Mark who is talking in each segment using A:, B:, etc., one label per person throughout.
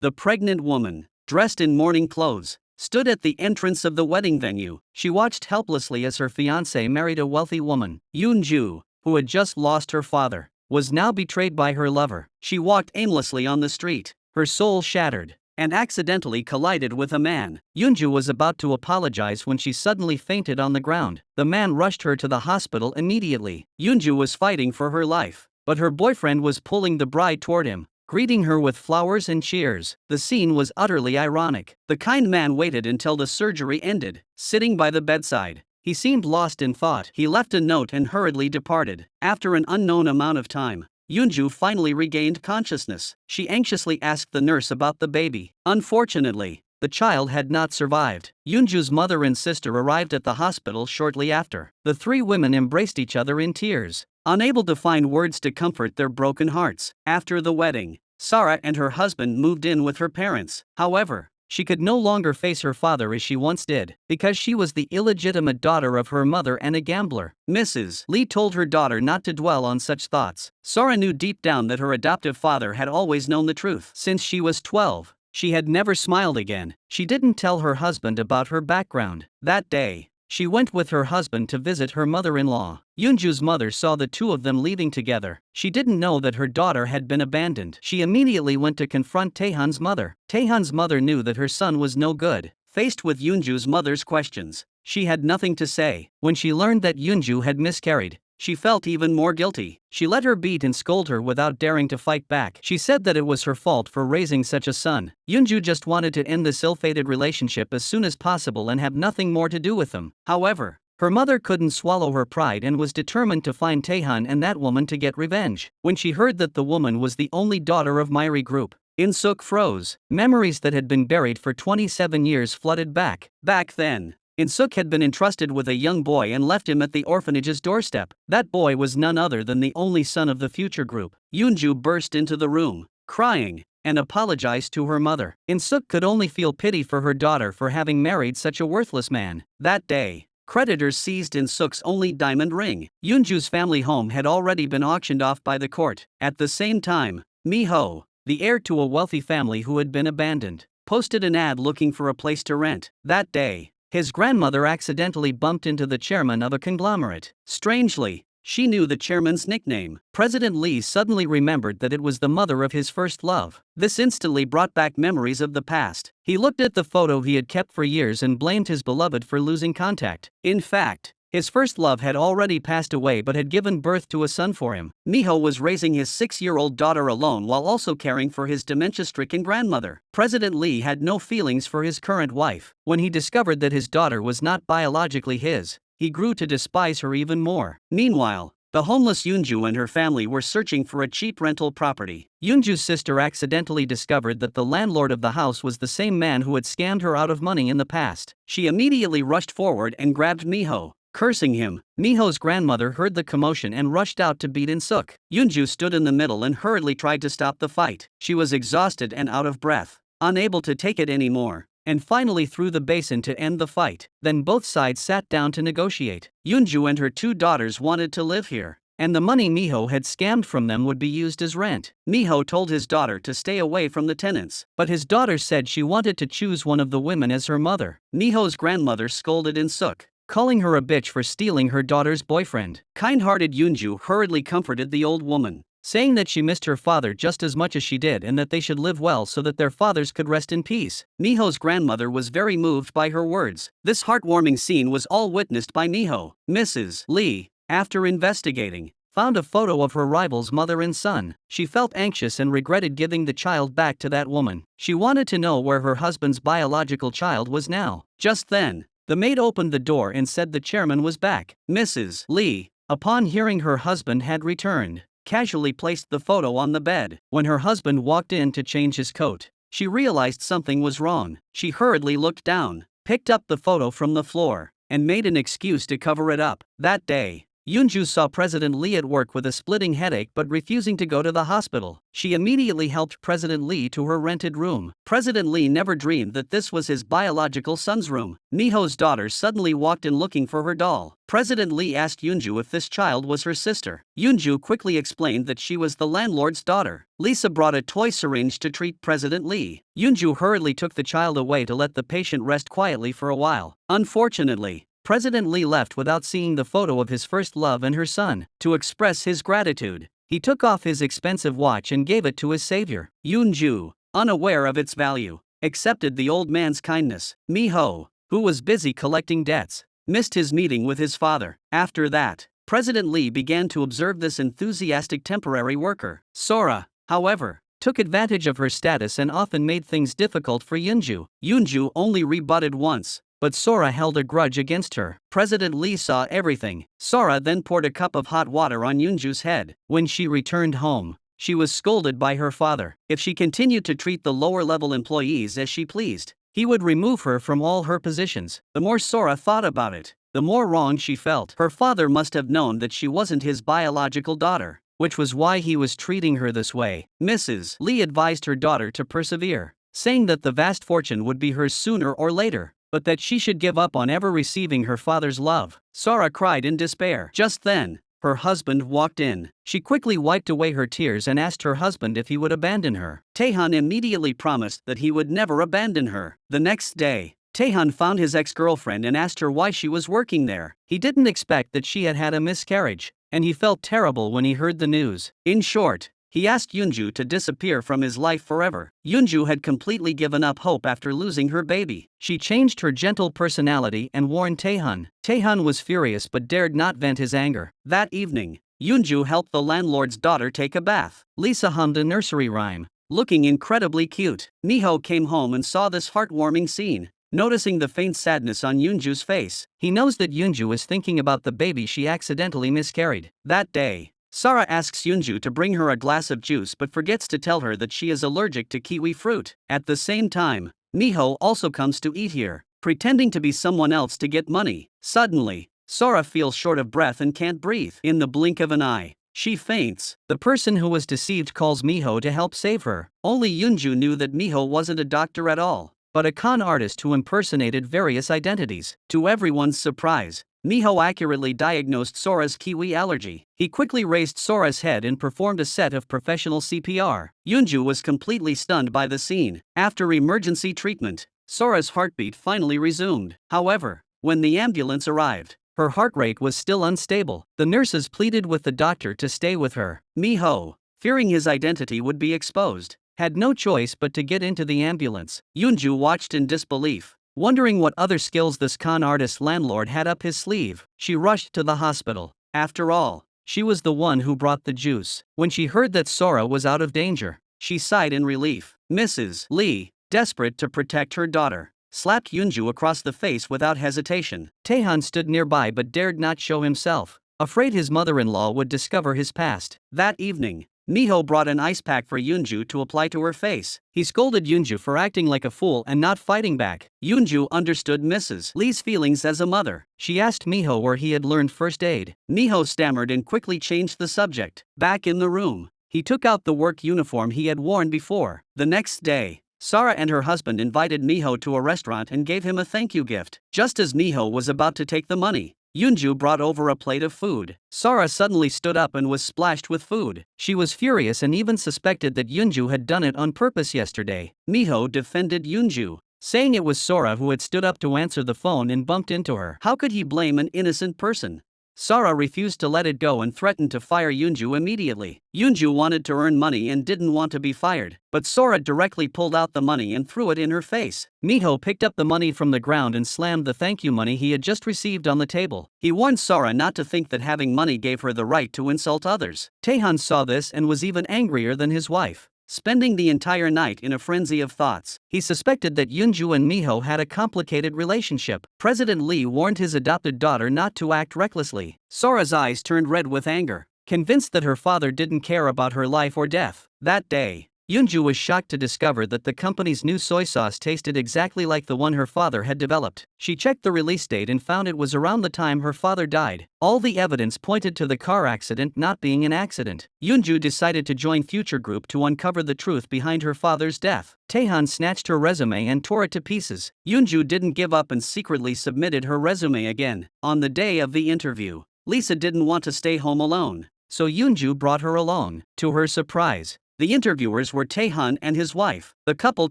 A: The pregnant woman, dressed in mourning clothes, stood at the entrance of the wedding venue. She watched helplessly as her fiancé married a wealthy woman. Yoon-ju, who had just lost her father, was now betrayed by her lover. She walked aimlessly on the street, her soul shattered, and accidentally collided with a man. Yoon-ju was about to apologize when she suddenly fainted on the ground. The man rushed her to the hospital immediately. Yoon-ju was fighting for her life, but her boyfriend was pulling the bride toward him, greeting her with flowers and cheers. The scene was utterly ironic. The kind man waited until the surgery ended, sitting by the bedside. He seemed lost in thought. He left a note and hurriedly departed. After an unknown amount of time, Yoon-ju finally regained consciousness. She anxiously asked the nurse about the baby. Unfortunately, the child had not survived. Yoon-ju's mother and sister arrived at the hospital shortly after. The three women embraced each other in tears, unable to find words to comfort their broken hearts. After the wedding, Sarah and her husband moved in with her parents. However, she could no longer face her father as she once did, because she was the illegitimate daughter of her mother and a gambler. Mrs. Lee told her daughter not to dwell on such thoughts. Sarah knew deep down that her adoptive father had always known the truth. Since she was 12, she had never smiled again. She didn't tell her husband about her background. That day, she went with her husband to visit her mother-in-law. Yoon-ju's mother saw the two of them leaving together. She didn't know that her daughter had been abandoned. She immediately went to confront Taehan's mother. Taehan's mother knew that her son was no good. Faced with Yoon-ju's mother's questions, she had nothing to say. When she learned that Yoon-ju had miscarried, she felt even more guilty. She let her beat and scold her without daring to fight back. She said that it was her fault for raising such a son. Yoon-ju just wanted to end this ill-fated relationship as soon as possible and have nothing more to do with them. However, her mother couldn't swallow her pride and was determined to find Taehan and that woman to get revenge. When she heard that the woman was the only daughter of Myri Group, In-suk froze. Memories that had been buried for 27 years flooded back. Back then, In-suk had been entrusted with a young boy and left him at the orphanage's doorstep. That boy was none other than the only son of the future group. Yoon-ju burst into the room, crying, and apologized to her mother. In-suk could only feel pity for her daughter for having married such a worthless man. That day, creditors seized In-suk's only diamond ring. Yoon-ju's family home had already been auctioned off by the court. At the same time, Mi-ho, the heir to a wealthy family who had been abandoned, posted an ad looking for a place to rent. That day, his grandmother accidentally bumped into the chairman of a conglomerate. Strangely, she knew the chairman's nickname. President Lee suddenly remembered that it was the mother of his first love. This instantly brought back memories of the past. He looked at the photo he had kept for years and blamed his beloved for losing contact. In fact, his first love had already passed away but had given birth to a son for him. Mi-ho was raising his 6-year-old daughter alone while also caring for his dementia-stricken grandmother. President Lee had no feelings for his current wife. When he discovered that his daughter was not biologically his, he grew to despise her even more. Meanwhile, the homeless Yoon-ju and her family were searching for a cheap rental property. Yoon-ju's sister accidentally discovered that the landlord of the house was the same man who had scammed her out of money in the past. She immediately rushed forward and grabbed Mi-ho, cursing him. Mi-ho's grandmother heard the commotion and rushed out to beat In-suk. Yoon-ju stood in the middle and hurriedly tried to stop the fight. She was exhausted and out of breath, unable to take it anymore, and finally threw the basin to end the fight. Then both sides sat down to negotiate. Yoon-ju and her 2 daughters wanted to live here, and the money Mi-ho had scammed from them would be used as rent. Mi-ho told his daughter to stay away from the tenants, but his daughter said she wanted to choose one of the women as her mother. Mi-ho's grandmother scolded In-suk, calling her a bitch for stealing her daughter's boyfriend. Kind-hearted Yoon-ju hurriedly comforted the old woman, saying that she missed her father just as much as she did and that they should live well so that their fathers could rest in peace. Mi-ho's grandmother was very moved by her words. This heartwarming scene was all witnessed by Mi-ho. Mrs. Lee, after investigating, found a photo of her rival's mother and son. She felt anxious and regretted giving the child back to that woman. She wanted to know where her husband's biological child was now. Just then, the maid opened the door and said the chairman was back. Mrs. Lee, upon hearing her husband had returned, casually placed the photo on the bed. When her husband walked in to change his coat, she realized something was wrong. She hurriedly looked down, picked up the photo from the floor, and made an excuse to cover it up. That day, Yoonju saw President Lee at work with a splitting headache but refusing to go to the hospital. She immediately helped President Lee to her rented room. President Lee never dreamed that this was his biological son's room. Miho's daughter suddenly walked in looking for her doll. President Lee asked Yoonju if this child was her sister. Yoonju quickly explained that she was the landlord's daughter. Lisa brought a toy syringe to treat President Lee. Yoonju hurriedly took the child away to let the patient rest quietly for a while. Unfortunately, President Lee left without seeing the photo of his first love and her son. To express his gratitude, he took off his expensive watch and gave it to his savior. Yoonju, unaware of its value, accepted the old man's kindness. Miho, who was busy collecting debts, missed his meeting with his father. After that, President Lee began to observe this enthusiastic temporary worker. Sora, however, took advantage of her status and often made things difficult for Yoonju. Yoonju only rebutted once, but Sora held a grudge against her. President Lee saw everything. Sora then poured a cup of hot water on Yoonju's head. When she returned home, she was scolded by her father. If she continued to treat the lower-level employees as she pleased, he would remove her from all her positions. The more Sora thought about it, the more wrong she felt. Her father must have known that she wasn't his biological daughter, which was why he was treating her this way. Mrs. Lee advised her daughter to persevere, saying that the vast fortune would be hers sooner or later, but that she should give up on ever receiving her father's love. Sora cried in despair. Just then, her husband walked in. She quickly wiped away her tears and asked her husband if he would abandon her. Taehan immediately promised that he would never abandon her. The next day, Taehan found his ex-girlfriend and asked her why she was working there. He didn't expect that she had had a miscarriage, and he felt terrible when he heard the news. In short, he asked Yoonju to disappear from his life forever. Yoonju had completely given up hope after losing her baby. She changed her gentle personality and warned Taehan. Taehan was furious but dared not vent his anger. That evening, Yoonju helped the landlord's daughter take a bath. Lisa hummed a nursery rhyme, looking incredibly cute. Miho came home and saw this heartwarming scene. Noticing the faint sadness on Yoonju's face, he knows that Yoonju is thinking about the baby she accidentally miscarried. That day, Sara asks Yoonju to bring her a glass of juice but forgets to tell her that she is allergic to kiwi fruit. At the same time, Miho also comes to eat here, pretending to be someone else to get money. Suddenly, Sora feels short of breath and can't breathe. In the blink of an eye, she faints. The person who was deceived calls Miho to help save her. Only Yoonju knew that Miho wasn't a doctor at all, but a con artist who impersonated various identities. To everyone's surprise, Miho accurately diagnosed Sora's kiwi allergy. He quickly raised Sora's head and performed a set of professional CPR. Yoonju was completely stunned by the scene. After emergency treatment, Sora's heartbeat finally resumed. However, when the ambulance arrived, her heart rate was still unstable. The nurses pleaded with the doctor to stay with her. Miho, fearing his identity would be exposed, had no choice but to get into the ambulance. Yoonju watched in disbelief, wondering what other skills this con artist landlord had up his sleeve. She rushed to the hospital. After all, she was the one who brought the juice. When she heard that Sora was out of danger, she sighed in relief. Mrs. Lee, desperate to protect her daughter, slapped Yoonju across the face without hesitation. Taehan stood nearby but dared not show himself, afraid his mother-in-law would discover his past. That evening, Miho brought an ice pack for Yoonju to apply to her face. He scolded Yoonju for acting like a fool and not fighting back. Yoonju understood Mrs. Lee's feelings as a mother. She asked Miho where he had learned first aid. Miho stammered and quickly changed the subject. Back in the room, he took out the work uniform he had worn before. The next day, Sara and her husband invited Miho to a restaurant and gave him a thank you gift. Just as Miho was about to take the money, Yoonju brought over a plate of food. Sara suddenly stood up and was splashed with food. She was furious and even suspected that Yoonju had done it on purpose yesterday. Miho defended Yoonju, saying it was Sora who had stood up to answer the phone and bumped into her. How could he blame an innocent person? Sara refused to let it go and threatened to fire Yoonju immediately. Yoonju wanted to earn money and didn't want to be fired, but Sora directly pulled out the money and threw it in her face. Miho picked up the money from the ground and slammed the thank you money he had just received on the table. He warned Sora not to think that having money gave her the right to insult others. Taehan saw this and was even angrier than his wife, spending the entire night in a frenzy of thoughts. He suspected that Yoonju and Miho had a complicated relationship. President Lee warned his adopted daughter not to act recklessly. Sora's eyes turned red with anger, convinced that her father didn't care about her life or death. That day, Yoonju was shocked to discover that the company's new soy sauce tasted exactly like the one her father had developed. She checked the release date and found it was around the time her father died. All the evidence pointed to the car accident not being an accident. Yoonju decided to join Future Group to uncover the truth behind her father's death. Taehan snatched her resume and tore it to pieces. Yoonju didn't give up and secretly submitted her resume again. On the day of the interview, Lisa didn't want to stay home alone, so Yoonju brought her along. To her surprise, the interviewers were Taehan and his wife. The couple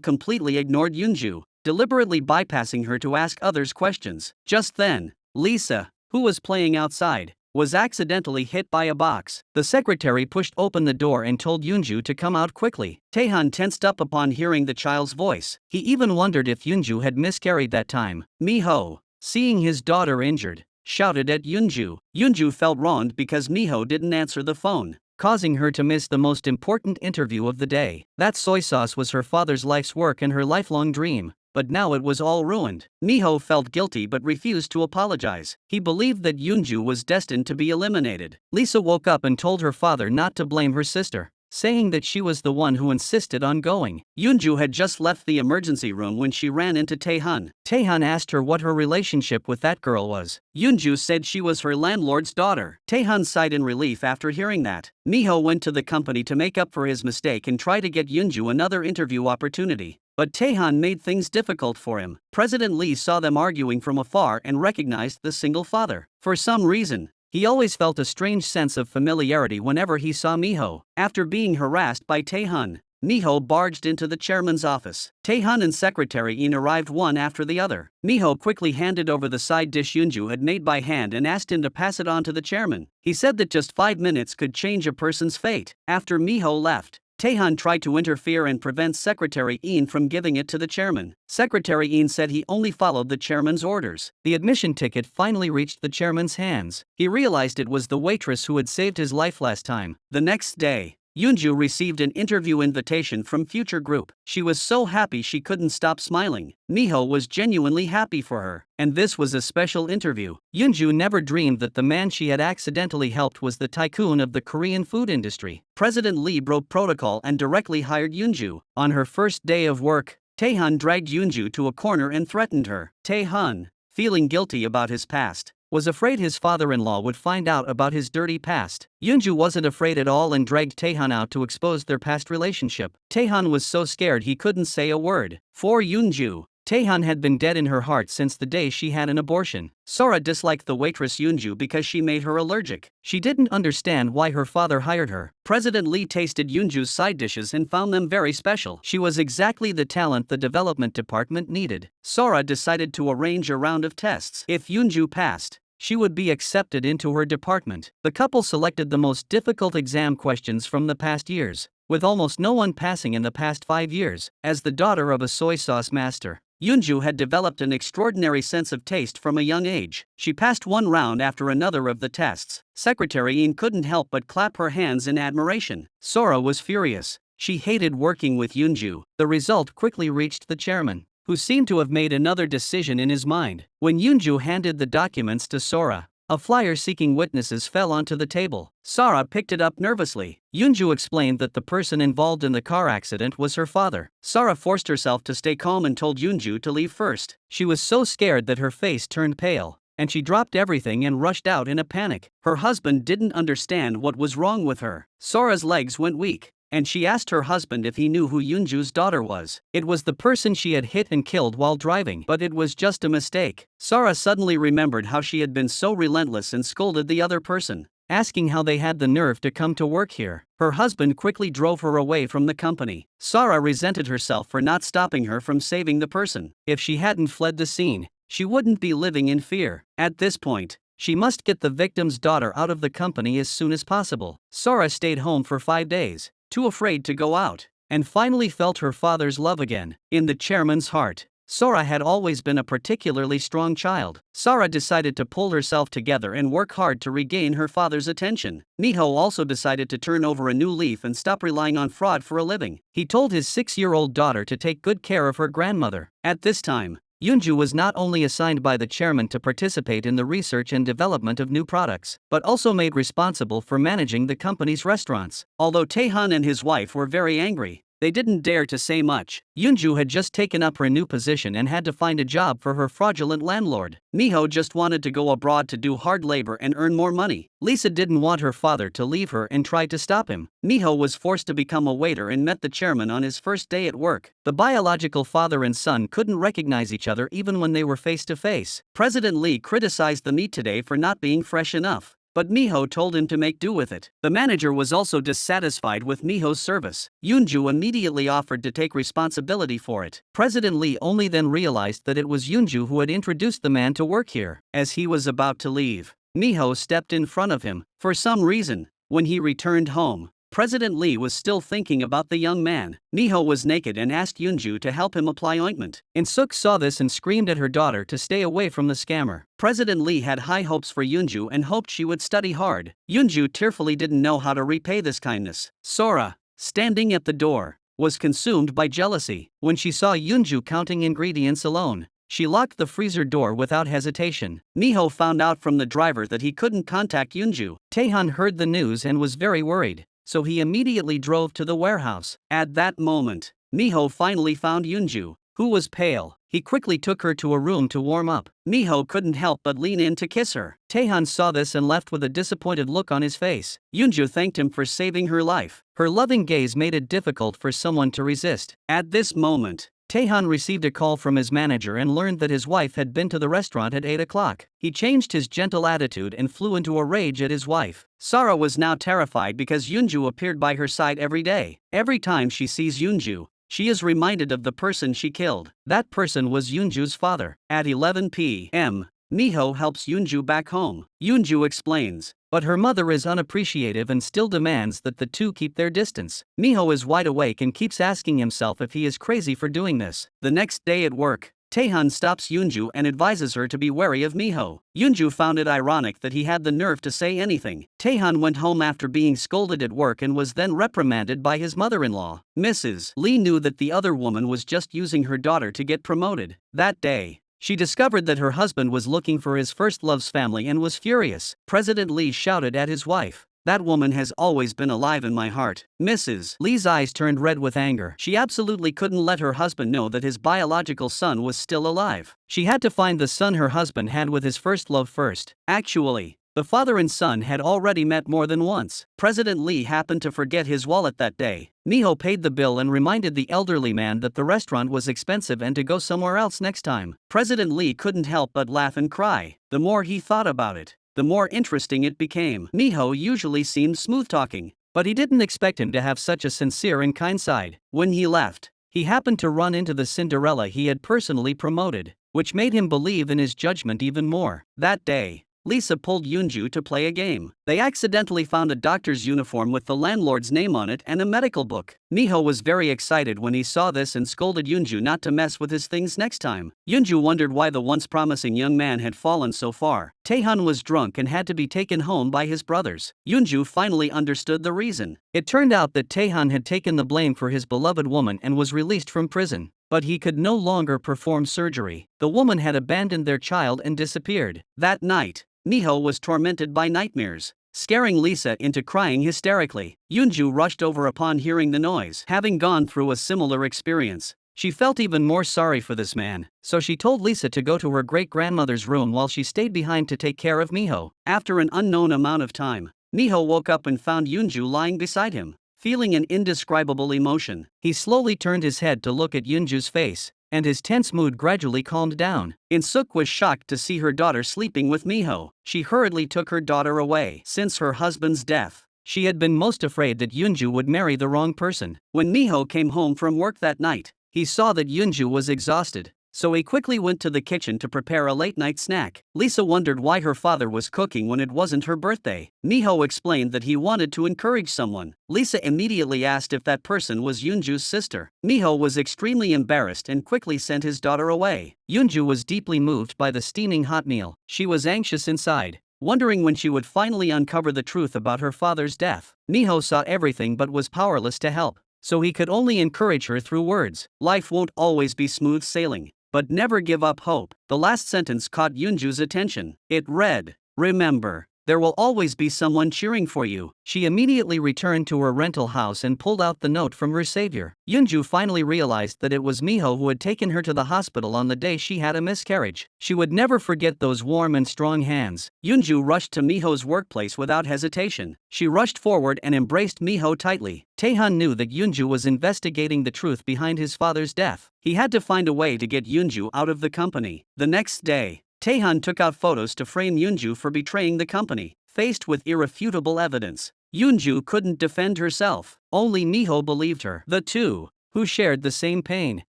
A: completely ignored Yoonju, deliberately bypassing her to ask others questions. Just then, Lisa, who was playing outside, was accidentally hit by a box. The secretary pushed open the door and told Yoonju to come out quickly. Taehan tensed up upon hearing the child's voice. He even wondered if Yoonju had miscarried that time. Miho, seeing his daughter injured, shouted at Yoonju. Yoonju felt wronged because Miho didn't answer the phone, causing her to miss the most important interview of the day. That soy sauce was her father's life's work and her lifelong dream, but now it was all ruined. Miho felt guilty but refused to apologize. He believed that Yoonju was destined to be eliminated. Lisa woke up and told her father not to blame her sister, saying that she was the one who insisted on going. Yoonju had just left the emergency room when she ran into Taehan. Taehan asked her what her relationship with that girl was. Yoonju said she was her landlord's daughter. Taehan sighed in relief after hearing that. Miho went to the company to make up for his mistake and try to get Yoonju another interview opportunity. But Taehan made things difficult for him. President Lee saw them arguing from afar and recognized the single father. For some reason, he always felt a strange sense of familiarity whenever he saw Miho. After being harassed by Taehan, Miho barged into the chairman's office. Taehan and Secretary Een arrived one after the other. Miho quickly handed over the side dish Yoonju had made by hand and asked him to pass it on to the chairman. He said that just 5 minutes could change a person's fate. After Miho left, Taehan tried to interfere and prevent Secretary Een from giving it to the chairman. Secretary Een said he only followed the chairman's orders. The admission ticket finally reached the chairman's hands. He realized it was the waitress who had saved his life last time. The next day, Yoonju received an interview invitation from Future Group. She was so happy she couldn't stop smiling. Miho was genuinely happy for her, and this was a special interview. Yoonju never dreamed that the man she had accidentally helped was the tycoon of the Korean food industry. President Lee broke protocol and directly hired Yoonju. On her first day of work, Taehan dragged Yoonju to a corner and threatened her. Taehan, feeling guilty about his past, was afraid his father-in-law would find out about his dirty past. Yoonju wasn't afraid at all and dragged Taehan out to expose their past relationship. Taehan was so scared he couldn't say a word. For Yoonju, Taehan had been dead in her heart since the day she had an abortion. Sora disliked the waitress Yoonju because she made her allergic. She didn't understand why her father hired her. President Lee tasted Yoonju's side dishes and found them very special. She was exactly the talent the development department needed. Sora decided to arrange a round of tests. If Yoonju passed, she would be accepted into her department. The couple selected the most difficult exam questions from the past years, with almost no one passing in the past 5 years. As the daughter of a soy sauce master, Yoonju had developed an extraordinary sense of taste from a young age. She passed one round after another of the tests. Secretary Een couldn't help but clap her hands in admiration. Sora was furious. She hated working with Yoonju. The result quickly reached the chairman, who seemed to have made another decision in his mind. When Yoonju handed the documents to Sora, a flyer seeking witnesses fell onto the table. Sora picked it up nervously. Yoonju explained that the person involved in the car accident was her father. Sora forced herself to stay calm and told Yoonju to leave first. She was so scared that her face turned pale, and she dropped everything and rushed out in a panic. Her husband didn't understand what was wrong with her. Sora's legs went weak, and she asked her husband if he knew who Yoonju's daughter was. It was the person she had hit and killed while driving, but it was just a mistake. Sora suddenly remembered how she had been so relentless and scolded the other person, asking how they had the nerve to come to work here. Her husband quickly drove her away from the company. Sora resented herself for not stopping her from saving the person. If she hadn't fled the scene, she wouldn't be living in fear. At this point, she must get the victim's daughter out of the company as soon as possible. Sora stayed home for 5 days, too afraid to go out, and finally felt her father's love again. In the chairman's heart, Sora had always been a particularly strong child. Sora decided to pull herself together and work hard to regain her father's attention. Miho also decided to turn over a new leaf and stop relying on fraud for a living. He told his 6-year-old daughter to take good care of her grandmother. At this time, Yoonju was not only assigned by the chairman to participate in the research and development of new products, but also made responsible for managing the company's restaurants. Although Taehan and his wife were very angry, They didn't dare to say much. Yoonju had just taken up her new position and had to find a job for her fraudulent landlord. Miho just wanted to go abroad to do hard labor and earn more money. Lisa didn't want her father to leave her and tried to stop him. Miho was forced to become a waiter and met the chairman on his first day at work. The biological father and son couldn't recognize each other even when they were face to face. President Lee criticized the meat today for not being fresh enough, but Miho told him to make do with it. The manager was also dissatisfied with Miho's service. Yoonju immediately offered to take responsibility for it. President Lee only then realized that it was Yoonju who had introduced the man to work here. As he was about to leave, Miho stepped in front of him. For some reason, when he returned home, President Lee was still thinking about the young man. Miho was naked and asked Yoonju to help him apply ointment. In-suk saw this and screamed at her daughter to stay away from the scammer. President Lee had high hopes for Yoonju and hoped she would study hard. Yoonju tearfully didn't know how to repay this kindness. Sora, standing at the door, was consumed by jealousy. When she saw Yoonju counting ingredients alone, she locked the freezer door without hesitation. Miho found out from the driver that he couldn't contact Yoonju. Taehan heard the news and was very worried, so he immediately drove to the warehouse. At that moment, Miho finally found Yoonju, who was pale. He quickly took her to a room to warm up. Miho couldn't help but lean in to kiss her. Taehan saw this and left with a disappointed look on his face. Yoonju thanked him for saving her life. Her loving gaze made it difficult for someone to resist. At this moment, Taehan received a call from his manager and learned that his wife had been to the restaurant at 8 o'clock. He changed his gentle attitude and flew into a rage at his wife. Sara was now terrified because Yoonju appeared by her side every day. Every time she sees Yoonju, she is reminded of the person she killed. That person was Yoonju's father. At 11 p.m., Miho helps Yoonju back home. Yoonju explains, but her mother is unappreciative and still demands that the two keep their distance. Miho is wide awake and keeps asking himself if he is crazy for doing this. The next day at work, Taehan stops Yoonju and advises her to be wary of Miho. Yoonju found it ironic that he had the nerve to say anything. Taehan went home after being scolded at work and was then reprimanded by his mother-in-law. Mrs. Lee knew that the other woman was just using her daughter to get promoted. That day, she discovered that her husband was looking for his first love's family and was furious. President Lee shouted at his wife, "That woman has always been alive in my heart." Mrs. Lee's eyes turned red with anger. She absolutely couldn't let her husband know that his biological son was still alive. She had to find the son her husband had with his first love first. Actually, the father and son had already met more than once. President Lee happened to forget his wallet that day. Miho paid the bill and reminded the elderly man that the restaurant was expensive and to go somewhere else next time. President Lee couldn't help but laugh and cry. The more he thought about it, the more interesting it became. Miho usually seemed smooth-talking, but he didn't expect him to have such a sincere and kind side. When he left, he happened to run into the Cinderella he had personally promoted, which made him believe in his judgment even more. That day, Lisa pulled Yoonju to play a game. They accidentally found a doctor's uniform with the landlord's name on it and a medical book. Miho was very excited when he saw this and scolded Yoonju not to mess with his things next time. Yoonju wondered why the once promising young man had fallen so far. Taehan was drunk and had to be taken home by his brothers. Yoonju finally understood the reason. It turned out that Taehan had taken the blame for his beloved woman and was released from prison, but he could no longer perform surgery. The woman had abandoned their child and disappeared. That night, Miho was tormented by nightmares, scaring Lisa into crying hysterically. Yoonju rushed over upon hearing the noise. Having gone through a similar experience, she felt even more sorry for this man, so she told Lisa to go to her great-grandmother's room while she stayed behind to take care of Miho. After an unknown amount of time, Miho woke up and found Yoonju lying beside him. Feeling an indescribable emotion, he slowly turned his head to look at Yoonju's face, and his tense mood gradually calmed down. In-suk was shocked to see her daughter sleeping with Miho. She hurriedly took her daughter away. Since her husband's death, she had been most afraid that Yoonju would marry the wrong person. When Miho came home from work that night, he saw that Yoonju was exhausted, so he quickly went to the kitchen to prepare a late-night snack. Lisa wondered why her father was cooking when it wasn't her birthday. Miho explained that he wanted to encourage someone. Lisa immediately asked if that person was Yoonju's sister. Miho was extremely embarrassed and quickly sent his daughter away. Yoonju was deeply moved by the steaming hot meal. She was anxious inside, wondering when she would finally uncover the truth about her father's death. Miho saw everything but was powerless to help, so he could only encourage her through words. Life won't always be smooth sailing, but never give up hope. The last sentence caught Yoonju's attention. It read, "Remember, There will always be someone cheering for you. She immediately returned to her rental house and pulled out the note from her savior. Yoonju finally realized that it was Miho who had taken her to the hospital on the day she had a miscarriage. She would never forget those warm and strong hands. Yoonju rushed to Miho's workplace without hesitation. She rushed forward and embraced Miho tightly. Taehan knew that Yoonju was investigating the truth behind his father's death. He had to find a way to get Yoonju out of the company. The next day, Taehan took out photos to frame Yoonju for betraying the company. Faced with irrefutable evidence, Yoonju couldn't defend herself. Only Miho believed her. The two, who shared the same pain,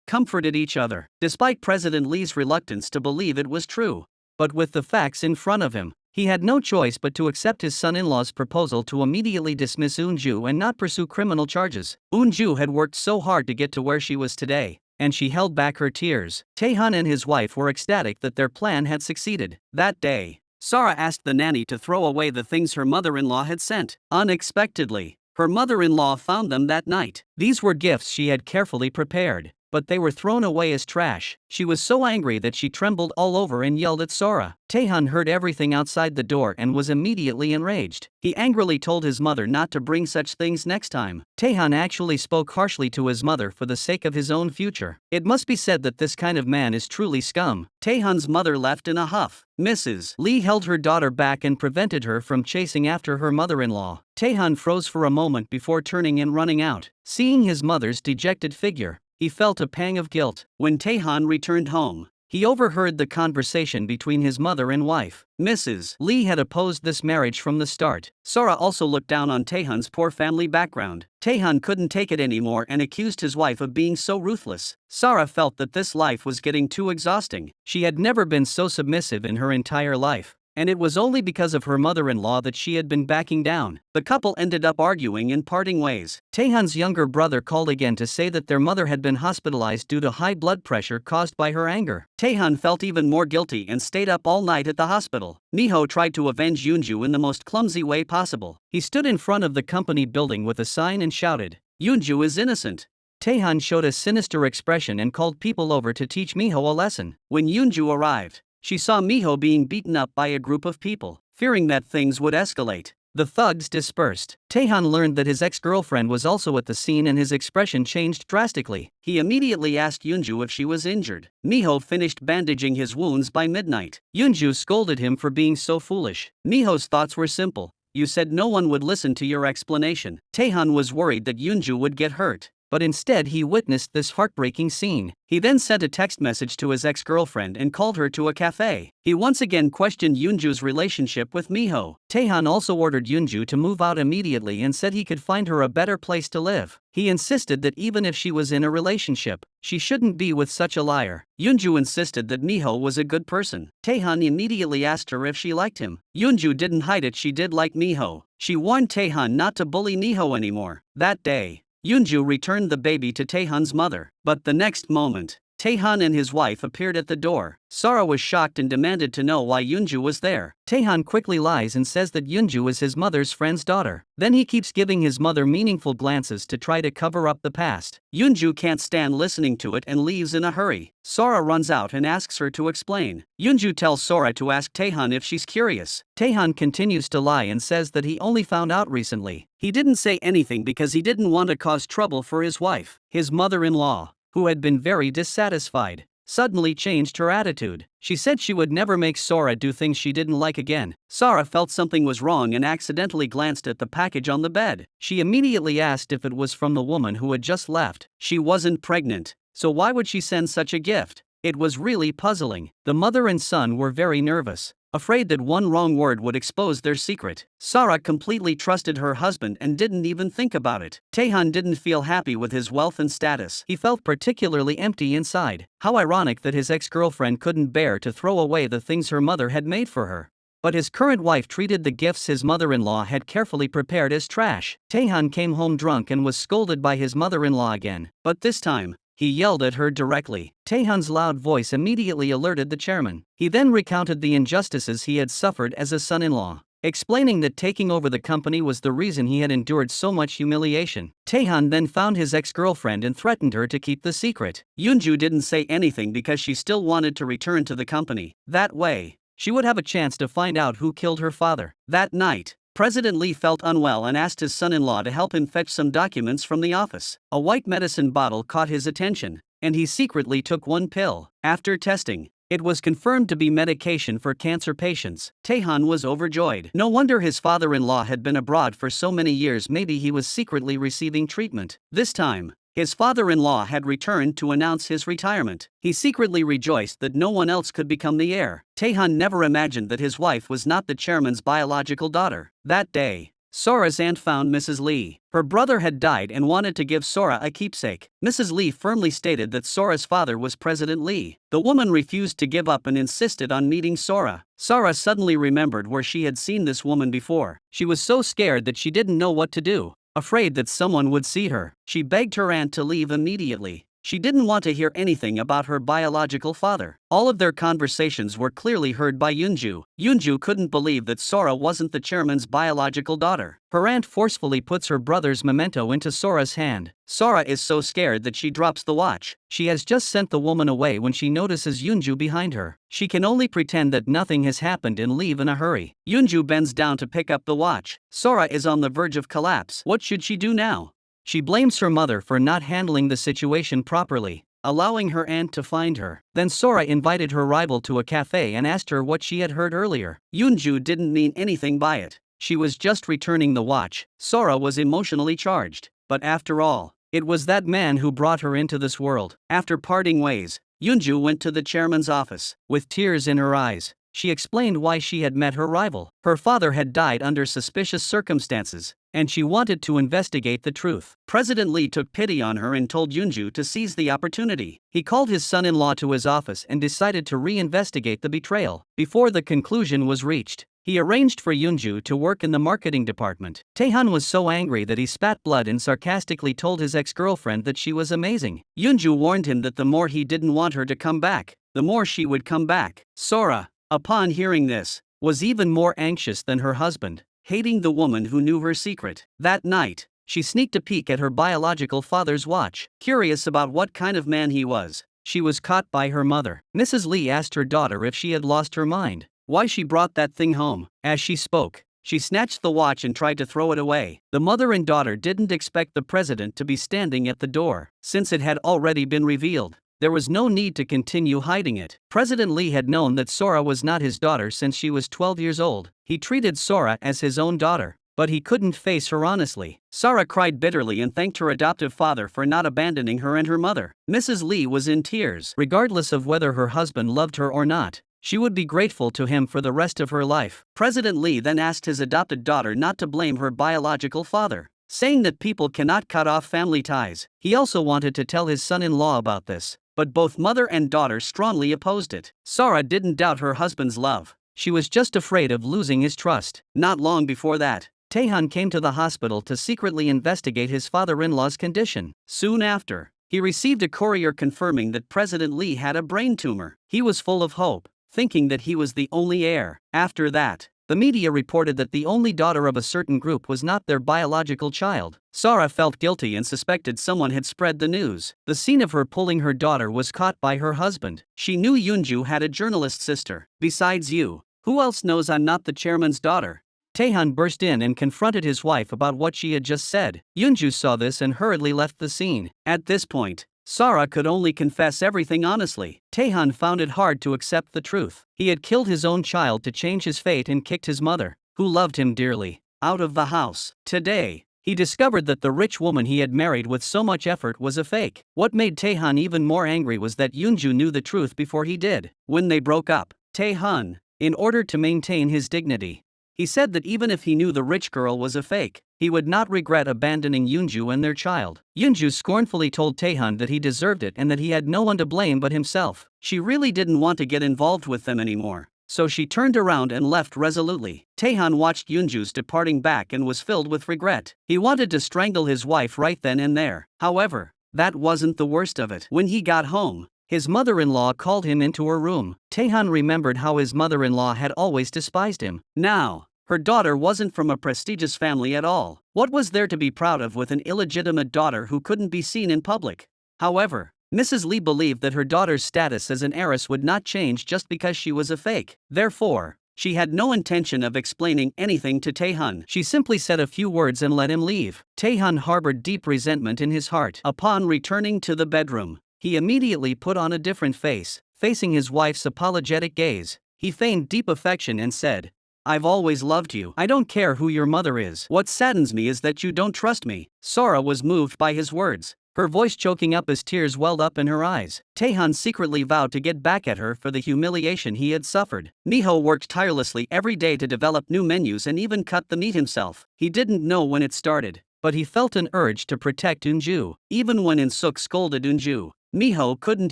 A: comforted each other, despite President Lee's reluctance to believe it was true. But with the facts in front of him, he had no choice but to accept his son-in-law's proposal to immediately dismiss Eunju and not pursue criminal charges. Eunju had worked so hard to get to where she was today, and she held back her tears. Taehan and his wife were ecstatic that their plan had succeeded. That day, Sara asked the nanny to throw away the things her mother-in-law had sent. Unexpectedly, her mother-in-law found them that night. These were gifts she had carefully prepared, but they were thrown away as trash. She was so angry that she trembled all over and yelled at Sora. Taehan heard everything outside the door and was immediately enraged. He angrily told his mother not to bring such things next time. Taehan actually spoke harshly to his mother for the sake of his own future. It must be said that this kind of man is truly scum. Taehan's mother left in a huff. Mrs. Lee held her daughter back and prevented her from chasing after her mother-in-law. Taehan froze for a moment before turning and running out. Seeing his mother's dejected figure, he felt a pang of guilt. When Taehan returned home, he overheard the conversation between his mother and wife. Mrs. Lee had opposed this marriage from the start. Sora also looked down on Taehan's poor family background. Taehan couldn't take it anymore and accused his wife of being so ruthless. Sara felt that this life was getting too exhausting. She had never been so submissive in her entire life, and it was only because of her mother-in-law that she had been backing down. The couple ended up arguing and parting ways. Taehan's younger brother called again to say that their mother had been hospitalized due to high blood pressure caused by her anger. Taehan felt even more guilty and stayed up all night at the hospital. Miho tried to avenge Yoonju in the most clumsy way possible. He stood in front of the company building with a sign and shouted, "Yoonju is innocent." Taehan showed a sinister expression and called people over to teach Miho a lesson. When Yoonju arrived, she saw Miho being beaten up by a group of people. Fearing that things would escalate, the thugs dispersed. Taehan learned that his ex-girlfriend was also at the scene and his expression changed drastically. He immediately asked Yoonju if she was injured. Miho finished bandaging his wounds by midnight. Yoonju scolded him for being so foolish. Miho's thoughts were simple. "You said no one would listen to your explanation." Taehan was worried that Yoonju would get hurt, but instead he witnessed this heartbreaking scene. He then sent a text message to his ex-girlfriend and called her to a cafe. He once again questioned Yoonju's relationship with Miho. Taehan also ordered Yoonju to move out immediately and said he could find her a better place to live. He insisted that even if she was in a relationship, she shouldn't be with such a liar. Yoonju insisted that Miho was a good person. Taehan immediately asked her if she liked him. Yoonju didn't hide it, she did like Miho. She warned Taehan not to bully Miho anymore. That day, Yoonju returned the baby to Taehan's mother. But the next moment, Taehan and his wife appeared at the door. Sara was shocked and demanded to know why Yoonju was there. Taehan quickly lies and says that Yoonju is his mother's friend's daughter. Then he keeps giving his mother meaningful glances to try to cover up the past. Yoonju can't stand listening to it and leaves in a hurry. Sora runs out and asks her to explain. Yoonju tells Sora to ask Taehan if she's curious. Taehan continues to lie and says that he only found out recently. He didn't say anything because he didn't want to cause trouble for his wife. His mother-in-law, who had been very dissatisfied, suddenly changed her attitude. She said she would never make Sora do things she didn't like again. Sora felt something was wrong and accidentally glanced at the package on the bed. She immediately asked if it was from the woman who had just left. She wasn't pregnant, so why would she send such a gift? It was really puzzling. The mother and son were very nervous, afraid that one wrong word would expose their secret. Sara completely trusted her husband and didn't even think about it. Taehan didn't feel happy with his wealth and status. He felt particularly empty inside. How ironic that his ex-girlfriend couldn't bear to throw away the things her mother had made for her. But his current wife treated the gifts his mother-in-law had carefully prepared as trash. Taehan came home drunk and was scolded by his mother-in-law again. But this time, he yelled at her directly. Taehan's loud voice immediately alerted the chairman. He then recounted the injustices he had suffered as a son-in-law, explaining that taking over the company was the reason he had endured so much humiliation. Taehan then found his ex-girlfriend and threatened her to keep the secret. Yoonju didn't say anything because she still wanted to return to the company. That way, she would have a chance to find out who killed her father. That night, President Lee felt unwell and asked his son-in-law to help him fetch some documents from the office. A white medicine bottle caught his attention, and he secretly took one pill. After testing, it was confirmed to be medication for cancer patients. Taehan was overjoyed. No wonder his father-in-law had been abroad for so many years. Maybe he was secretly receiving treatment. This time, his father-in-law had returned to announce his retirement. He secretly rejoiced that no one else could become the heir. Taehan never imagined that his wife was not the chairman's biological daughter. That day, Sora's aunt found Mrs. Lee. Her brother had died and wanted to give Sora a keepsake. Mrs. Lee firmly stated that Sora's father was President Lee. The woman refused to give up and insisted on meeting Sora. Sora suddenly remembered where she had seen this woman before. She was so scared that she didn't know what to do. Afraid that someone would see her, she begged her aunt to leave immediately. She didn't want to hear anything about her biological father. All of their conversations were clearly heard by Yoonju. Yoonju couldn't believe that Sora wasn't the chairman's biological daughter. Her aunt forcefully puts her brother's memento into Sora's hand. Sora is so scared that she drops the watch. She has just sent the woman away when she notices Yoonju behind her. She can only pretend that nothing has happened and leave in a hurry. Yoonju bends down to pick up the watch. Sora is on the verge of collapse. What should she do now? She blames her mother for not handling the situation properly, allowing her aunt to find her. Then Sora invited her rival to a cafe and asked her what she had heard earlier. Yoonju didn't mean anything by it. She was just returning the watch. Sora was emotionally charged. But after all, it was that man who brought her into this world. After parting ways, Yoonju went to the chairman's office. With tears in her eyes, she explained why she had met her rival. Her father had died under suspicious circumstances, and she wanted to investigate the truth. President Lee took pity on her and told Yoonju to seize the opportunity. He called his son-in-law to his office and decided to reinvestigate the betrayal. Before the conclusion was reached, he arranged for Yoonju to work in the marketing department. Taehan was so angry that he spat blood and sarcastically told his ex-girlfriend that she was amazing. Yoonju warned him that the more he didn't want her to come back, the more she would come back. Sora, upon hearing this, was even more anxious than her husband, hating the woman who knew her secret. That night, she sneaked a peek at her biological father's watch. Curious about what kind of man he was, she was caught by her mother. Mrs. Lee asked her daughter if she had lost her mind, why she brought that thing home. As she spoke, she snatched the watch and tried to throw it away. The mother and daughter didn't expect the president to be standing at the door, since it had already been revealed. There was no need to continue hiding it. President Lee had known that Sora was not his daughter since she was 12 years old. He treated Sora as his own daughter, but he couldn't face her honestly. Sora cried bitterly and thanked her adoptive father for not abandoning her and her mother. Mrs. Lee was in tears. Regardless of whether her husband loved her or not, she would be grateful to him for the rest of her life. President Lee then asked his adopted daughter not to blame her biological father, saying that people cannot cut off family ties. He also wanted to tell his son-in-law about this, but both mother and daughter strongly opposed it. Sora didn't doubt her husband's love. She was just afraid of losing his trust. Not long before that, Taehan came to the hospital to secretly investigate his father-in-law's condition. Soon after, he received a courier confirming that President Lee had a brain tumor. He was full of hope, thinking that he was the only heir. After that, the media reported that the only daughter of a certain group was not their biological child. Sora felt guilty and suspected someone had spread the news. The scene of her pulling her daughter was caught by her husband. She knew Yoonju had a journalist sister. Besides you, who else knows I'm not the chairman's daughter? Taehan burst in and confronted his wife about what she had just said. Yoonju saw this and hurriedly left the scene. At this point, Sora could only confess everything honestly. Taehan found it hard to accept the truth. He had killed his own child to change his fate and kicked his mother, who loved him dearly, out of the house. Today, he discovered that the rich woman he had married with so much effort was a fake. What made Taehan even more angry was that Yoonju knew the truth before he did. When they broke up, Taehan, in order to maintain his dignity, he said that even if he knew the rich girl was a fake, he would not regret abandoning Yoonju and their child. Yoonju scornfully told Taehan that he deserved it and that he had no one to blame but himself. She really didn't want to get involved with them anymore, so she turned around and left resolutely. Taehan watched Yoonju's departing back and was filled with regret. He wanted to strangle his wife right then and there. However, that wasn't the worst of it. When he got home, his mother-in-law called him into her room. Taehan remembered how his mother-in-law had always despised him. Now, her daughter wasn't from a prestigious family at all. What was there to be proud of with an illegitimate daughter who couldn't be seen in public? However, Mrs. Lee believed that her daughter's status as an heiress would not change just because she was a fake. Therefore, she had no intention of explaining anything to Taehan. She simply said a few words and let him leave. Taehan harbored deep resentment in his heart. Upon returning to the bedroom, he immediately put on a different face. Facing his wife's apologetic gaze, he feigned deep affection and said, "I've always loved you. I don't care who your mother is. What saddens me is that you don't trust me." Sora was moved by his words, her voice choking up as tears welled up in her eyes. Taehan secretly vowed to get back at her for the humiliation he had suffered. Miho worked tirelessly every day to develop new menus and even cut the meat himself. He didn't know when it started, but he felt an urge to protect Eunju. Even when In-suk scolded Eunju, Miho couldn't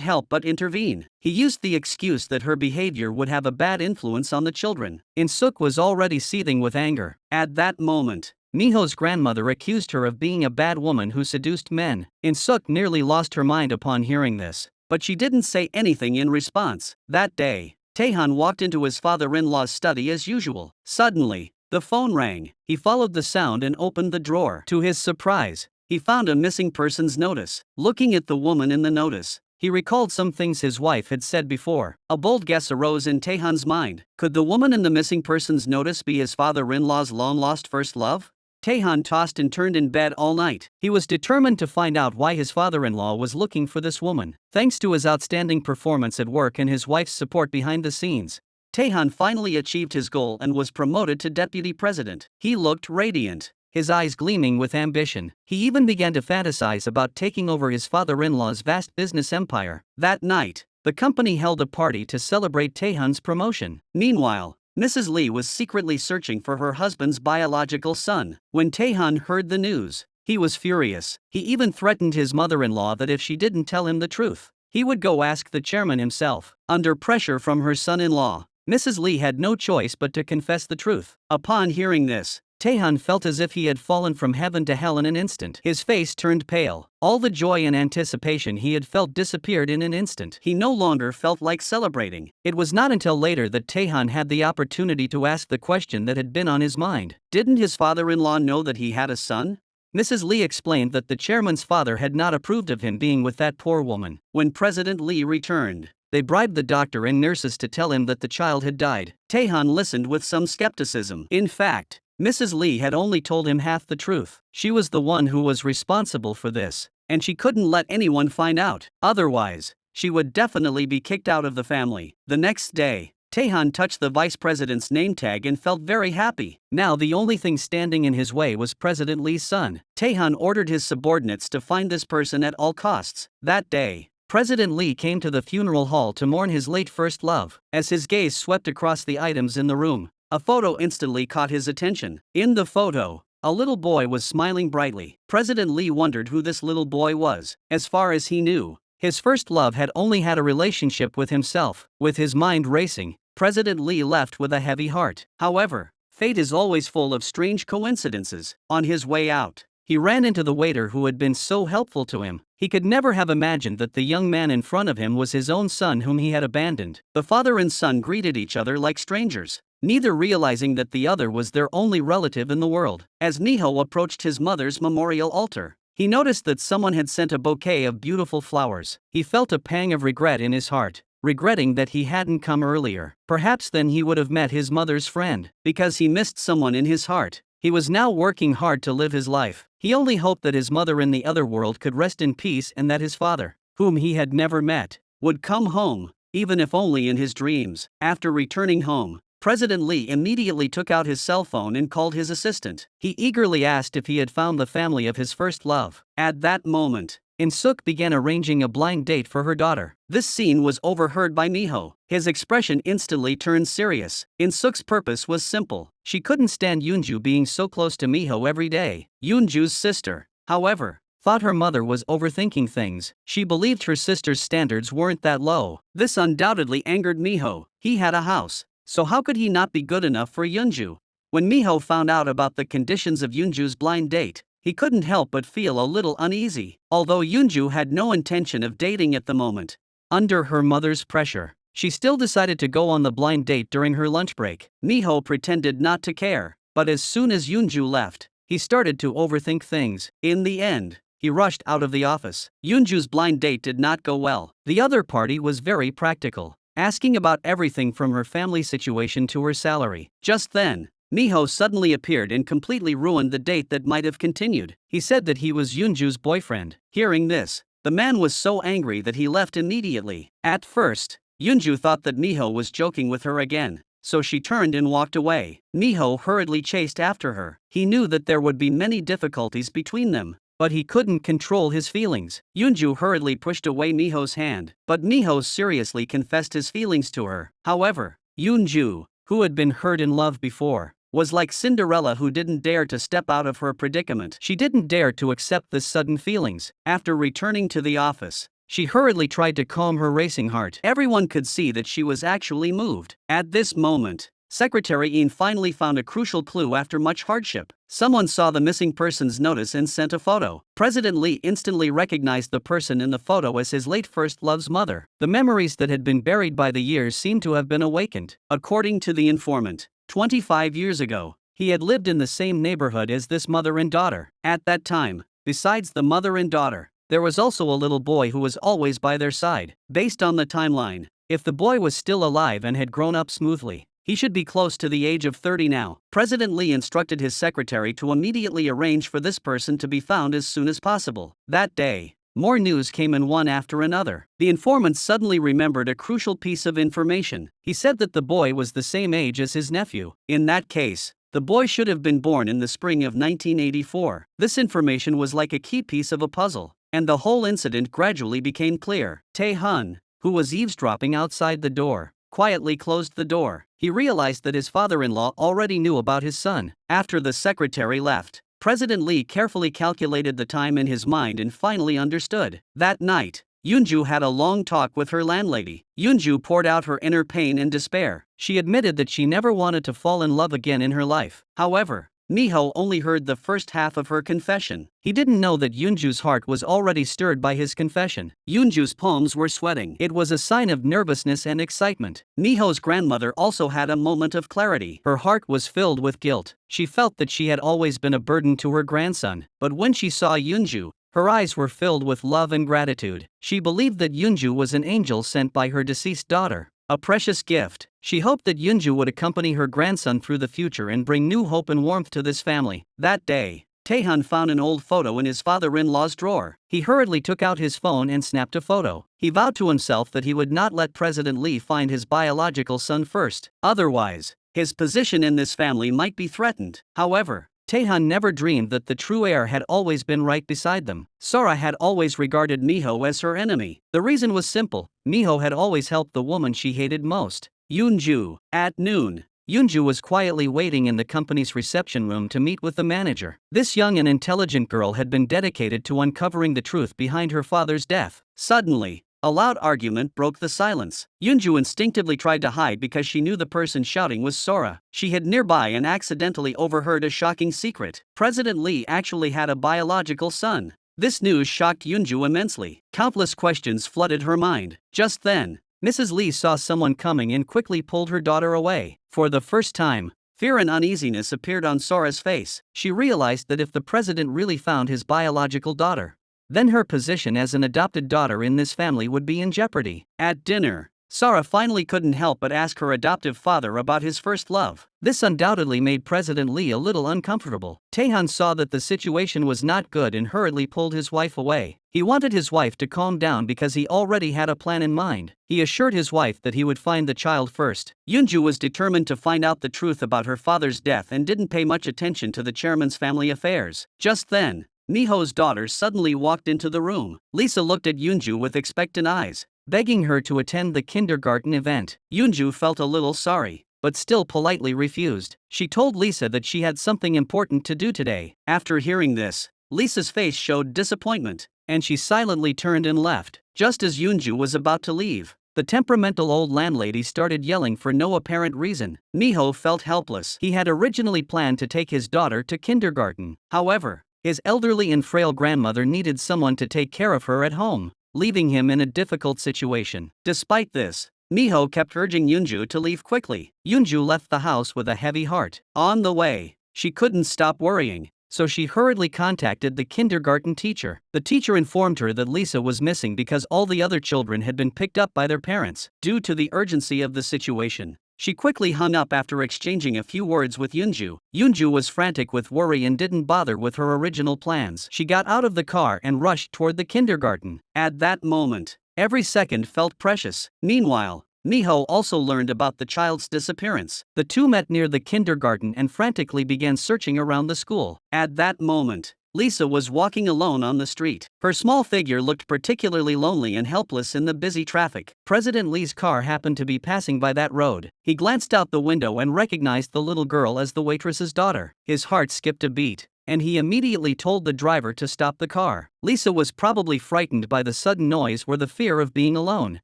A: help but intervene. He used the excuse that her behavior would have a bad influence on the children. In-suk was already seething with anger. At that moment, Miho's grandmother accused her of being a bad woman who seduced men. In-suk nearly lost her mind upon hearing this, but she didn't say anything in response. That day, Taehan walked into his father-in-law's study as usual. Suddenly, the phone rang. He followed the sound and opened the drawer. To his surprise, he found a missing persons notice. Looking at the woman in the notice, he recalled some things his wife had said before. A bold guess arose in Taehan's mind. Could the woman in the missing persons notice be his father-in-law's long-lost first love? Taehan tossed and turned in bed all night. He was determined to find out why his father-in-law was looking for this woman. Thanks to his outstanding performance at work and his wife's support behind the scenes, Taehan finally achieved his goal and was promoted to deputy president. He looked radiant, his eyes gleaming with ambition. He even began to fantasize about taking over his father-in-law's vast business empire. That night, the company held a party to celebrate Taehan's promotion. Meanwhile, Mrs. Lee was secretly searching for her husband's biological son. When Taehan heard the news, he was furious. He even threatened his mother-in-law that if she didn't tell him the truth, he would go ask the chairman himself. Under pressure from her son-in-law, Mrs. Lee had no choice but to confess the truth. Upon hearing this, Taehan felt as if he had fallen from heaven to hell in an instant. His face turned pale. All the joy and anticipation he had felt disappeared in an instant. He no longer felt like celebrating. It was not until later that Taehan had the opportunity to ask the question that had been on his mind. Didn't his father-in-law know that he had a son? Mrs. Lee explained that the chairman's father had not approved of him being with that poor woman. When President Lee returned, they bribed the doctor and nurses to tell him that the child had died. Taehan listened with some skepticism. In fact, Mrs. Lee had only told him half the truth. She was the one who was responsible for this, and she couldn't let anyone find out. Otherwise, she would definitely be kicked out of the family. The next day, Taehan touched the vice president's name tag and felt very happy. Now the only thing standing in his way was President Lee's son. Taehan ordered his subordinates to find this person at all costs. That day, President Lee came to the funeral hall to mourn his late first love. As his gaze swept across the items in the room, a photo instantly caught his attention. In the photo, a little boy was smiling brightly. President Lee wondered who this little boy was. As far as he knew, his first love had only had a relationship with himself. With his mind racing, President Lee left with a heavy heart. However, fate is always full of strange coincidences. On his way out, he ran into the waiter who had been so helpful to him. He could never have imagined that the young man in front of him was his own son whom he had abandoned. The father and son greeted each other like strangers, neither realizing that the other was their only relative in the world. As Miho approached his mother's memorial altar, he noticed that someone had sent a bouquet of beautiful flowers. He felt a pang of regret in his heart, regretting that he hadn't come earlier. Perhaps then he would have met his mother's friend. Because he missed someone in his heart, he was now working hard to live his life. He only hoped that his mother in the other world could rest in peace and that his father, whom he had never met, would come home, even if only in his dreams. After returning home, President Lee immediately took out his cell phone and called his assistant. He eagerly asked if he had found the family of his first love. At that moment, In-suk began arranging a blind date for her daughter. This scene was overheard by Miho. His expression instantly turned serious. In-suk's purpose was simple. She couldn't stand Yoonju being so close to Miho every day. Yoonju's sister, however, thought her mother was overthinking things. She believed her sister's standards weren't that low. This undoubtedly angered Miho. He had a house, so how could he not be good enough for Yoonju? When Miho found out about the conditions of Yoonju's blind date, he couldn't help but feel a little uneasy. Although Yoonju had no intention of dating at the moment, under her mother's pressure, she still decided to go on the blind date during her lunch break. Miho pretended not to care, but as soon as Yoonju left, he started to overthink things. In the end, he rushed out of the office. Yoonju's blind date did not go well. The other party was very practical, asking about everything from her family situation to her salary. Just then, Miho suddenly appeared and completely ruined the date that might have continued. He said that he was Yoonju's boyfriend. Hearing this, the man was so angry that he left immediately. At first, Yoonju thought that Miho was joking with her again, so she turned and walked away. Miho hurriedly chased after her. He knew that there would be many difficulties between them, but he couldn't control his feelings. Yoonju hurriedly pushed away Miho's hand, but Miho seriously confessed his feelings to her. However, Yoonju, who had been hurt in love before, was like Cinderella who didn't dare to step out of her predicament. She didn't dare to accept this sudden feelings. After returning to the office, she hurriedly tried to calm her racing heart. Everyone could see that she was actually moved. At this moment, Secretary Ian finally found a crucial clue after much hardship. Someone saw the missing persons notice and sent a photo. President Lee instantly recognized the person in the photo as his late first love's mother. The memories that had been buried by the years seemed to have been awakened. According to the informant, 25 years ago, he had lived in the same neighborhood as this mother and daughter. At that time, besides the mother and daughter, there was also a little boy who was always by their side. Based on the timeline, if the boy was still alive and had grown up smoothly, he should be close to the age of 30 now. President Lee instructed his secretary to immediately arrange for this person to be found as soon as possible. That day, more news came in one after another. The informant suddenly remembered a crucial piece of information. He said that the boy was the same age as his nephew. In that case, the boy should have been born in the spring of 1984. This information was like a key piece of a puzzle, and the whole incident gradually became clear. Tae-hun, who was eavesdropping outside the door, quietly closed the door. He realized that his father-in-law already knew about his son. After the secretary left, President Lee carefully calculated the time in his mind and finally understood. That night, Yoonju had a long talk with her landlady. Yoonju poured out her inner pain and despair. She admitted that she never wanted to fall in love again in her life. However, Miho only heard the first half of her confession. He didn't know that Yoonju's heart was already stirred by his confession. Yoonju's palms were sweating. It was a sign of nervousness and excitement. Miho's grandmother also had a moment of clarity. Her heart was filled with guilt. She felt that she had always been a burden to her grandson, but when she saw Yoonju, her eyes were filled with love and gratitude. She believed that Yoonju was an angel sent by her deceased daughter, a precious gift. She hoped that Yoonju would accompany her grandson through the future and bring new hope and warmth to this family. That day, Tae-hun found an old photo in his father-in-law's drawer. He hurriedly took out his phone and snapped a photo. He vowed to himself that he would not let President Lee find his biological son first. Otherwise, his position in this family might be threatened. However, Tae-hun never dreamed that the true heir had always been right beside them. Sora had always regarded Miho as her enemy. The reason was simple: Miho had always helped the woman she hated most, Yoonju. At noon, Yoonju was quietly waiting in the company's reception room to meet with the manager. This young and intelligent girl had been dedicated to uncovering the truth behind her father's death. Suddenly, a loud argument broke the silence. Yoonju instinctively tried to hide because she knew the person shouting was Sora. She hid nearby and accidentally overheard a shocking secret. President Lee actually had a biological son. This news shocked Yoonju immensely. Countless questions flooded her mind. Just then, Mrs. Lee saw someone coming and quickly pulled her daughter away. For the first time, fear and uneasiness appeared on Sora's face. She realized that if the president really found his biological daughter, then her position as an adopted daughter in this family would be in jeopardy. At dinner, Sora finally couldn't help but ask her adoptive father about his first love. This undoubtedly made President Lee a little uncomfortable. Tae-hun saw that the situation was not good and hurriedly pulled his wife away. He wanted his wife to calm down because he already had a plan in mind. He assured his wife that he would find the child first. Yoonju was determined to find out the truth about her father's death and didn't pay much attention to the chairman's family affairs. Just then, Miho's daughter suddenly walked into the room. Lisa looked at Yoonju with expectant eyes, begging her to attend the kindergarten event. Yoonju felt a little sorry, but still politely refused. She told Lisa that she had something important to do today. After hearing this, Lisa's face showed disappointment, and she silently turned and left. Just as Yoonju was about to leave, the temperamental old landlady started yelling for no apparent reason. Miho felt helpless. He had originally planned to take his daughter to kindergarten. However, his elderly and frail grandmother needed someone to take care of her at home, leaving him in a difficult situation. Despite this, Miho kept urging Yoonju to leave quickly. Yoonju left the house with a heavy heart. On the way, she couldn't stop worrying. so she hurriedly contacted the kindergarten teacher. The teacher informed her that Lisa was missing because all the other children had been picked up by their parents. Due to the urgency of the situation, she quickly hung up after exchanging a few words with Yoonju. Yoonju was frantic with worry and didn't bother with her original plans. She got out of the car and rushed toward the kindergarten. At that moment, every second felt precious. Meanwhile, Miho also learned about the child's disappearance. The two met near the kindergarten and frantically began searching around the school. At that moment, Lisa was walking alone on the street. Her small figure looked particularly lonely and helpless in the busy traffic. President Lee's car happened to be passing by that road. He glanced out the window and recognized the little girl as the waitress's daughter. His heart skipped a beat, and he immediately told the driver to stop the car. Lisa was probably frightened by the sudden noise or the fear of being alone,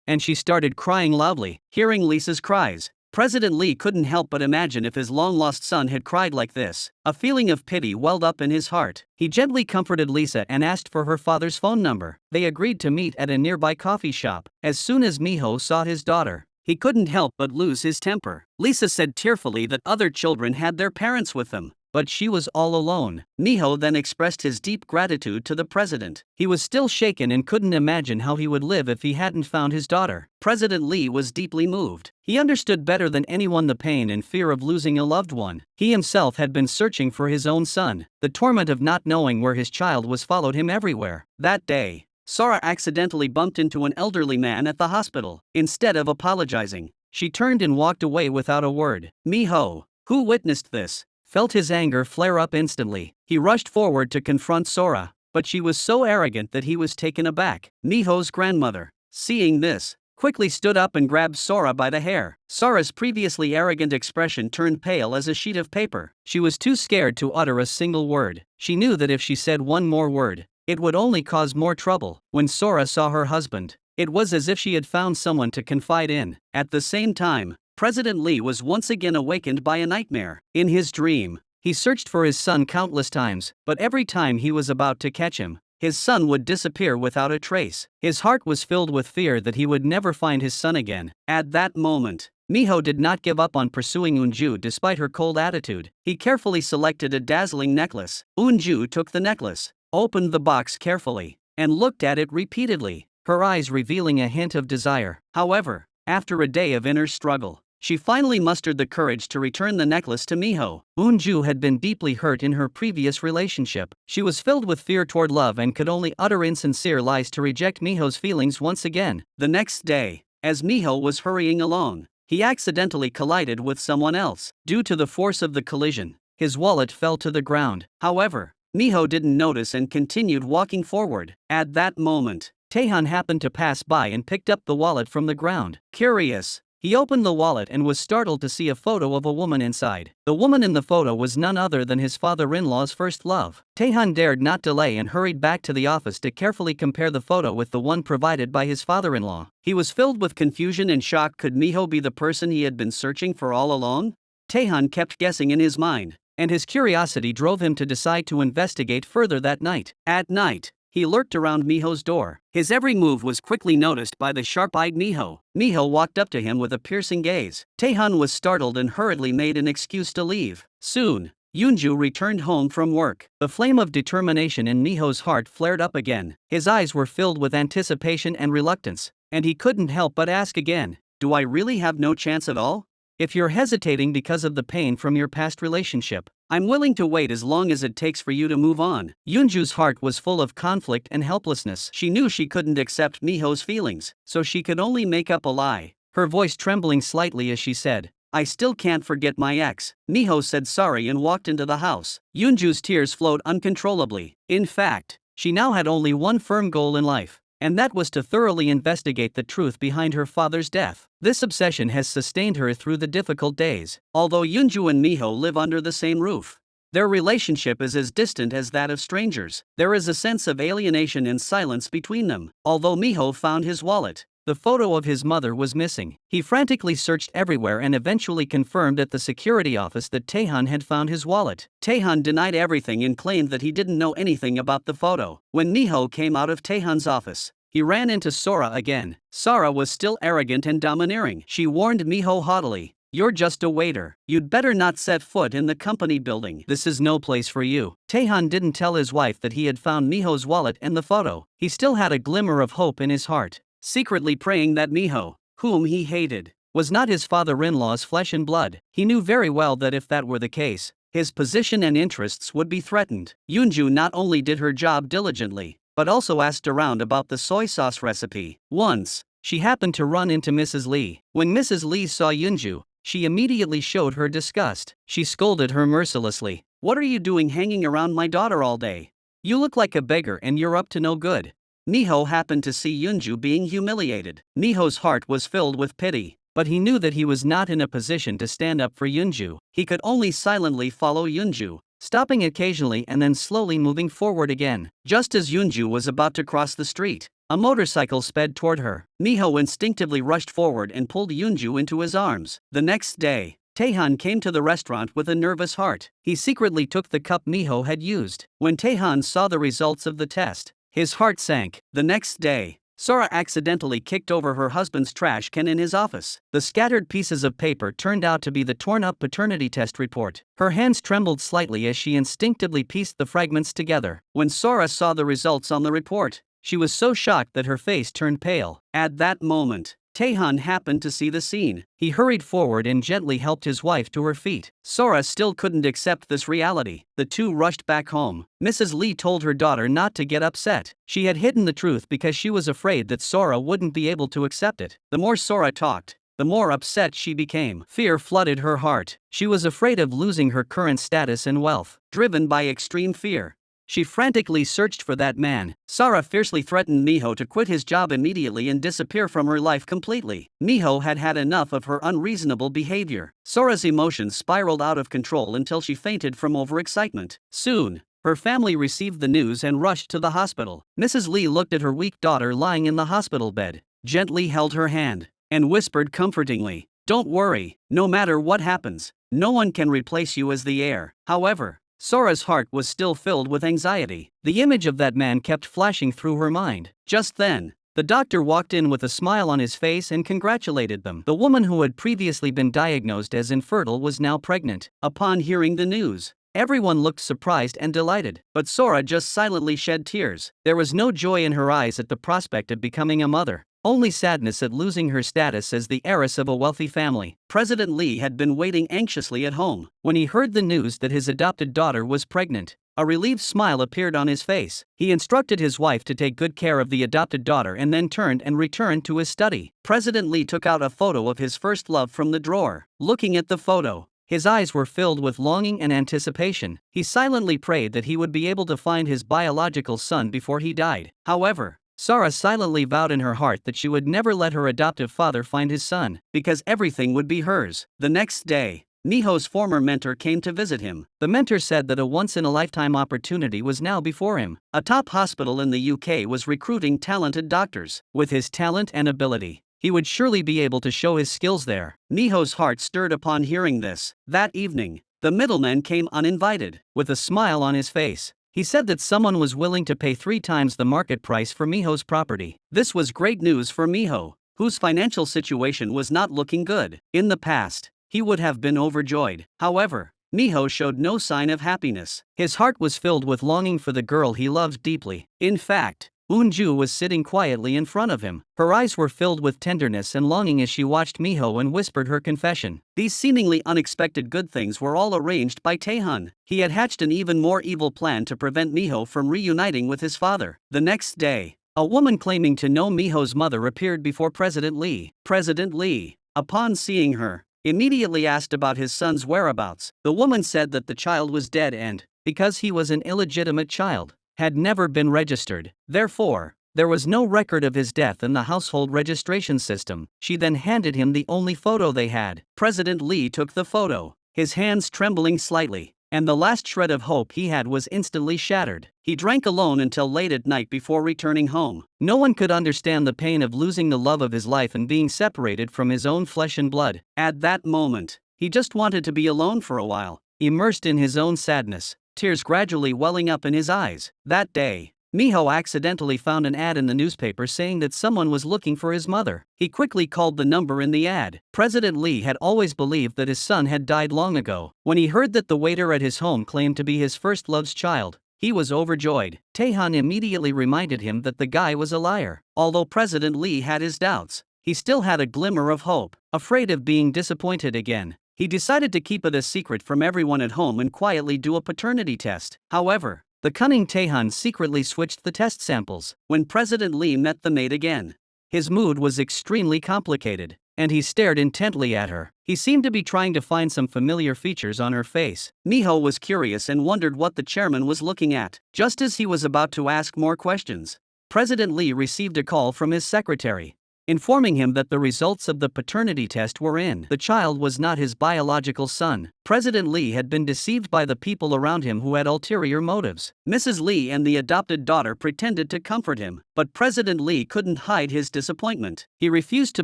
A: and she started crying loudly. Hearing Lisa's cries, President Lee couldn't help but imagine if his long-lost son had cried like this. A feeling of pity welled up in his heart. He gently comforted Lisa and asked for her father's phone number. They agreed to meet at a nearby coffee shop. As soon as Miho saw his daughter, he couldn't help but lose his temper. Lisa said tearfully that other children had their parents with them, but she was all alone. Miho then expressed his deep gratitude to the president. He was still shaken and couldn't imagine how he would live if he hadn't found his daughter. President Lee was deeply moved. He understood better than anyone the pain and fear of losing a loved one. He himself had been searching for his own son. The torment of not knowing where his child was followed him everywhere. That day, Sora accidentally bumped into an elderly man at the hospital. Instead of apologizing, she turned and walked away without a word. Miho, who witnessed this, felt his anger flare up instantly. He rushed forward to confront Sora, but she was so arrogant that he was taken aback. Miho's grandmother, seeing this, quickly stood up and grabbed Sora by the hair. Sora's previously arrogant expression turned pale as a sheet of paper. She was too scared to utter a single word. She knew that if she said one more word, it would only cause more trouble. When Sora saw her husband, it was as if she had found someone to confide in. At the same time, President Lee was once again awakened by a nightmare. In his dream, he searched for his son countless times, but every time he was about to catch him, his son would disappear without a trace. His heart was filled with fear that he would never find his son again. At that moment, Miho did not give up on pursuing Unju despite her cold attitude. He carefully selected a dazzling necklace. Unju took the necklace, opened the box carefully, and looked at it repeatedly, her eyes revealing a hint of desire. However, after a day of inner struggle, she finally mustered the courage to return the necklace to Miho. Unju had been deeply hurt in her previous relationship. She was filled with fear toward love and could only utter insincere lies to reject Miho's feelings once again. The next day, as Miho was hurrying along, he accidentally collided with someone else. Due to the force of the collision, his wallet fell to the ground. However, Miho didn't notice and continued walking forward. At that moment, Taehan happened to pass by and picked up the wallet from the ground. Curious, he opened the wallet and was startled to see a photo of a woman inside. The woman in the photo was none other than his father-in-law's first love. Taehan dared not delay and hurried back to the office to carefully compare the photo with the one provided by his father-in-law. He was filled with confusion and shock. Could Miho be the person he had been searching for all along? Taehan kept guessing in his mind, and his curiosity drove him to decide to investigate further that night. At night, he lurked around Miho's door. His every move was quickly noticed by the sharp-eyed Miho. Miho walked up to him with a piercing gaze. Taehan was startled and hurriedly made an excuse to leave. Soon, Yoonju returned home from work. The flame of determination in Miho's heart flared up again. His eyes were filled with anticipation and reluctance, and he couldn't help but ask again, "Do I really have no chance at all? If you're hesitating because of the pain from your past relationship, I'm willing to wait as long as it takes for you to move on." Yoonju's heart was full of conflict and helplessness. She knew she couldn't accept Miho's feelings, so she could only make up a lie, her voice trembling slightly as she said, "I still can't forget my ex." Miho said sorry and walked into the house. Yoonju's tears flowed uncontrollably. In fact, she now had only one firm goal in life, and that was to thoroughly investigate the truth behind her father's death. This obsession has sustained her through the difficult days. Although Yoonju and Miho live under the same roof, their relationship is as distant as that of strangers. There is a sense of alienation and silence between them. Although Miho found his wallet, the photo of his mother was missing. He frantically searched everywhere and eventually confirmed at the security office that Taehan had found his wallet. Taehan denied everything and claimed that he didn't know anything about the photo. When Miho came out of Taehan's office, he ran into Sora again. Sora was still arrogant and domineering. She warned Miho haughtily, You're just a waiter. You'd better not set foot in the company building. This is no place for you. Taehan didn't tell his wife that he had found Miho's wallet and the photo. He still had a glimmer of hope in his heart, secretly praying that Miho, whom he hated, was not his father-in-law's flesh and blood. He knew very well that if that were the case, his position and interests would be threatened. Yoonju not only did her job diligently, but also asked around about the soy sauce recipe. Once, she happened to run into Mrs. Lee. When Mrs. Lee saw Yoonju, she immediately showed her disgust. She scolded her mercilessly. "What are you doing hanging around my daughter all day? You look like a beggar and you're up to no good." Miho happened to see Yoonju being humiliated. Miho's heart was filled with pity, but he knew that he was not in a position to stand up for Yoonju. He could only silently follow Yoonju, stopping occasionally and then slowly moving forward again. Just as Yoonju was about to cross the street, a motorcycle sped toward her. Miho instinctively rushed forward and pulled Yoonju into his arms. The next day, Taehan came to the restaurant with a nervous heart. He secretly took the cup Miho had used. When Taehan saw the results of the test, his heart sank. The next day, Sora accidentally kicked over her husband's trash can in his office. The scattered pieces of paper turned out to be the torn-up paternity test report. Her hands trembled slightly as she instinctively pieced the fragments together. When Sora saw the results on the report, she was so shocked that her face turned pale. At that moment, Taehan happened to see the scene. He hurried forward and gently helped his wife to her feet. Sora still couldn't accept this reality. The two rushed back home. Mrs. Lee told her daughter not to get upset. She had hidden the truth because she was afraid that Sora wouldn't be able to accept it. The more Sora talked, the more upset she became. Fear flooded her heart. She was afraid of losing her current status and wealth. Driven by extreme fear, she frantically searched for that man. Sora fiercely threatened Miho to quit his job immediately and disappear from her life completely. Miho had had enough of her unreasonable behavior. Sora's emotions spiraled out of control until she fainted from overexcitement. Soon, her family received the news and rushed to the hospital. Mrs. Lee looked at her weak daughter lying in the hospital bed, gently held her hand, and whispered comfortingly, "Don't worry, no matter what happens, no one can replace you as the heir." However, Sora's heart was still filled with anxiety. The image of that man kept flashing through her mind. Just then, the doctor walked in with a smile on his face and congratulated them. The woman who had previously been diagnosed as infertile was now pregnant. Upon hearing the news, everyone looked surprised and delighted, but Sora just silently shed tears. There was no joy in her eyes at the prospect of becoming a mother, only sadness at losing her status as the heiress of a wealthy family. President Lee had been waiting anxiously at home. When he heard the news that his adopted daughter was pregnant, a relieved smile appeared on his face. He instructed his wife to take good care of the adopted daughter and then turned and returned to his study. President Lee took out a photo of his first love from the drawer. Looking at the photo, his eyes were filled with longing and anticipation. He silently prayed that he would be able to find his biological son before he died. However, Sora silently vowed in her heart that she would never let her adoptive father find his son, because everything would be hers. The next day, Miho's former mentor came to visit him. The mentor said that a once-in-a-lifetime opportunity was now before him. A top hospital in the UK was recruiting talented doctors. With his talent and ability, he would surely be able to show his skills there. Miho's heart stirred upon hearing this. That evening, the middleman came uninvited. With a smile on his face, he said that someone was willing to pay 3 times the market price for Miho's property. This was great news for Miho, whose financial situation was not looking good. In the past, he would have been overjoyed. However, Miho showed no sign of happiness. His heart was filled with longing for the girl he loved deeply. In fact, Eunju was sitting quietly in front of him. Her eyes were filled with tenderness and longing as she watched Miho and whispered her confession. These seemingly unexpected good things were all arranged by Taehan. He had hatched an even more evil plan to prevent Miho from reuniting with his father. The next day, a woman claiming to know Miho's mother appeared before President Lee. President Lee, upon seeing her, immediately asked about his son's whereabouts. The woman said that the child was dead and, because he was an illegitimate child, had never been registered. Therefore, there was no record of his death in the household registration system. She then handed him the only photo they had. President Lee took the photo, his hands trembling slightly, and the last shred of hope he had was instantly shattered. He drank alone until late at night before returning home. No one could understand the pain of losing the love of his life and being separated from his own flesh and blood. At that moment, he just wanted to be alone for a while, immersed in his own sadness, tears gradually welling up in his eyes. That day, Miho accidentally found an ad in the newspaper saying that someone was looking for his mother. He quickly called the number in the ad. President Lee had always believed that his son had died long ago. When he heard that the waiter at his home claimed to be his first love's child, he was overjoyed. Tae-han immediately reminded him that the guy was a liar. Although President Lee had his doubts, he still had a glimmer of hope. Afraid of being disappointed again, he decided to keep it a secret from everyone at home and quietly do a paternity test. However, the cunning Tae-han secretly switched the test samples. When President Lee met the maid again, his mood was extremely complicated, and he stared intently at her. He seemed to be trying to find some familiar features on her face. Miho was curious and wondered what the chairman was looking at. Just as he was about to ask more questions, President Lee received a call from his secretary, informing him that the results of the paternity test were in. The child was not his biological son. President Lee had been deceived by the people around him who had ulterior motives. Mrs. Lee and the adopted daughter pretended to comfort him, but President Lee couldn't hide his disappointment. He refused to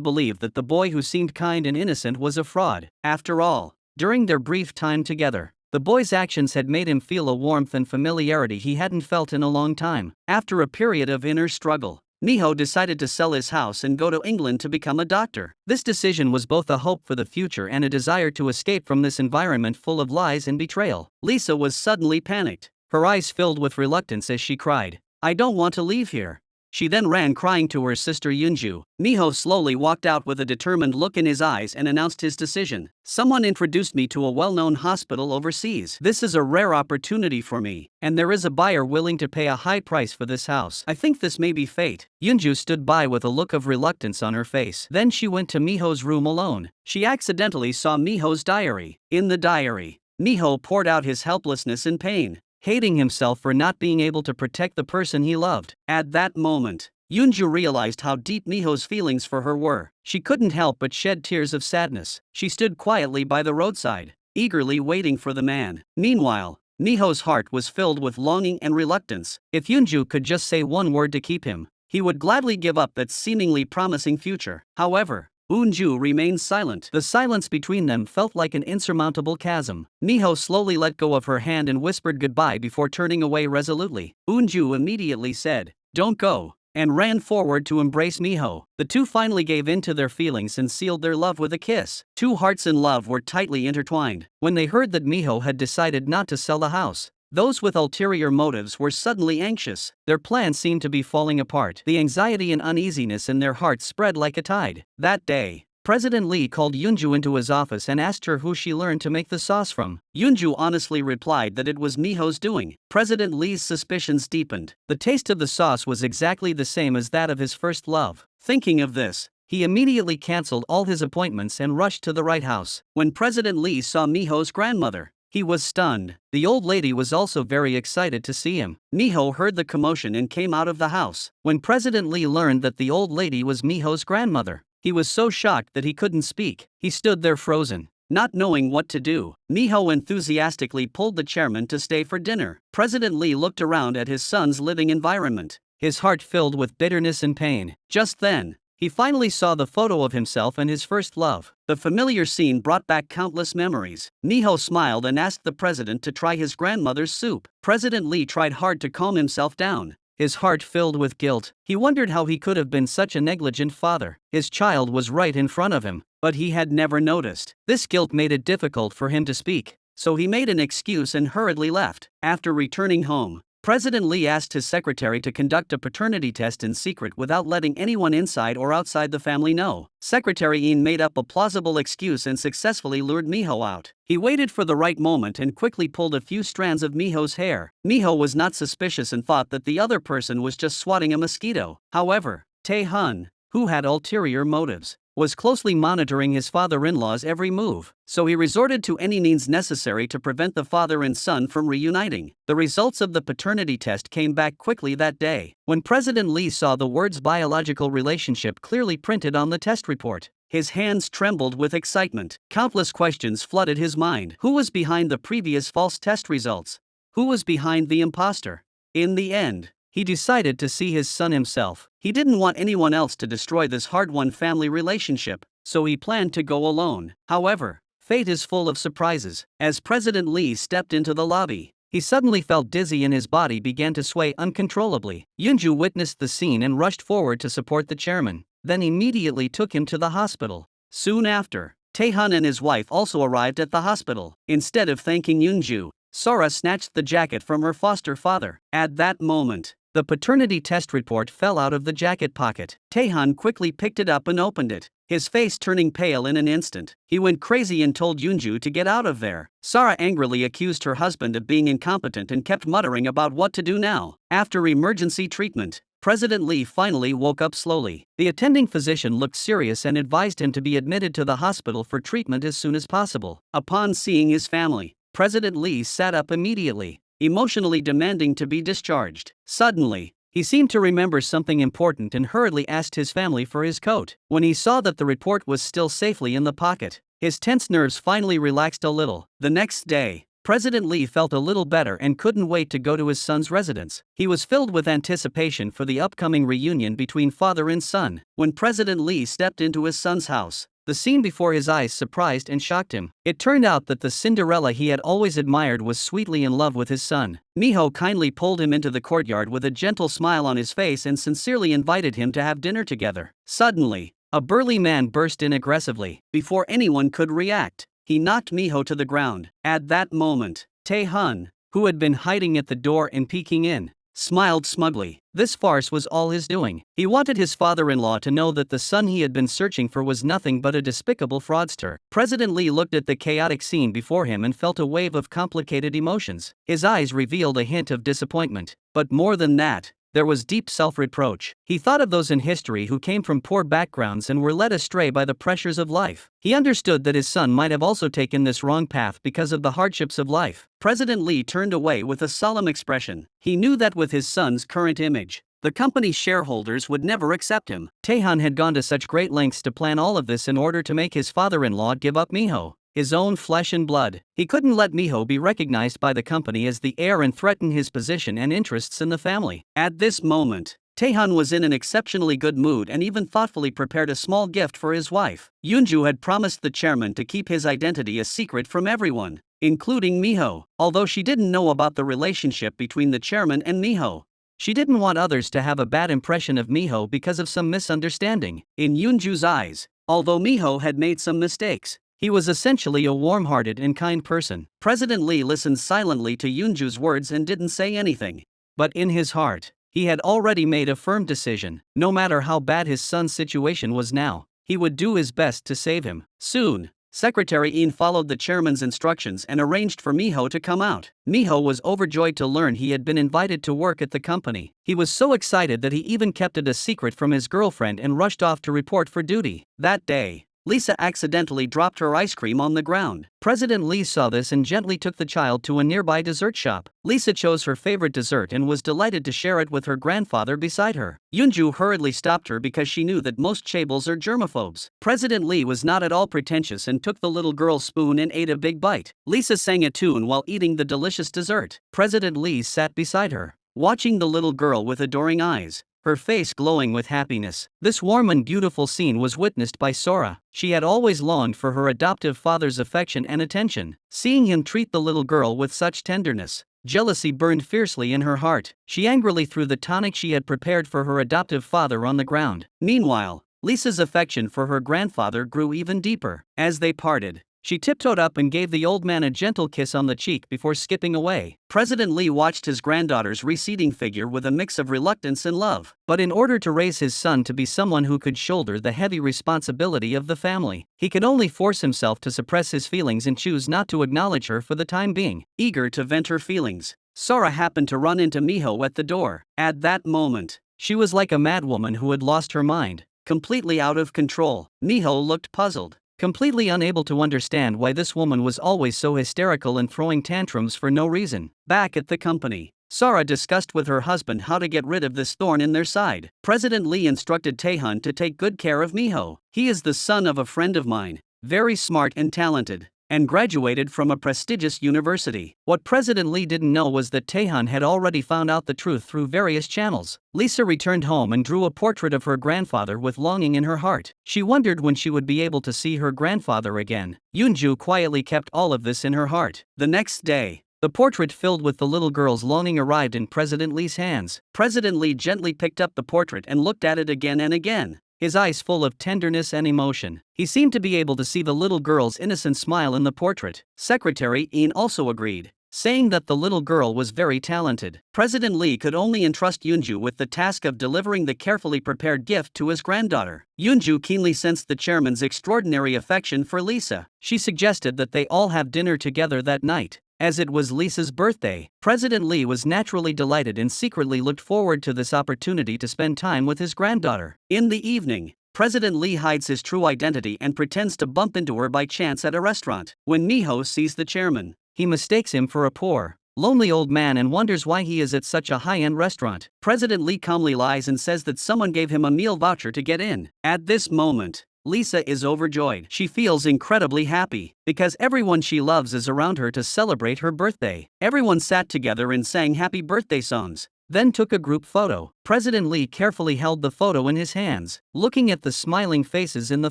A: believe that the boy who seemed kind and innocent was a fraud. After all, during their brief time together, the boy's actions had made him feel a warmth and familiarity he hadn't felt in a long time. After a period of inner struggle, Miho decided to sell his house and go to England to become a doctor. This decision was both a hope for the future and a desire to escape from this environment full of lies and betrayal. Lisa was suddenly panicked. Her eyes filled with reluctance as she cried, "I don't want to leave here." She then ran crying to her sister Yoonju. Miho slowly walked out with a determined look in his eyes and announced his decision. "Someone introduced me to a well-known hospital overseas. This is a rare opportunity for me, and there is a buyer willing to pay a high price for this house. I think this may be fate." Yoonju stood by with a look of reluctance on her face. Then she went to Miho's room alone. She accidentally saw Miho's diary. In the diary, Miho poured out his helplessness and pain, hating himself for not being able to protect the person he loved. At that moment, Yoonju realized how deep Miho's feelings for her were. She couldn't help but shed tears of sadness. She stood quietly by the roadside, eagerly waiting for the man. Meanwhile, Miho's heart was filled with longing and reluctance. If Yoonju could just say one word to keep him, he would gladly give up that seemingly promising future. However, Yoonju remained silent. The silence between them felt like an insurmountable chasm. Miho slowly let go of her hand and whispered goodbye before turning away resolutely. Yoonju immediately said, "Don't go," and ran forward to embrace Miho. The two finally gave in to their feelings and sealed their love with a kiss. Two hearts in love were tightly intertwined. When they heard that Miho had decided not to sell the house, those with ulterior motives were suddenly anxious. Their plans seemed to be falling apart. The anxiety and uneasiness in their hearts spread like a tide. That day, President Lee called Yoonju into his office and asked her who she learned to make the sauce from. Yoonju honestly replied that it was Miho's doing. President Lee's suspicions deepened. The taste of the sauce was exactly the same as that of his first love. Thinking of this, he immediately canceled all his appointments and rushed to the right house. When President Lee saw Miho's grandmother, he was stunned. The old lady was also very excited to see him. Miho heard the commotion and came out of the house. When President Lee learned that the old lady was Miho's grandmother, he was so shocked that he couldn't speak. He stood there frozen, not knowing what to do. Miho enthusiastically pulled the chairman to stay for dinner. President Lee looked around at his son's living environment, his heart filled with bitterness and pain. Just then, he finally saw the photo of himself and his first love. The familiar scene brought back countless memories. Miho smiled and asked the president to try his grandmother's soup. President Lee tried hard to calm himself down, his heart filled with guilt. He wondered how he could have been such a negligent father. His child was right in front of him, but he had never noticed. This guilt made it difficult for him to speak, so he made an excuse and hurriedly left. After returning home, President Lee asked his secretary to conduct a paternity test in secret without letting anyone inside or outside the family know. Secretary Ian made up a plausible excuse and successfully lured Miho out. He waited for the right moment and quickly pulled a few strands of Miho's hair. Miho was not suspicious and thought that the other person was just swatting a mosquito. However, Tae-hun, who had ulterior motives, was closely monitoring his father-in-law's every move, so he resorted to any means necessary to prevent the father and son from reuniting. The results of the paternity test came back quickly that day. When President Lee saw the words biological relationship clearly printed on the test report, his hands trembled with excitement. Countless questions flooded his mind. Who was behind the previous false test results? Who was behind the imposter? In the end, he decided to see his son himself. He didn't want anyone else to destroy this hard-won family relationship, so he planned to go alone. However, fate is full of surprises. As President Lee stepped into the lobby, he suddenly felt dizzy and his body began to sway uncontrollably. Yoonju witnessed the scene and rushed forward to support the chairman, then immediately took him to the hospital. Soon after, Taehan and his wife also arrived at the hospital. Instead of thanking Yoonju, Sora snatched the jacket from her foster father. At that moment, the paternity test report fell out of the jacket pocket. Taehan quickly picked it up and opened it, his face turning pale in an instant. He went crazy and told Yoonju to get out of there. Sara angrily accused her husband of being incompetent and kept muttering about what to do now. After emergency treatment, President Lee finally woke up slowly. The attending physician looked serious and advised him to be admitted to the hospital for treatment as soon as possible. Upon seeing his family, President Lee sat up immediately, emotionally demanding to be discharged. Suddenly, he seemed to remember something important and hurriedly asked his family for his coat. When he saw that the report was still safely in the pocket, his tense nerves finally relaxed a little. The next day, President Lee felt a little better and couldn't wait to go to his son's residence. He was filled with anticipation for the upcoming reunion between father and son. When President Lee stepped into his son's house, the scene before his eyes surprised and shocked him. It turned out that the Cinderella he had always admired was sweetly in love with his son. Miho kindly pulled him into the courtyard with a gentle smile on his face and sincerely invited him to have dinner together. Suddenly, a burly man burst in aggressively. Before anyone could react, he knocked Miho to the ground. At that moment, Tae-hun, who had been hiding at the door and peeking in, smiled smugly. This farce was all his doing. He wanted his father-in-law to know that the son he had been searching for was nothing but a despicable fraudster. President Lee looked at the chaotic scene before him and felt a wave of complicated emotions. His eyes revealed a hint of disappointment, but more than that, there was deep self-reproach. He thought of those in history who came from poor backgrounds and were led astray by the pressures of life. He understood that his son might have also taken this wrong path because of the hardships of life. President Lee turned away with a solemn expression. He knew that with his son's current image, the company's shareholders would never accept him. Taehan had gone to such great lengths to plan all of this in order to make his father-in-law give up Miho, his own flesh and blood. He couldn't let Miho be recognized by the company as the heir and threaten his position and interests in the family. At this moment, Taehan was in an exceptionally good mood and even thoughtfully prepared a small gift for his wife. Yoonju had promised the chairman to keep his identity a secret from everyone, including Miho. Although she didn't know about the relationship between the chairman and Miho, she didn't want others to have a bad impression of Miho because of some misunderstanding. In Yoonju's eyes, although Miho had made some mistakes, he was essentially a warm-hearted and kind person. President Lee listened silently to Yoonju's words and didn't say anything. But in his heart, he had already made a firm decision. No matter how bad his son's situation was now, he would do his best to save him. Soon, Secretary Een followed the chairman's instructions and arranged for Miho to come out. Miho was overjoyed to learn he had been invited to work at the company. He was so excited that he even kept it a secret from his girlfriend and rushed off to report for duty. That day, Lisa accidentally dropped her ice cream on the ground. President Lee saw this and gently took the child to a nearby dessert shop. Lisa chose her favorite dessert and was delighted to share it with her grandfather beside her. Yoonju hurriedly stopped her because she knew that most chaebols are germaphobes. President Lee was not at all pretentious and took the little girl's spoon and ate a big bite. Lisa sang a tune while eating the delicious dessert. President Lee sat beside her, watching the little girl with adoring eyes, her face glowing with happiness. This warm and beautiful scene was witnessed by Sora. She had always longed for her adoptive father's affection and attention. Seeing him treat the little girl with such tenderness, jealousy burned fiercely in her heart. She angrily threw the tonic she had prepared for her adoptive father on the ground. Meanwhile, Lisa's affection for her grandfather grew even deeper. As they parted, she tiptoed up and gave the old man a gentle kiss on the cheek before skipping away. President Lee watched his granddaughter's receding figure with a mix of reluctance and love. But in order to raise his son to be someone who could shoulder the heavy responsibility of the family, he could only force himself to suppress his feelings and choose not to acknowledge her for the time being. Eager to vent her feelings, Sora happened to run into Miho at the door. At that moment, she was like a madwoman who had lost her mind, completely out of control. Miho looked puzzled, completely unable to understand why this woman was always so hysterical and throwing tantrums for no reason. Back at the company, Sara discussed with her husband how to get rid of this thorn in their side. President Lee instructed Taehan to take good care of Miho. He is the son of a friend of mine, very smart and talented, and graduated from a prestigious university. What President Lee didn't know was that Taehan had already found out the truth through various channels. Lisa returned home and drew a portrait of her grandfather with longing in her heart. She wondered when she would be able to see her grandfather again. Yoonju quietly kept all of this in her heart. The next day, The portrait filled with the little girl's longing arrived in President Lee's hands. President Lee gently picked up the portrait and looked at it again and again, his eyes full of tenderness and emotion. He seemed to be able to see the little girl's innocent smile in the portrait. Secretary Ian also agreed, saying that the little girl was very talented. President Lee could only entrust Yoonju with the task of delivering the carefully prepared gift to his granddaughter. Yoonju keenly sensed the chairman's extraordinary affection for Lisa. She suggested that they all have dinner together that night. As it was Lisa's birthday, President Lee was naturally delighted and secretly looked forward to this opportunity to spend time with his granddaughter. In the evening, President Lee hides his true identity and pretends to bump into her by chance at a restaurant. When Miho sees the chairman, he mistakes him for a poor, lonely old man and wonders why he is at such a high-end restaurant. President Lee calmly lies and says that someone gave him a meal voucher to get in. At this moment, Lisa is overjoyed. She feels incredibly happy because everyone she loves is around her to celebrate her birthday. Everyone sat together and sang happy birthday songs, then took a group photo. President Lee carefully held the photo in his hands. Looking at the smiling faces in the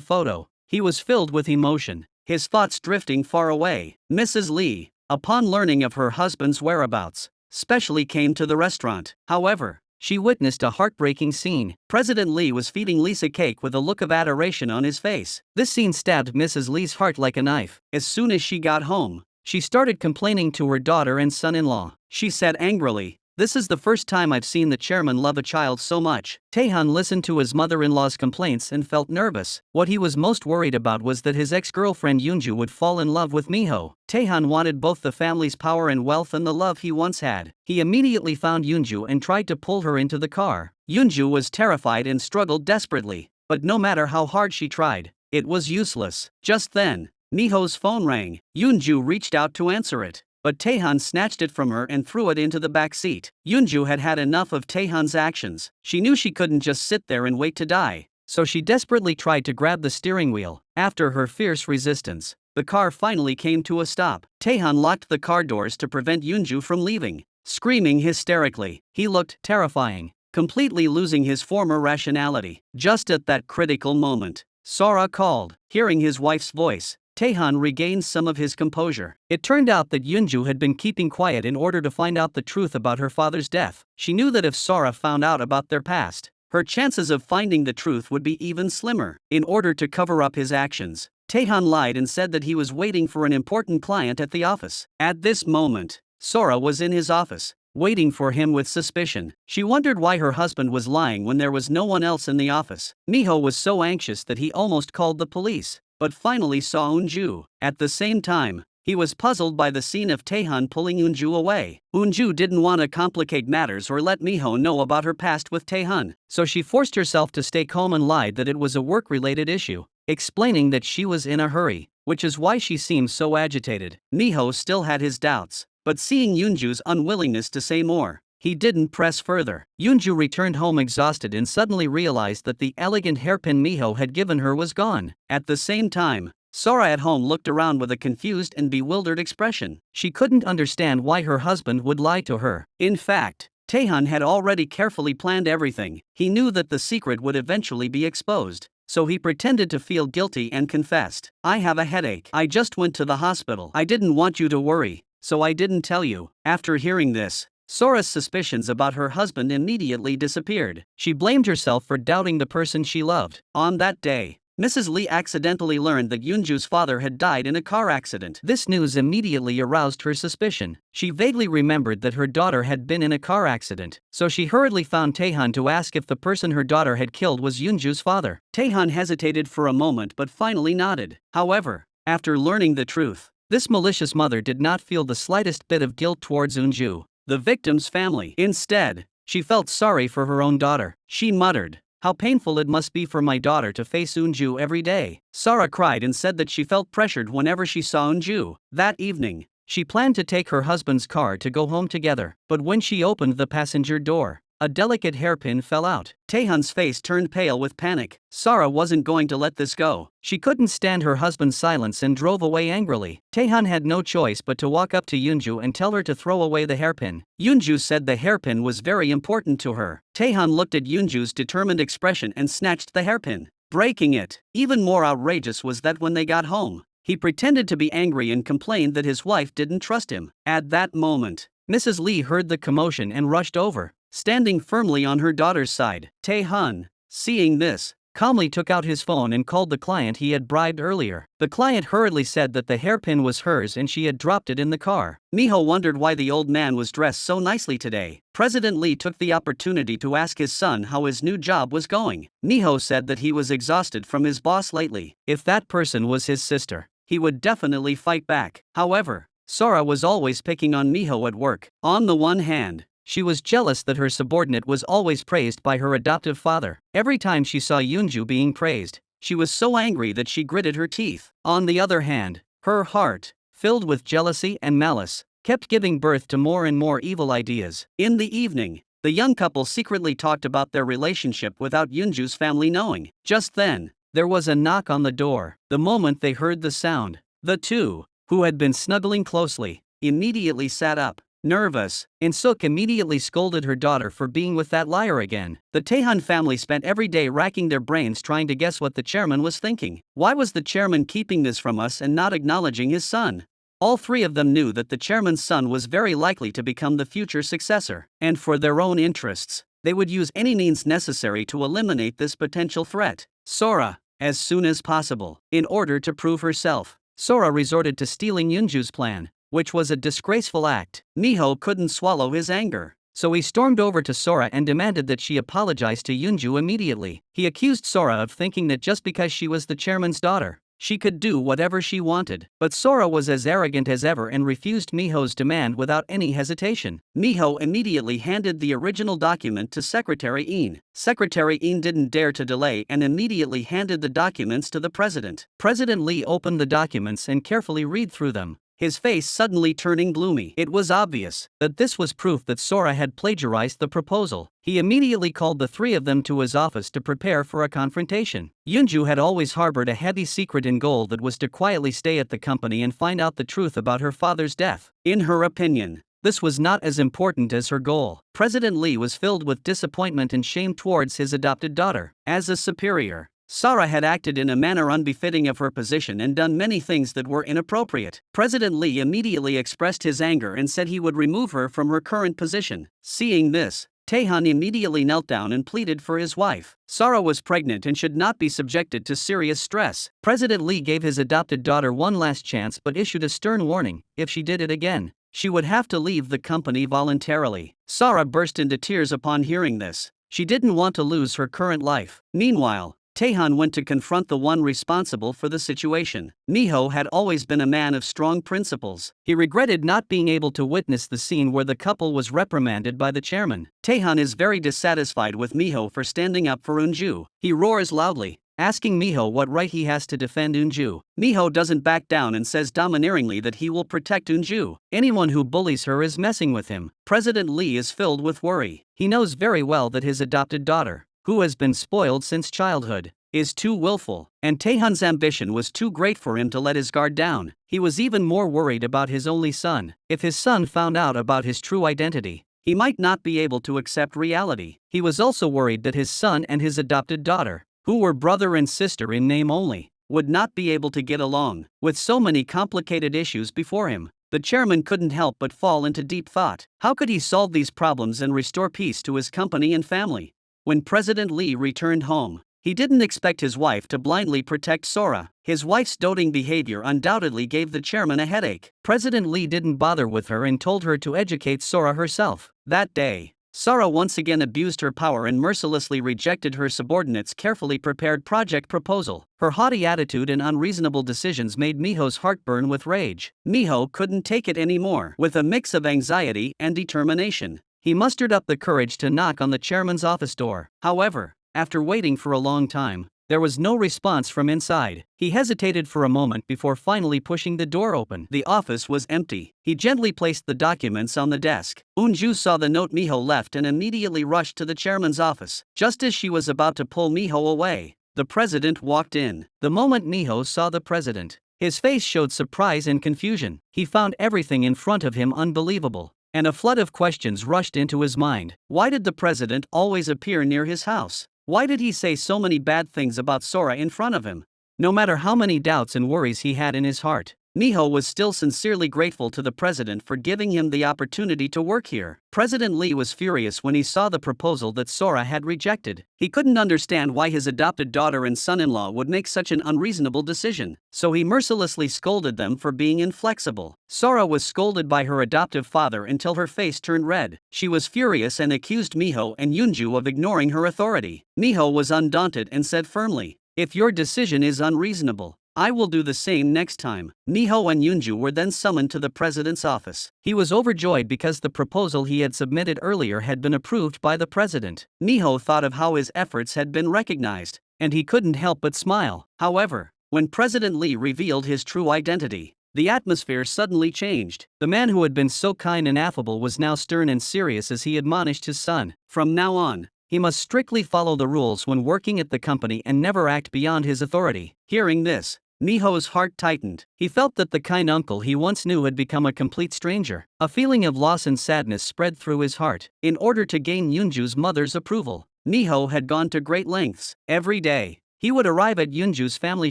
A: photo, he was filled with emotion, his thoughts drifting far away. Mrs. Lee, upon learning of her husband's whereabouts, specially came to the restaurant. However, she witnessed a heartbreaking scene. President Lee was feeding Lisa cake with a look of adoration on his face. This scene stabbed Mrs. Lee's heart like a knife. As soon as she got home, she started complaining to her daughter and son-in-law. She said angrily, "This is the first time I've seen the chairman love a child so much." Taehan listened to his mother-in-law's complaints and felt nervous. What he was most worried about was that his ex-girlfriend Yoonju would fall in love with Miho. Taehan wanted both the family's power and wealth and the love he once had. He immediately found Yoonju and tried to pull her into the car. Yoonju was terrified and struggled desperately, but no matter how hard she tried, it was useless. Just then, Miho's phone rang. Yoonju reached out to answer it, but Taehan snatched it from her and threw it into the back seat. Yoonju had had enough of Taehan's actions. She knew she couldn't just sit there and wait to die, so she desperately tried to grab the steering wheel. After her fierce resistance, the car finally came to a stop. Taehan locked the car doors to prevent Yoonju from leaving. Screaming hysterically, he looked terrifying, completely losing his former rationality. Just at that critical moment, Sora called. Hearing his wife's voice, Taehan regained some of his composure. It turned out that Yoonju had been keeping quiet in order to find out the truth about her father's death. She knew that if Sora found out about their past, her chances of finding the truth would be even slimmer. In order to cover up his actions, Taehan lied and said that he was waiting for an important client at the office. At this moment, Sora was in his office, waiting for him with suspicion. She wondered why her husband was lying when there was no one else in the office. Miho was so anxious that he almost called the police, but finally saw Eunju. At the same time, he was puzzled by the scene of Taehan pulling Eunju away. Eunju didn't want to complicate matters or let Miho know about her past with Taehan, so she forced herself to stay calm and lied that it was a work-related issue, explaining that she was in a hurry, which is why she seemed so agitated. Miho still had his doubts, but seeing Yoonju's unwillingness to say more, he didn't press further. Yoonju returned home exhausted and suddenly realized that the elegant hairpin Miho had given her was gone. At the same time, Sora at home looked around with a confused and bewildered expression. She couldn't understand why her husband would lie to her. In fact, Taehan had already carefully planned everything. He knew that the secret would eventually be exposed, so he pretended to feel guilty and confessed. "I have a headache. I just went to the hospital. I didn't want you to worry, so I didn't tell you." After hearing this, Sora's suspicions about her husband immediately disappeared. She blamed herself for doubting the person she loved. On that day, Mrs. Lee accidentally learned that Yoonju's father had died in a car accident. This news immediately aroused her suspicion. She vaguely remembered that her daughter had been in a car accident, so she hurriedly found Taehan to ask if the person her daughter had killed was Yoonju's father. Taehan hesitated for a moment but finally nodded. However, after learning the truth, this malicious mother did not feel the slightest bit of guilt towards Eunju, the victim's family. Instead, she felt sorry for her own daughter. She muttered, "How painful it must be for my daughter to face Eunju every day." Sora cried and said that she felt pressured whenever she saw Eunju. That evening, she planned to take her husband's car to go home together, but when she opened the passenger door, a delicate hairpin fell out. Taehan's face turned pale with panic. Sora wasn't going to let this go. She couldn't stand her husband's silence and drove away angrily. Taehan had no choice but to walk up to Yoonju and tell her to throw away the hairpin. Yoonju said the hairpin was very important to her. Taehan looked at Yoonju's determined expression and snatched the hairpin, breaking it. Even more outrageous was that when they got home, He pretended to be angry and complained that his wife didn't trust him. At that moment, Mrs. Lee heard the commotion and rushed over, standing firmly on her daughter's side. Tae-hun, seeing this, calmly took out his phone and called the client he had bribed earlier. The client hurriedly said that the hairpin was hers and she had dropped it in the car. Miho wondered why the old man was dressed so nicely today. President Lee took the opportunity to ask his son how his new job was going. Miho said that he was exhausted from his boss lately. If that person was his sister, he would definitely fight back. However, Sora was always picking on Miho at work. On the one hand, she was jealous that her subordinate was always praised by her adoptive father. Every time she saw Yoonju being praised, she was so angry that she gritted her teeth. On the other hand, her heart, filled with jealousy and malice, kept giving birth to more and more evil ideas. In the evening, the young couple secretly talked about their relationship without Yoonju's family knowing. Just then, there was a knock on the door. The moment they heard the sound, the two, who had been snuggling closely, immediately sat up. Nervous, In-suk immediately scolded her daughter for being with that liar again. The Tae-hun family spent every day racking their brains trying to guess what the chairman was thinking. Why was the chairman keeping this from us and not acknowledging his son? All three of them knew that the chairman's son was very likely to become the future successor, and for their own interests, they would use any means necessary to eliminate this potential threat. Sora, as soon as possible, in order to prove herself, Sora resorted to stealing Yoonju's plan, which was a disgraceful act. Miho couldn't swallow his anger, so he stormed over to Sora and demanded that she apologize to Yoonju immediately. He accused Sora of thinking that just because she was the chairman's daughter, she could do whatever she wanted. But Sora was as arrogant as ever and refused Miho's demand without any hesitation. Miho immediately handed the original document to Secretary Een. Secretary Een didn't dare to delay and immediately handed the documents to the president. President Lee opened the documents and carefully read through them, his face suddenly turning gloomy. It was obvious that this was proof that Sora had plagiarized the proposal. He immediately called the three of them to his office to prepare for a confrontation. Yoonju had always harbored a heavy secret in goal that was to quietly stay at the company and find out the truth about her father's death. In her opinion, this was not as important as her goal. President Lee was filled with disappointment and shame towards his adopted daughter. As a superior, Sora had acted in a manner unbefitting of her position and done many things that were inappropriate. President Lee immediately expressed his anger and said he would remove her from her current position. Seeing this, Tae-hun immediately knelt down and pleaded for his wife. Sora was pregnant and should not be subjected to serious stress. President Lee gave his adopted daughter one last chance but issued a stern warning: if she did it again, she would have to leave the company voluntarily. Sora burst into tears upon hearing this. She didn't want to lose her current life. Meanwhile, Tae-hun went to confront the one responsible for the situation. Miho had always been a man of strong principles. He regretted not being able to witness the scene where the couple was reprimanded by the chairman. Tae-hun is very dissatisfied with Miho for standing up for Eunju. He roars loudly, asking Miho what right he has to defend Eunju. Miho doesn't back down and says domineeringly that he will protect Eunju. Anyone who bullies her is messing with him. President Lee is filled with worry. He knows very well that his adopted daughter, who has been spoiled since childhood, is too willful, and Tae-hun's ambition was too great for him to let his guard down. He was even more worried about his only son. If his son found out about his true identity, he might not be able to accept reality. He was also worried that his son and his adopted daughter, who were brother and sister in name only, would not be able to get along. With so many complicated issues before him, the chairman couldn't help but fall into deep thought. How could he solve these problems and restore peace to his company and family? When President Lee returned home, he didn't expect his wife to blindly protect Sora. His wife's doting behavior undoubtedly gave the chairman a headache. President Lee didn't bother with her and told her to educate Sora herself. That day, Sora once again abused her power and mercilessly rejected her subordinate's carefully prepared project proposal. Her haughty attitude and unreasonable decisions made Miho's heart burn with rage. Miho couldn't take it anymore. With a mix of anxiety and determination, he mustered up the courage to knock on the chairman's office door. However, after waiting for a long time, there was no response from inside. He hesitated for a moment before finally pushing the door open. The office was empty. He gently placed the documents on the desk. Eunju saw the note Miho left and immediately rushed to the chairman's office. Just as she was about to pull Miho away, the president walked in. The moment Miho saw the president, his face showed surprise and confusion. He found everything in front of him unbelievable, and a flood of questions rushed into his mind. Why did the president always appear near his house? Why did he say so many bad things about Sora in front of him? No matter how many doubts and worries he had in his heart, Miho was still sincerely grateful to the president for giving him the opportunity to work here. President Lee was furious when he saw the proposal that Sora had rejected. He couldn't understand why his adopted daughter and son-in-law would make such an unreasonable decision, so he mercilessly scolded them for being inflexible. Sora was scolded by her adoptive father until her face turned red. She was furious and accused Miho and Yoonju of ignoring her authority. Miho was undaunted and said firmly, "If your decision is unreasonable, I will do the same next time." Miho and Yoonju were then summoned to the president's office. He was overjoyed because the proposal he had submitted earlier had been approved by the president. Miho thought of how his efforts had been recognized, and he couldn't help but smile. However, when President Lee revealed his true identity, the atmosphere suddenly changed. The man who had been so kind and affable was now stern and serious as he admonished his son. From now on, he must strictly follow the rules when working at the company and never act beyond his authority. Hearing this, Miho's heart tightened. He felt that the kind uncle he once knew had become a complete stranger. A feeling of loss and sadness spread through his heart. In order to gain Yoonju's mother's approval, Miho had gone to great lengths. Every day, he would arrive at Yoonju's family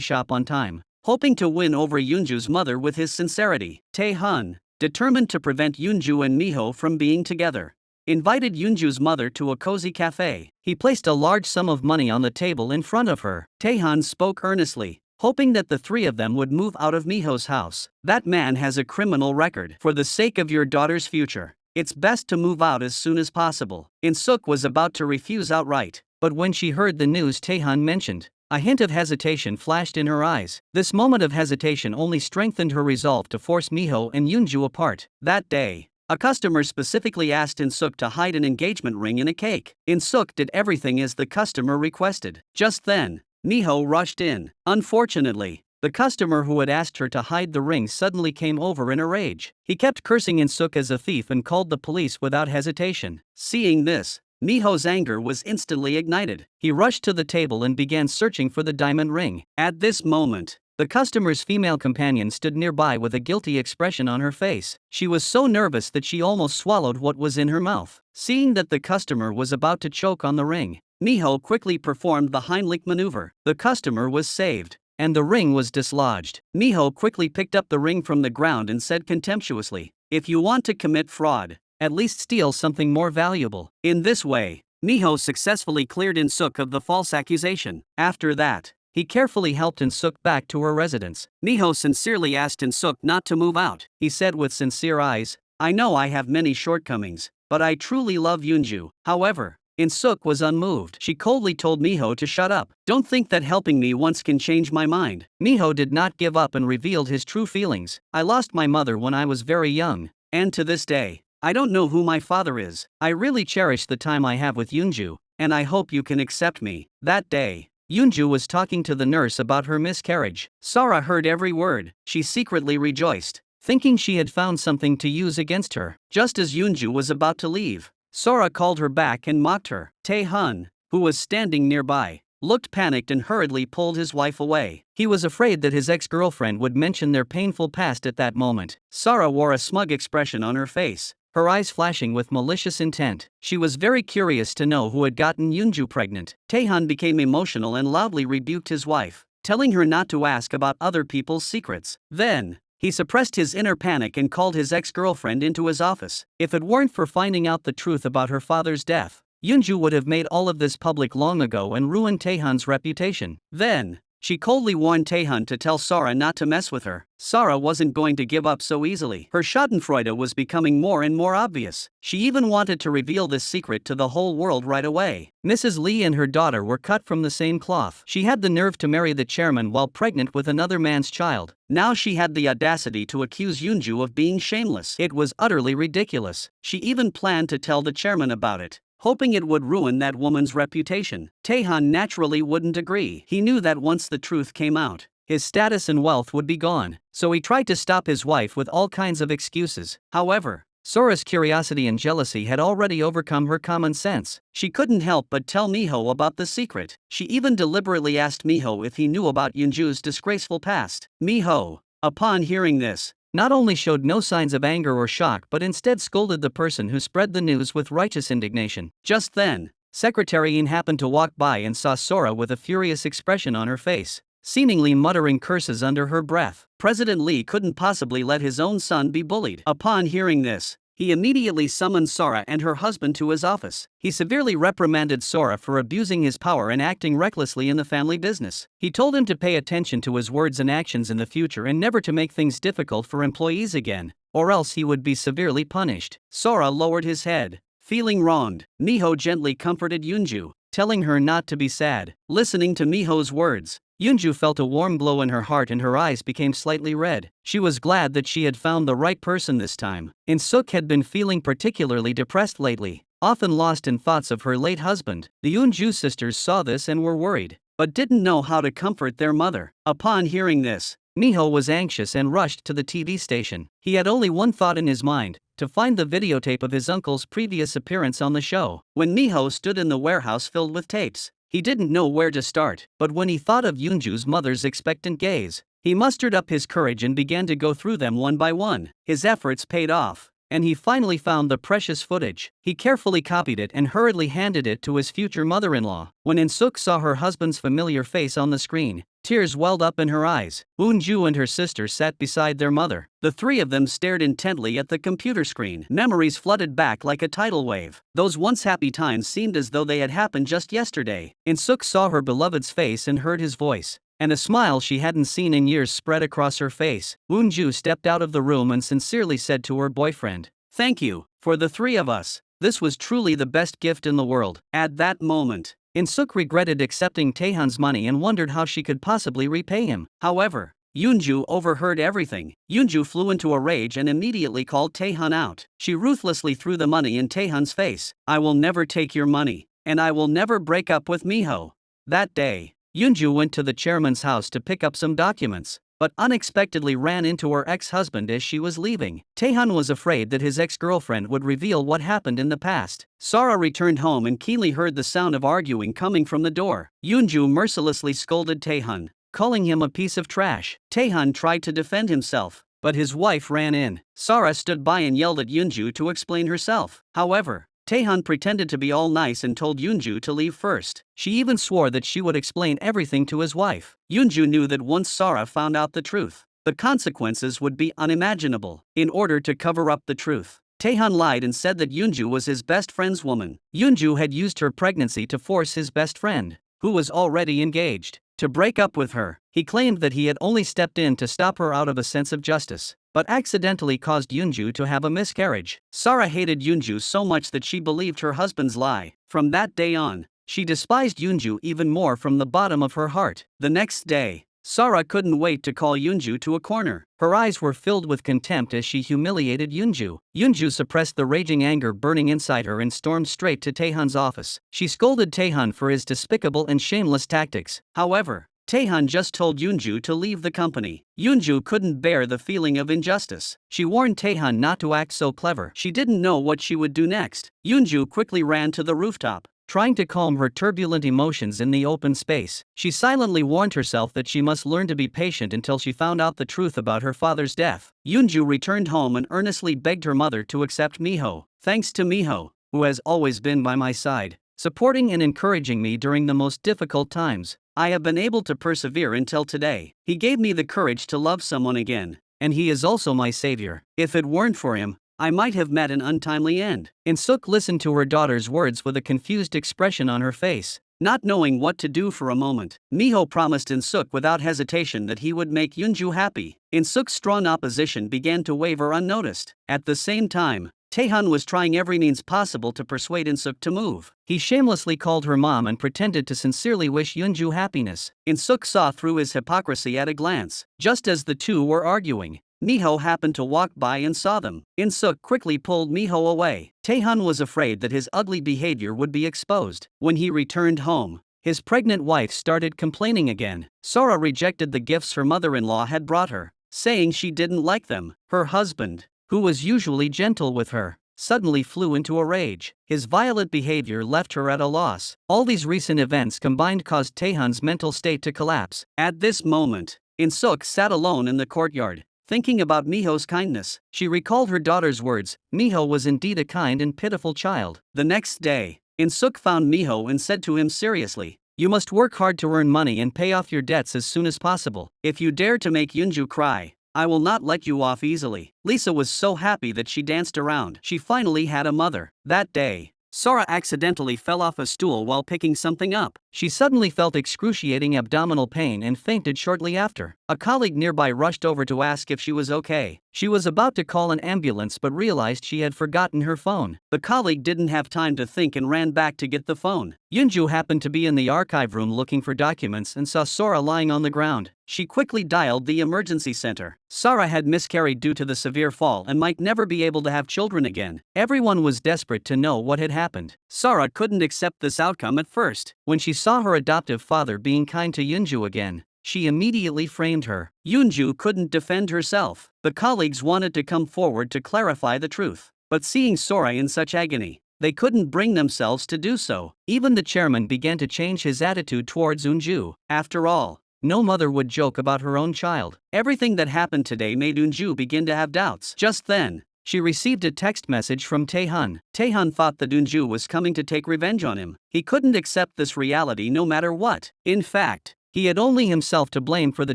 A: shop on time, hoping to win over Yoonju's mother with his sincerity. Tae-hun, determined to prevent Yoonju and Miho from being together, invited Yoonju's mother to a cozy cafe. He placed a large sum of money on the table in front of her. Tae-hun spoke earnestly, hoping that the three of them would move out of Miho's house. "That man has a criminal record. For the sake of your daughter's future, it's best to move out as soon as possible." In-suk was about to refuse outright, but when she heard the news Tae-hun mentioned, a hint of hesitation flashed in her eyes. This moment of hesitation only strengthened her resolve to force Miho and Yoonju apart. That day, a customer specifically asked In-suk to hide an engagement ring in a cake. In-suk did everything as the customer requested. Just then, Miho rushed in. Unfortunately, the customer who had asked her to hide the ring suddenly came over in a rage. He kept cursing In-suk as a thief and called the police without hesitation. Seeing this, Miho's anger was instantly ignited. He rushed to the table and began searching for the diamond ring. At this moment, the customer's female companion stood nearby with a guilty expression on her face. She was so nervous that she almost swallowed what was in her mouth. Seeing that the customer was about to choke on the ring, Miho quickly performed the Heimlich maneuver. The customer was saved, and the ring was dislodged. Miho quickly picked up the ring from the ground and said contemptuously, "If you want to commit fraud, at least steal something more valuable." In this way, Miho successfully cleared In-suk of the false accusation. After that, he carefully helped In-suk back to her residence. Miho sincerely asked In-suk not to move out. He said with sincere eyes, "I know I have many shortcomings, but I truly love Yoonju." However, In-suk was unmoved. She coldly told Miho to shut up. "Don't think that helping me once can change my mind." Miho did not give up and revealed his true feelings. "I lost my mother when I was very young, and to this day, I don't know who my father is. I really cherish the time I have with Yoonju, and I hope you can accept me." That day, Yoonju was talking to the nurse about her miscarriage. Sora heard every word. She secretly rejoiced, thinking she had found something to use against her. Just as Yoonju was about to leave, Sora called her back and mocked her. Tae-hun, who was standing nearby, looked panicked and hurriedly pulled his wife away. He was afraid that his ex-girlfriend would mention their painful past at that moment. Sora wore a smug expression on her face, her eyes flashing with malicious intent. She was very curious to know who had gotten Yoonju pregnant. Tae-hun became emotional and loudly rebuked his wife, telling her not to ask about other people's secrets. Then, he suppressed his inner panic and called his ex-girlfriend into his office. If it weren't for finding out the truth about her father's death, Yoonju would have made all of this public long ago and ruined Tae-hun's reputation. Then, she coldly warned Tae-hun to tell Sora not to mess with her. Sora wasn't going to give up so easily. Her schadenfreude was becoming more and more obvious. She even wanted to reveal this secret to the whole world right away. Mrs. Lee and her daughter were cut from the same cloth. She had the nerve to marry the chairman while pregnant with another man's child. Now she had the audacity to accuse Yoonju of being shameless. It was utterly ridiculous. She even planned to tell the chairman about it, hoping it would ruin that woman's reputation. Tae-hun naturally wouldn't agree. He knew that once the truth came out, his status and wealth would be gone, so he tried to stop his wife with all kinds of excuses. However, Sora's curiosity and jealousy had already overcome her common sense. She couldn't help but tell Miho about the secret. She even deliberately asked Miho if he knew about Yoonju's disgraceful past. Miho, upon hearing this, not only showed no signs of anger or shock but instead scolded the person who spread the news with righteous indignation. Just then, Secretary In happened to walk by and saw Sora with a furious expression on her face. seemingly muttering curses under her breath. President Lee couldn't possibly let his own son be bullied. Upon hearing this, he immediately summoned Sora and her husband to his office. He severely reprimanded Sora for abusing his power and acting recklessly in the family business. He told him to pay attention to his words and actions in the future and never to make things difficult for employees again, or else he would be severely punished. Sora lowered his head. Feeling wronged, Miho gently comforted Yoonju, telling her not to be sad. Listening to Miho's words, Yoonju felt a warm glow in her heart and her eyes became slightly red. She was glad that she had found the right person this time. In-suk had been feeling particularly depressed lately, often lost in thoughts of her late husband. The Yoonju sisters saw this and were worried, but didn't know how to comfort their mother. Upon hearing this, Miho was anxious and rushed to the TV station. He had only one thought in his mind: to find the videotape of his uncle's previous appearance on the show. When Miho stood in the warehouse filled with tapes, he didn't know where to start, but when he thought of Yoonju's mother's expectant gaze, he mustered up his courage and began to go through them one by one. His efforts paid off, and he finally found the precious footage. He carefully copied it and hurriedly handed it to his future mother-in-law. When In-suk saw her husband's familiar face on the screen, tears welled up in her eyes. Woonju and her sister sat beside their mother. The three of them stared intently at the computer screen. Memories flooded back like a tidal wave. Those once happy times seemed as though they had happened just yesterday. In-suk saw her beloved's face and heard his voice, and a smile she hadn't seen in years spread across her face. Woonju stepped out of the room and sincerely said to her boyfriend, "Thank you, for the three of us. This was truly the best gift in the world." At that moment, In-suk regretted accepting Taehan's money and wondered how she could possibly repay him. However, Yoonju overheard everything. Yoonju flew into a rage and immediately called Taehan out. She ruthlessly threw the money in Taehan's face. "I will never take your money, and I will never break up with Miho." That day, Yoonju went to the chairman's house to pick up some documents, but unexpectedly ran into her ex-husband as she was leaving. Taehan was afraid that his ex-girlfriend would reveal what happened in the past. Sara returned home and keenly heard the sound of arguing coming from the door. Yoonju mercilessly scolded Taehan, calling him a piece of trash. Taehan tried to defend himself, but his wife ran in. Sara stood by and yelled at Yoonju to explain herself. However, Taehan pretended to be all nice and told Yoonju to leave first. She even swore that she would explain everything to his wife. Yoonju knew that once Sara found out the truth, the consequences would be unimaginable. In order to cover up the truth, Taehan lied and said that Yoonju was his best friend's woman. Yoonju had used her pregnancy to force his best friend, who was already engaged, to break up with her. He claimed that he had only stepped in to stop her out of a sense of justice, but accidentally caused Yoonju to have a miscarriage. Sara hated Yoonju so much that she believed her husband's lie. From that day on, she despised Yoonju even more from the bottom of her heart. The next day, Sara couldn't wait to call Yoonju to a corner. Her eyes were filled with contempt as she humiliated Yoonju. Yoonju suppressed the raging anger burning inside her and stormed straight to Taehan's office. She scolded Taehan for his despicable and shameless tactics. However, Taehan just told Yoonju to leave the company. Yoonju couldn't bear the feeling of injustice. She warned Taehan not to act so clever. She didn't know what she would do next. Yoonju quickly ran to the rooftop, trying to calm her turbulent emotions in the open space. She silently warned herself that she must learn to be patient until she found out the truth about her father's death. Yoonju returned home and earnestly begged her mother to accept Miho. "Thanks to Miho, who has always been by my side, supporting and encouraging me during the most difficult times, I have been able to persevere until today. He gave me the courage to love someone again, and he is also my savior. If it weren't for him, I might have met an untimely end." In-suk listened to her daughter's words with a confused expression on her face, not knowing what to do for a moment. Miho promised In-suk without hesitation that he would make Yoonju happy. In-suk's strong opposition began to waver unnoticed. At the same time, Taehan was trying every means possible to persuade In-suk to move. He shamelessly called her mom and pretended to sincerely wish Yoonju happiness. In-suk saw through his hypocrisy at a glance. Just as the two were arguing, Miho happened to walk by and saw them. In-suk quickly pulled Miho away. Taehan was afraid that his ugly behavior would be exposed. When he returned home, his pregnant wife started complaining again. Sora rejected the gifts her mother-in-law had brought her, saying she didn't like them. Her husband, who was usually gentle with her, suddenly flew into a rage. His violent behavior left her at a loss. All these recent events combined caused Taehan's mental state to collapse. At this moment, In-suk sat alone in the courtyard, thinking about Miho's kindness. She recalled her daughter's words. Miho was indeed a kind and pitiful child. The next day, In-suk found Miho and said to him seriously, You must work hard to earn money and pay off your debts as soon as possible. If you dare to make Yoonju cry, I will not let you off easily. Lisa was so happy that she danced around. She finally had a mother. That day, Sora accidentally fell off a stool while picking something up. She suddenly felt excruciating abdominal pain and fainted shortly after. A colleague nearby rushed over to ask if she was okay. She was about to call an ambulance but realized she had forgotten her phone. The colleague didn't have time to think and ran back to get the phone. Yoonju happened to be in the archive room looking for documents and saw Sora lying on the ground. She quickly dialed the emergency center. Sora had miscarried due to the severe fall and might never be able to have children again. Everyone was desperate to know what had happened. Sora couldn't accept this outcome at first. When she saw her adoptive father being kind to Yoonju again, she immediately framed her. Yoonju couldn't defend herself. The colleagues wanted to come forward to clarify the truth, but seeing Sora in such agony, they couldn't bring themselves to do so. Even the chairman began to change his attitude towards Yoonju. After all, no mother would joke about her own child. Everything that happened today made Yoonju begin to have doubts. Just then, she received a text message from Taehyun. Taehyun thought that Yoonju was coming to take revenge on him. He couldn't accept this reality no matter what. In fact, he had only himself to blame for the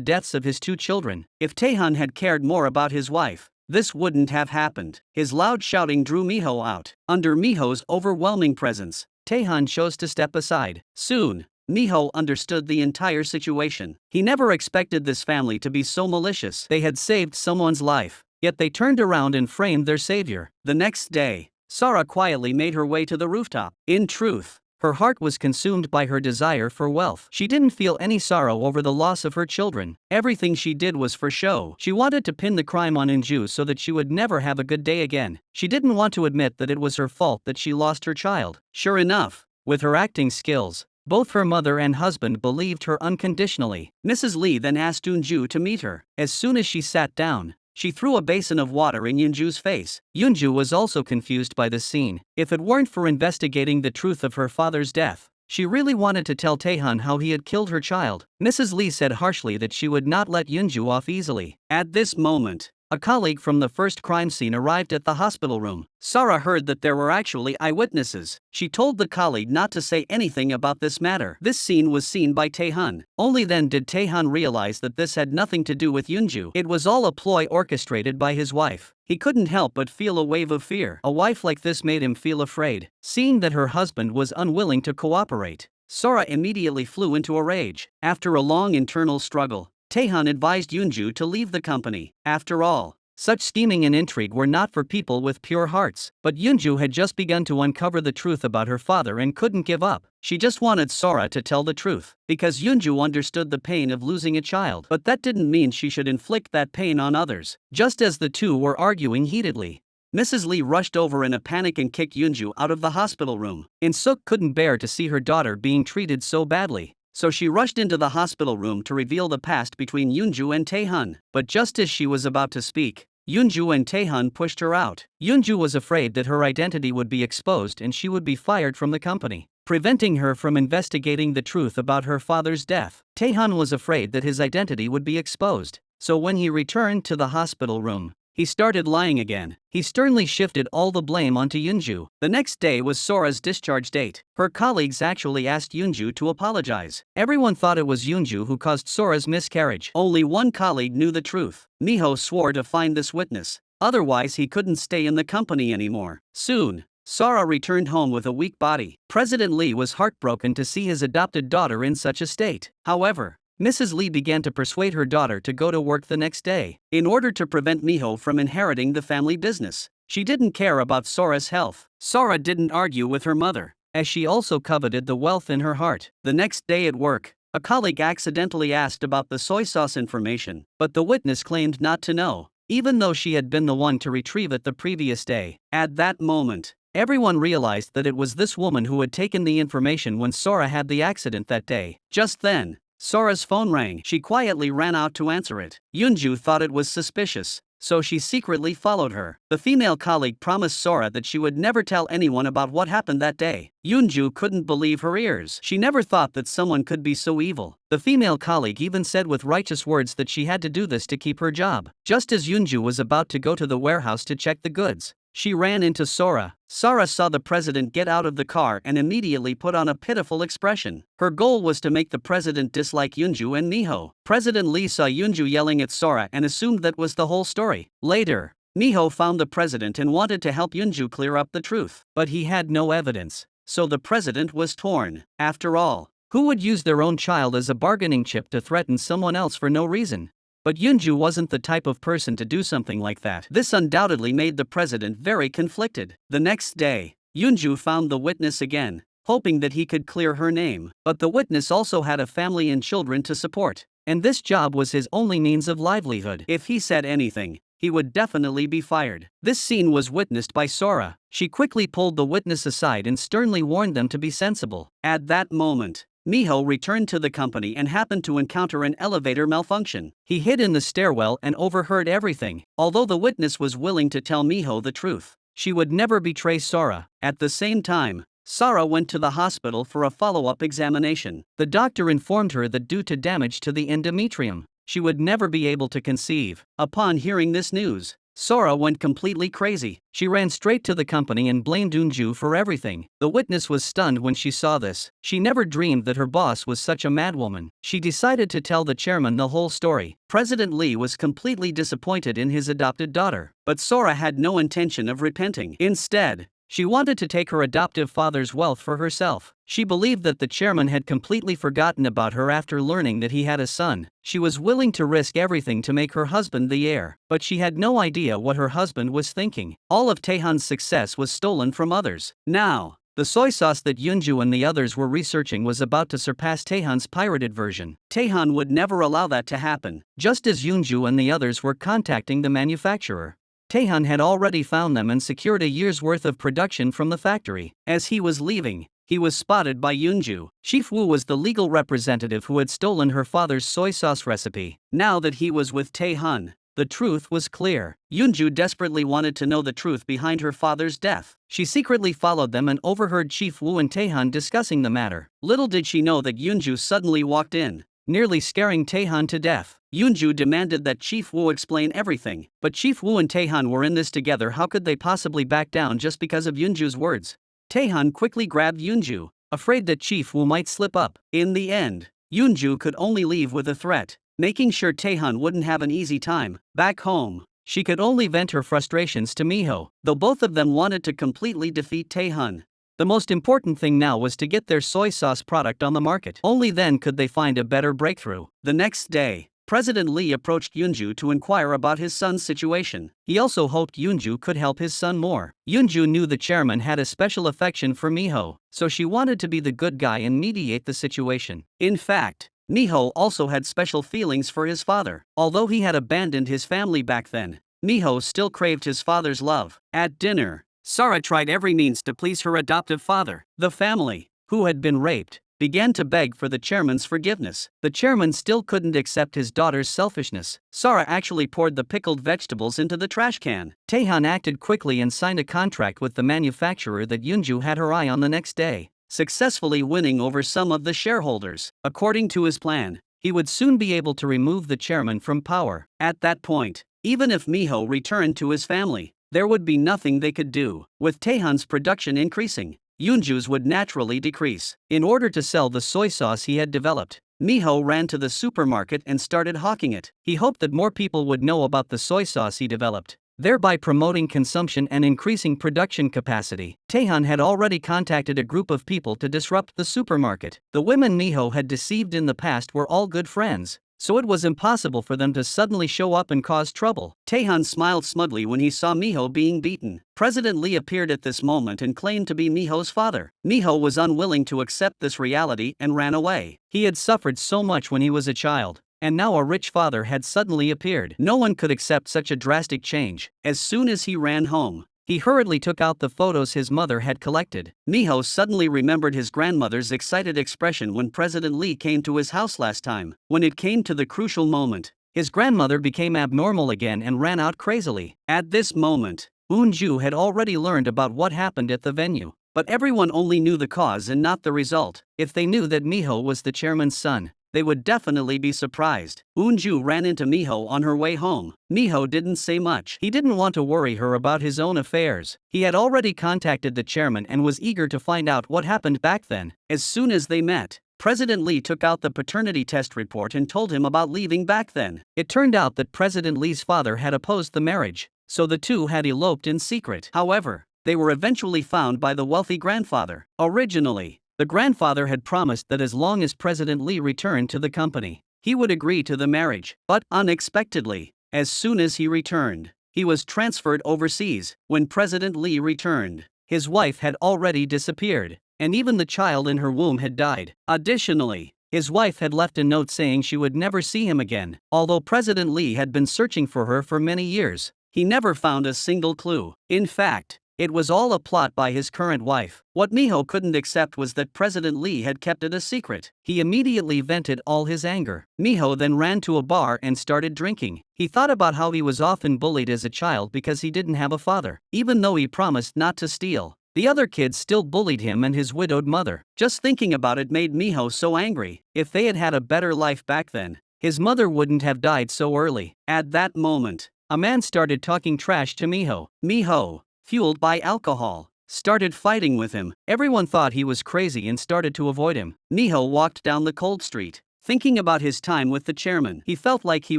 A: deaths of his 2 children. If Taehyun had cared more about his wife, this wouldn't have happened. His loud shouting drew Miho out. Under Miho's overwhelming presence, Taehyun chose to step aside. Soon, Miho understood the entire situation. He never expected this family to be so malicious. They had saved someone's life, yet they turned around and framed their savior. The next day, Sora quietly made her way to the rooftop. In truth, her heart was consumed by her desire for wealth. She didn't feel any sorrow over the loss of her children. Everything she did was for show. She wanted to pin the crime on Yoonju so that she would never have a good day again. She didn't want to admit that it was her fault that she lost her child. Sure enough, with her acting skills, both her mother and husband believed her unconditionally. Mrs. Lee then asked Yoonju to meet her. As soon as she sat down, she threw a basin of water in Yoonju's face. Yoonju was also confused by this scene. If it weren't for investigating the truth of her father's death, she really wanted to tell Taehyun how he had killed her child. Mrs. Lee said harshly that she would not let Yoonju off easily. At this moment, a colleague from the first crime scene arrived at the hospital room. Sora heard that there were actually eyewitnesses. She told the colleague not to say anything about this matter. This scene was seen by Taehyun. Only then did Taehyun realize that this had nothing to do with Yoonju. It was all a ploy orchestrated by his wife. He couldn't help but feel a wave of fear. A wife like this made him feel afraid. Seeing that her husband was unwilling to cooperate, Sora immediately flew into a rage. After a long internal struggle, Taehyun advised Yoonju to leave the company. After all, such scheming and intrigue were not for people with pure hearts. But Yoonju had just begun to uncover the truth about her father and couldn't give up. She just wanted Sora to tell the truth, because Yoonju understood the pain of losing a child. But that didn't mean she should inflict that pain on others. Just as the two were arguing heatedly, Mrs. Lee rushed over in a panic and kicked Yoonju out of the hospital room. In-suk couldn't bear to see her daughter being treated so badly, so she rushed into the hospital room to reveal the past between Yoonju and Taehyun. But just as she was about to speak, Yoonju and Taehyun pushed her out. Yoonju was afraid that her identity would be exposed and she would be fired from the company, preventing her from investigating the truth about her father's death. Taehyun was afraid that his identity would be exposed, so when he returned to the hospital room, he started lying again. He sternly shifted all the blame onto Yoonju. The next day was Sora's discharge date. Her colleagues actually asked Yoonju to apologize. Everyone thought it was Yoonju who caused Sora's miscarriage. Only one colleague knew the truth. Miho swore to find this witness. Otherwise he couldn't stay in the company anymore. Soon, Sora returned home with a weak body. President Lee was heartbroken to see his adopted daughter in such a state. However, Mrs. Lee began to persuade her daughter to go to work the next day, in order to prevent Miho from inheriting the family business. She didn't care about Sora's health. Sora didn't argue with her mother, as she also coveted the wealth in her heart. The next day at work, a colleague accidentally asked about the soy sauce information, but the witness claimed not to know, even though she had been the one to retrieve it the previous day. At that moment, everyone realized that it was this woman who had taken the information when Sora had the accident that day. Just then, Sora's phone rang. She quietly ran out to answer it. Yoonju thought it was suspicious, so she secretly followed her. The female colleague promised Sora that she would never tell anyone about what happened that day. Yoonju couldn't believe her ears. She never thought that someone could be so evil. The female colleague even said with righteous words that she had to do this to keep her job. Just as Yoonju was about to go to the warehouse to check the goods, She ran into Sora. Sora saw the president get out of the car and immediately put on a pitiful expression. Her goal was to make the president dislike Yoonju and Miho. President Lee saw Yoonju yelling at Sora and assumed that was the whole story. Later, Miho found the president and wanted to help Yoonju clear up the truth. But he had no evidence, so the president was torn. After all, who would use their own child as a bargaining chip to threaten someone else for no reason? But Yoonju wasn't the type of person to do something like that. This undoubtedly made the president very conflicted. The next day, Yoonju found the witness again, hoping that he could clear her name. But the witness also had a family and children to support, and this job was his only means of livelihood. If he said anything, he would definitely be fired. This scene was witnessed by Sora. She quickly pulled the witness aside and sternly warned them to be sensible. At that moment, Miho returned to the company and happened to encounter an elevator malfunction. He hid in the stairwell and overheard everything. Although the witness was willing to tell Miho the truth, she would never betray Sora. At the same time, Sora went to the hospital for a follow-up examination. The doctor informed her that due to damage to the endometrium, she would never be able to conceive. Upon hearing this news, Sora went completely crazy. She ran straight to the company and blamed Yoonju for everything. The witness was stunned when she saw this. She never dreamed that her boss was such a madwoman. She decided to tell the chairman the whole story. President Lee was completely disappointed in his adopted daughter, but Sora had no intention of repenting. Instead, she wanted to take her adoptive father's wealth for herself. She believed that the chairman had completely forgotten about her after learning that he had a son. She was willing to risk everything to make her husband the heir, but she had no idea what her husband was thinking. All of Taehan's success was stolen from others. Now, the soy sauce that Yoonju and the others were researching was about to surpass Taehan's pirated version. Taehan would never allow that to happen. Just as Yoonju and the others were contacting the manufacturer, Taehan had already found them and secured a year's worth of production from the factory. As he was leaving, he was spotted by Yoonju. Chief Woo was the legal representative who had stolen her father's soy sauce recipe. Now that he was with Taehan, the truth was clear. Yoonju desperately wanted to know the truth behind her father's death. She secretly followed them and overheard Chief Woo and Taehan discussing the matter. Little did she know that Yoonju suddenly walked in, nearly scaring Taehan to death. Yoonju demanded that Chief Woo explain everything, but Chief Woo and Taehan were in this together. How could they possibly back down just because of Yoonju's words? Taehan quickly grabbed Yoonju, afraid that Chief Woo might slip up. In the end, Yoonju could only leave with a threat, making sure Taehan wouldn't have an easy time. Back home, she could only vent her frustrations to Miho, though both of them wanted to completely defeat Taehan. The most important thing now was to get their soy sauce product on the market. Only then could they find a better breakthrough. The next day, President Lee approached Yoonju to inquire about his son's situation. He also hoped Yoonju could help his son more. Yoonju knew the chairman had a special affection for Miho, so she wanted to be the good guy and mediate the situation. In fact, Miho also had special feelings for his father. Although he had abandoned his family back then, Miho still craved his father's love. At dinner, Sora tried every means to please her adoptive father. The family, who had been raped, began to beg for the chairman's forgiveness. The chairman still couldn't accept his daughter's selfishness. Sora actually poured the pickled vegetables into the trash can. Taehan acted quickly and signed a contract with the manufacturer that Yoonju had her eye on the next day, successfully winning over some of the shareholders. According to his plan, he would soon be able to remove the chairman from power. At that point, even if Miho returned to his family, there would be nothing they could do. With Taehan's production increasing, Yoonju's would naturally decrease. In order to sell the soy sauce he had developed, Miho ran to the supermarket and started hawking it. He hoped that more people would know about the soy sauce he developed, thereby promoting consumption and increasing production capacity. Taehan had already contacted a group of people to disrupt the supermarket. The women Miho had deceived in the past were all good friends, so it was impossible for them to suddenly show up and cause trouble. Taehan smiled smugly when he saw Miho being beaten. President Lee appeared at this moment and claimed to be Miho's father. Miho was unwilling to accept this reality and ran away. He had suffered so much when he was a child, and now a rich father had suddenly appeared. No one could accept such a drastic change. As soon as he ran home, he hurriedly took out the photos his mother had collected. Miho suddenly remembered his grandmother's excited expression when President Lee came to his house last time. When it came to the crucial moment, his grandmother became abnormal again and ran out crazily. At this moment, Yoonju had already learned about what happened at the venue, but everyone only knew the cause and not the result. If they knew that Miho was the chairman's son, they would definitely be surprised. Eunju ran into Miho on her way home. Miho didn't say much. He didn't want to worry her about his own affairs. He had already contacted the chairman and was eager to find out what happened back then. As soon as they met, President Lee took out the paternity test report and told him about leaving back then. It turned out that President Lee's father had opposed the marriage, so the two had eloped in secret. However, they were eventually found by the wealthy grandfather. Originally, the grandfather had promised that as long as President Lee returned to the company, he would agree to the marriage. But unexpectedly, as soon as he returned, he was transferred overseas. When President Lee returned, his wife had already disappeared, and even the child in her womb had died. Additionally, his wife had left a note saying she would never see him again. Although President Lee had been searching for her for many years, he never found a single clue. In fact, it was all a plot by his current wife. What Miho couldn't accept was that President Lee had kept it a secret. He immediately vented all his anger. Miho then ran to a bar and started drinking. He thought about how he was often bullied as a child because he didn't have a father. Even though he promised not to steal, the other kids still bullied him and his widowed mother. Just thinking about it made Miho so angry. If they had had a better life back then, his mother wouldn't have died so early. At that moment, a man started talking trash to Miho. Miho, fueled by alcohol, started fighting with him. Everyone thought he was crazy and started to avoid him. Miho walked down the cold street, thinking about his time with the chairman. He felt like he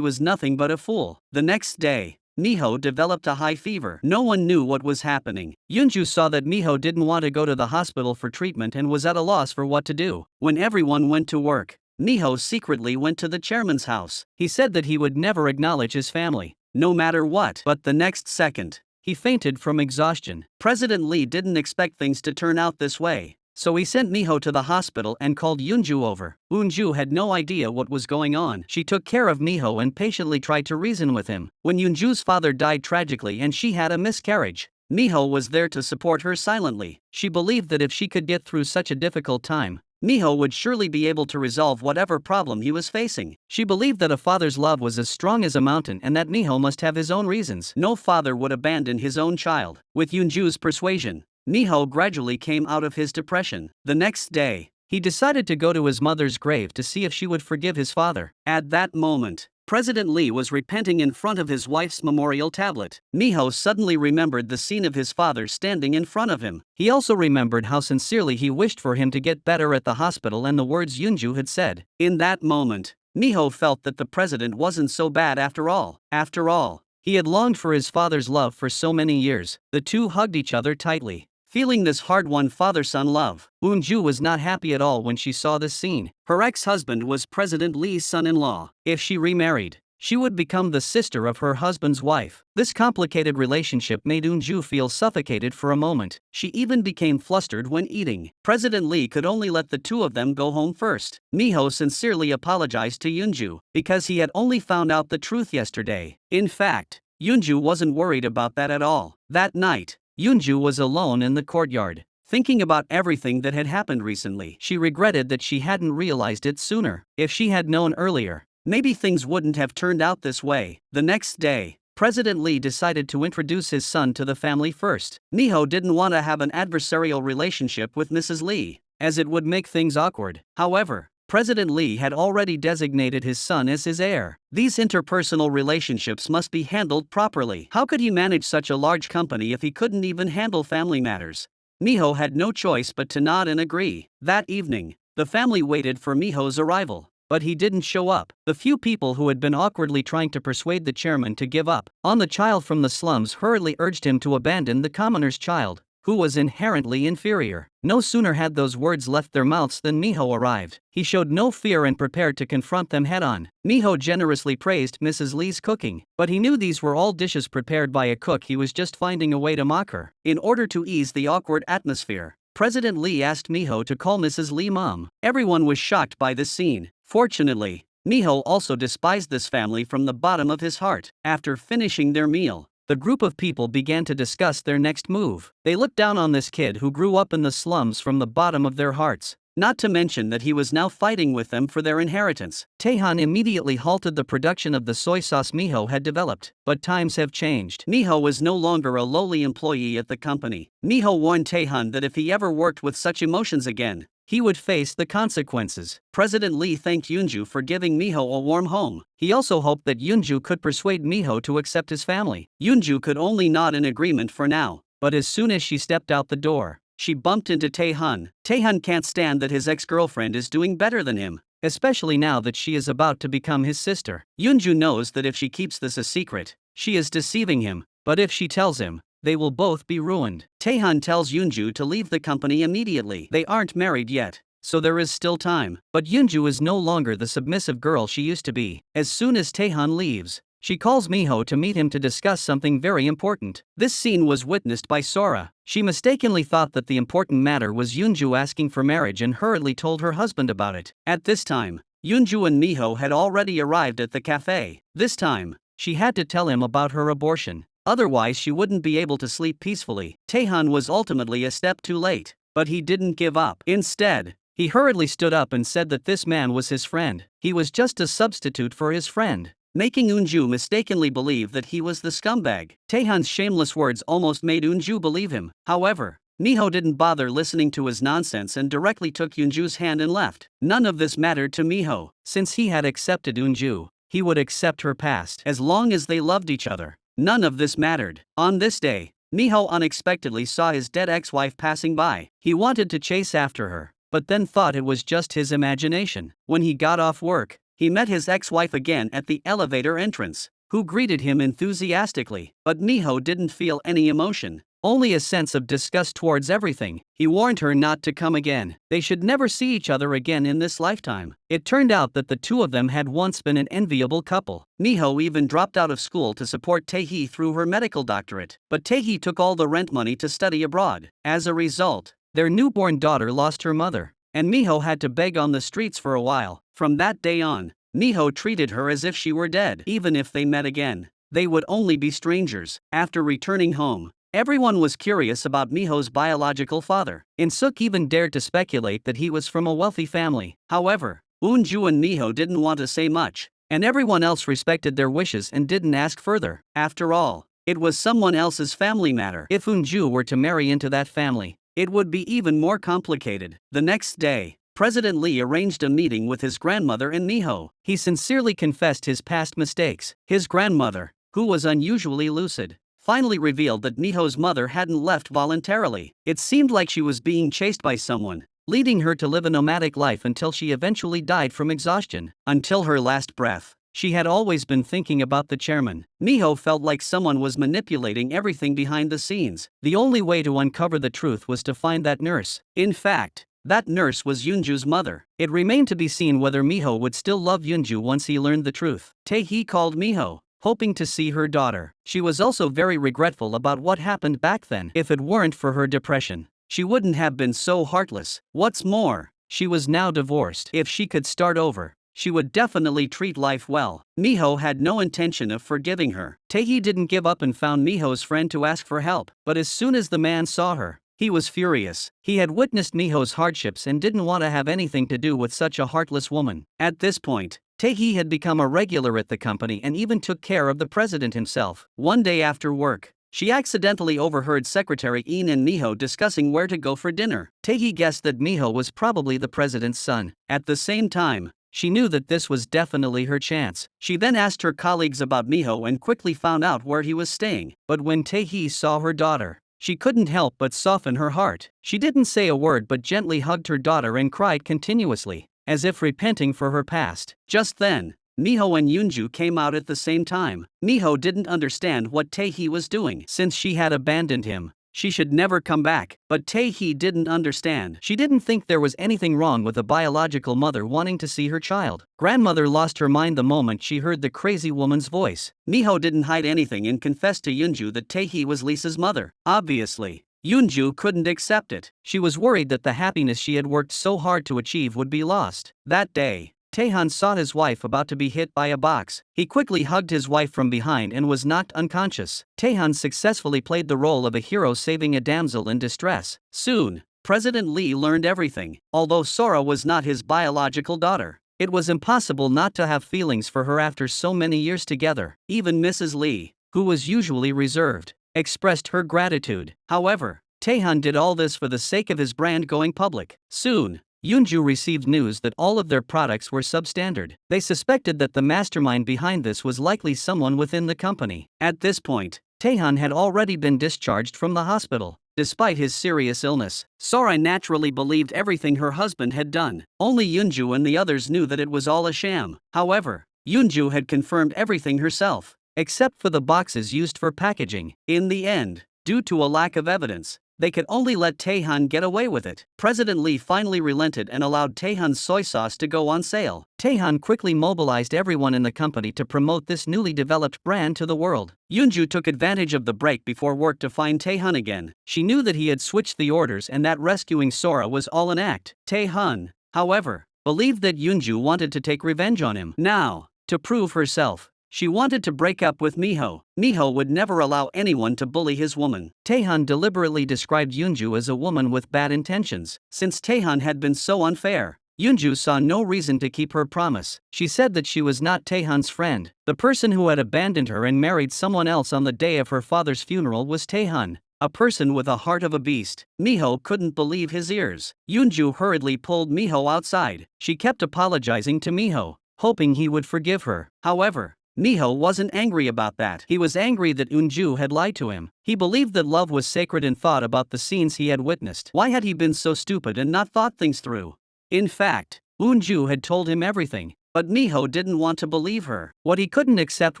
A: was nothing but a fool. The next day, Miho developed a high fever. No one knew what was happening. Eunju saw that Miho didn't want to go to the hospital for treatment and was at a loss for what to do. When everyone went to work, Miho secretly went to the chairman's house. He said that he would never acknowledge his family, no matter what. But the next second, he fainted from exhaustion. President Lee didn't expect things to turn out this way, so he sent Miho to the hospital and called Eunju over. Eunju had no idea what was going on. She took care of Miho and patiently tried to reason with him. When Eunju's father died tragically and she had a miscarriage, Miho was there to support her silently. She believed that if she could get through such a difficult time, Miho would surely be able to resolve whatever problem he was facing. She believed that a father's love was as strong as a mountain and that Miho must have his own reasons. No father would abandon his own child. With Eunju's persuasion, Miho gradually came out of his depression. The next day, he decided to go to his mother's grave to see if she would forgive his father. At that moment, President Lee was repenting in front of his wife's memorial tablet. Miho suddenly remembered the scene of his father standing in front of him. He also remembered how sincerely he wished for him to get better at the hospital and the words Eunju had said. In that moment, Miho felt that the president wasn't so bad after all. After all, he had longed for his father's love for so many years. The two hugged each other tightly, feeling this hard-won father-son love. Eunju was not happy at all when she saw this scene. Her ex-husband was President Lee's son-in-law. If she remarried, she would become the sister of her husband's wife. This complicated relationship made Eunju feel suffocated for a moment. She even became flustered when eating. President Lee could only let the two of them go home first. Miho sincerely apologized to Eunju because he had only found out the truth yesterday. In fact, Eunju wasn't worried about that at all. That night, Eunju was alone in the courtyard, thinking about everything that had happened recently. She regretted that she hadn't realized it sooner. If she had known earlier, maybe things wouldn't have turned out this way. The next day, President Lee decided to introduce his son to the family first. Miho didn't want to have an adversarial relationship with Mrs. Lee, as it would make things awkward. However, President Lee had already designated his son as his heir. These interpersonal relationships must be handled properly. How could he manage such a large company if he couldn't even handle family matters? Miho had no choice but to nod and agree. That evening, the family waited for Miho's arrival, but he didn't show up. The few people who had been awkwardly trying to persuade the chairman to give up on the child from the slums hurriedly urged him to abandon the commoner's child, who was inherently inferior. No sooner had those words left their mouths than Miho arrived. He showed no fear and prepared to confront them head-on. Miho generously praised Mrs. Lee's cooking, but he knew these were all dishes prepared by a cook. He was just finding a way to mock her. In order to ease the awkward atmosphere, President Lee asked Miho to call Mrs. Lee Mom. Everyone was shocked by this scene. Fortunately, Miho also despised this family from the bottom of his heart. After finishing their meal, the group of people began to discuss their next move. They looked down on this kid who grew up in the slums from the bottom of their hearts, not to mention that he was now fighting with them for their inheritance. Taehan immediately halted the production of the soy sauce Miho had developed. But times have changed. Miho was no longer a lowly employee at the company. Miho warned Taehan that if he ever worked with such emotions again, he would face the consequences. President Lee thanked Yoonju for giving Miho a warm home. He also hoped that Yoonju could persuade Miho to accept his family. Yoonju could only nod in agreement for now, but as soon as she stepped out the door, she bumped into Tae-hun. Tae-hun can't stand that his ex-girlfriend is doing better than him, especially now that she is about to become his sister. Yoonju knows that if she keeps this a secret, she is deceiving him, but if she tells him, they will both be ruined. Tae-hun tells Yoonju to leave the company immediately. They aren't married yet, so there is still time. But Yoonju is no longer the submissive girl she used to be. As soon as Tae-hun leaves, she calls Miho to meet him to discuss something very important. This scene was witnessed by Sora. She mistakenly thought that the important matter was Yoonju asking for marriage and hurriedly told her husband about it. At this time, Yoonju and Miho had already arrived at the cafe. This time, she had to tell him about her abortion. Otherwise she wouldn't be able to sleep peacefully. Tae-hun was ultimately a step too late, but he didn't give up. Instead, he hurriedly stood up and said that this man was his friend. He was just a substitute for his friend, making Yoonju mistakenly believe that he was the scumbag. Tae-hun's shameless words almost made Yoonju believe him. However, Miho didn't bother listening to his nonsense and directly took Yoonju's hand and left. None of this mattered to Miho. Since he had accepted Yoonju, he would accept her past as long as they loved each other. None of this mattered. On this day, Miho unexpectedly saw his dead ex-wife passing by. He wanted to chase after her, but then thought it was just his imagination. When he got off work, he met his ex-wife again at the elevator entrance, who greeted him enthusiastically. But Miho didn't feel any emotion, only a sense of disgust towards everything. He warned her not to come again. They should never see each other again in this lifetime. It turned out that the two of them had once been an enviable couple. Miho even dropped out of school to support Tae-hee through her medical doctorate, but Tae-hee took all the rent money to study abroad. As a result, their newborn daughter lost her mother, and Miho had to beg on the streets for a while. From that day on, Miho treated her as if she were dead. Even if they met again, they would only be strangers. After returning home, everyone was curious about Miho's biological father. In-suk even dared to speculate that he was from a wealthy family. However, Yoonju and Miho didn't want to say much, and everyone else respected their wishes and didn't ask further. After all, it was someone else's family matter. If Yoonju were to marry into that family, it would be even more complicated. The next day, President Lee arranged a meeting with his grandmother and Miho. He sincerely confessed his past mistakes. His grandmother, who was unusually lucid, finally revealed that Miho's mother hadn't left voluntarily. It seemed like she was being chased by someone, leading her to live a nomadic life until she eventually died from exhaustion. Until her last breath, she had always been thinking about the chairman. Miho felt like someone was manipulating everything behind the scenes. The only way to uncover the truth was to find that nurse. In fact, that nurse was Yoonju's mother. It remained to be seen whether Miho would still love Yoonju once he learned the truth. Tae-hee called Miho, hoping to see her daughter. She was also very regretful about what happened back then. If it weren't for her depression, she wouldn't have been so heartless. What's more, she was now divorced. If she could start over, she would definitely treat life well. Miho had no intention of forgiving her. Tae-hee didn't give up and found Miho's friend to ask for help. But as soon as the man saw her, he was furious. He had witnessed Miho's hardships and didn't want to have anything to do with such a heartless woman. At this point, Tae-hee had become a regular at the company and even took care of the president himself. One day after work, she accidentally overheard Secretary Een and Miho discussing where to go for dinner. Tae-hee guessed that Miho was probably the president's son. At the same time, she knew that this was definitely her chance. She then asked her colleagues about Miho and quickly found out where he was staying. But when Tae-hee saw her daughter, she couldn't help but soften her heart. She didn't say a word but gently hugged her daughter and cried continuously, as if repenting for her past. Just then, Miho and Yoonju came out at the same time. Miho didn't understand what Tae-hee was doing. Since she had abandoned him, she should never come back. But Tae-hee didn't understand. She didn't think there was anything wrong with a biological mother wanting to see her child. Grandmother lost her mind the moment she heard the crazy woman's voice. Miho didn't hide anything and confessed to Yoonju that Tae-hee was Lisa's mother. Obviously, Yoonju couldn't accept it. She was worried that the happiness she had worked so hard to achieve would be lost. That day, Tae-han saw his wife about to be hit by a box. He quickly hugged his wife from behind and was knocked unconscious. Tae-han successfully played the role of a hero saving a damsel in distress. Soon, President Lee learned everything. Although Sora was not his biological daughter, it was impossible not to have feelings for her after so many years together. Even Mrs. Lee, who was usually reserved, expressed her gratitude. However, Tae-han did all this for the sake of his brand going public. Soon, Yoonju received news that all of their products were substandard. They suspected that the mastermind behind this was likely someone within the company. At this point, Taehan had already been discharged from the hospital. Despite his serious illness, Sora naturally believed everything her husband had done. Only Yoonju and the others knew that it was all a sham. However, Yoonju had confirmed everything herself, except for the boxes used for packaging. In the end, due to a lack of evidence, they could only let Taehan get away with it. President Lee finally relented and allowed Taehan's soy sauce to go on sale. Taehan quickly mobilized everyone in the company to promote this newly developed brand to the world. Yoonju took advantage of the break before work to find Taehan again. She knew that he had switched the orders and that rescuing Sora was all an act. Taehan, however, believed that Yoonju wanted to take revenge on him. Now, to prove herself, she wanted to break up with Miho. Miho would never allow anyone to bully his woman. Taehan deliberately described Yoonju as a woman with bad intentions. Since Taehan had been so unfair, Yoonju saw no reason to keep her promise. She said that she was not Taehan's friend. The person who had abandoned her and married someone else on the day of her father's funeral was Taehan, a person with a heart of a beast. Miho couldn't believe his ears. Yoonju hurriedly pulled Miho outside. She kept apologizing to Miho, hoping he would forgive her. However, Miho wasn't angry about that. He was angry that Yoonju had lied to him. He believed that love was sacred and thought about the scenes he had witnessed. Why had he been so stupid and not thought things through? In fact, Yoonju had told him everything, but Miho didn't want to believe her. What he couldn't accept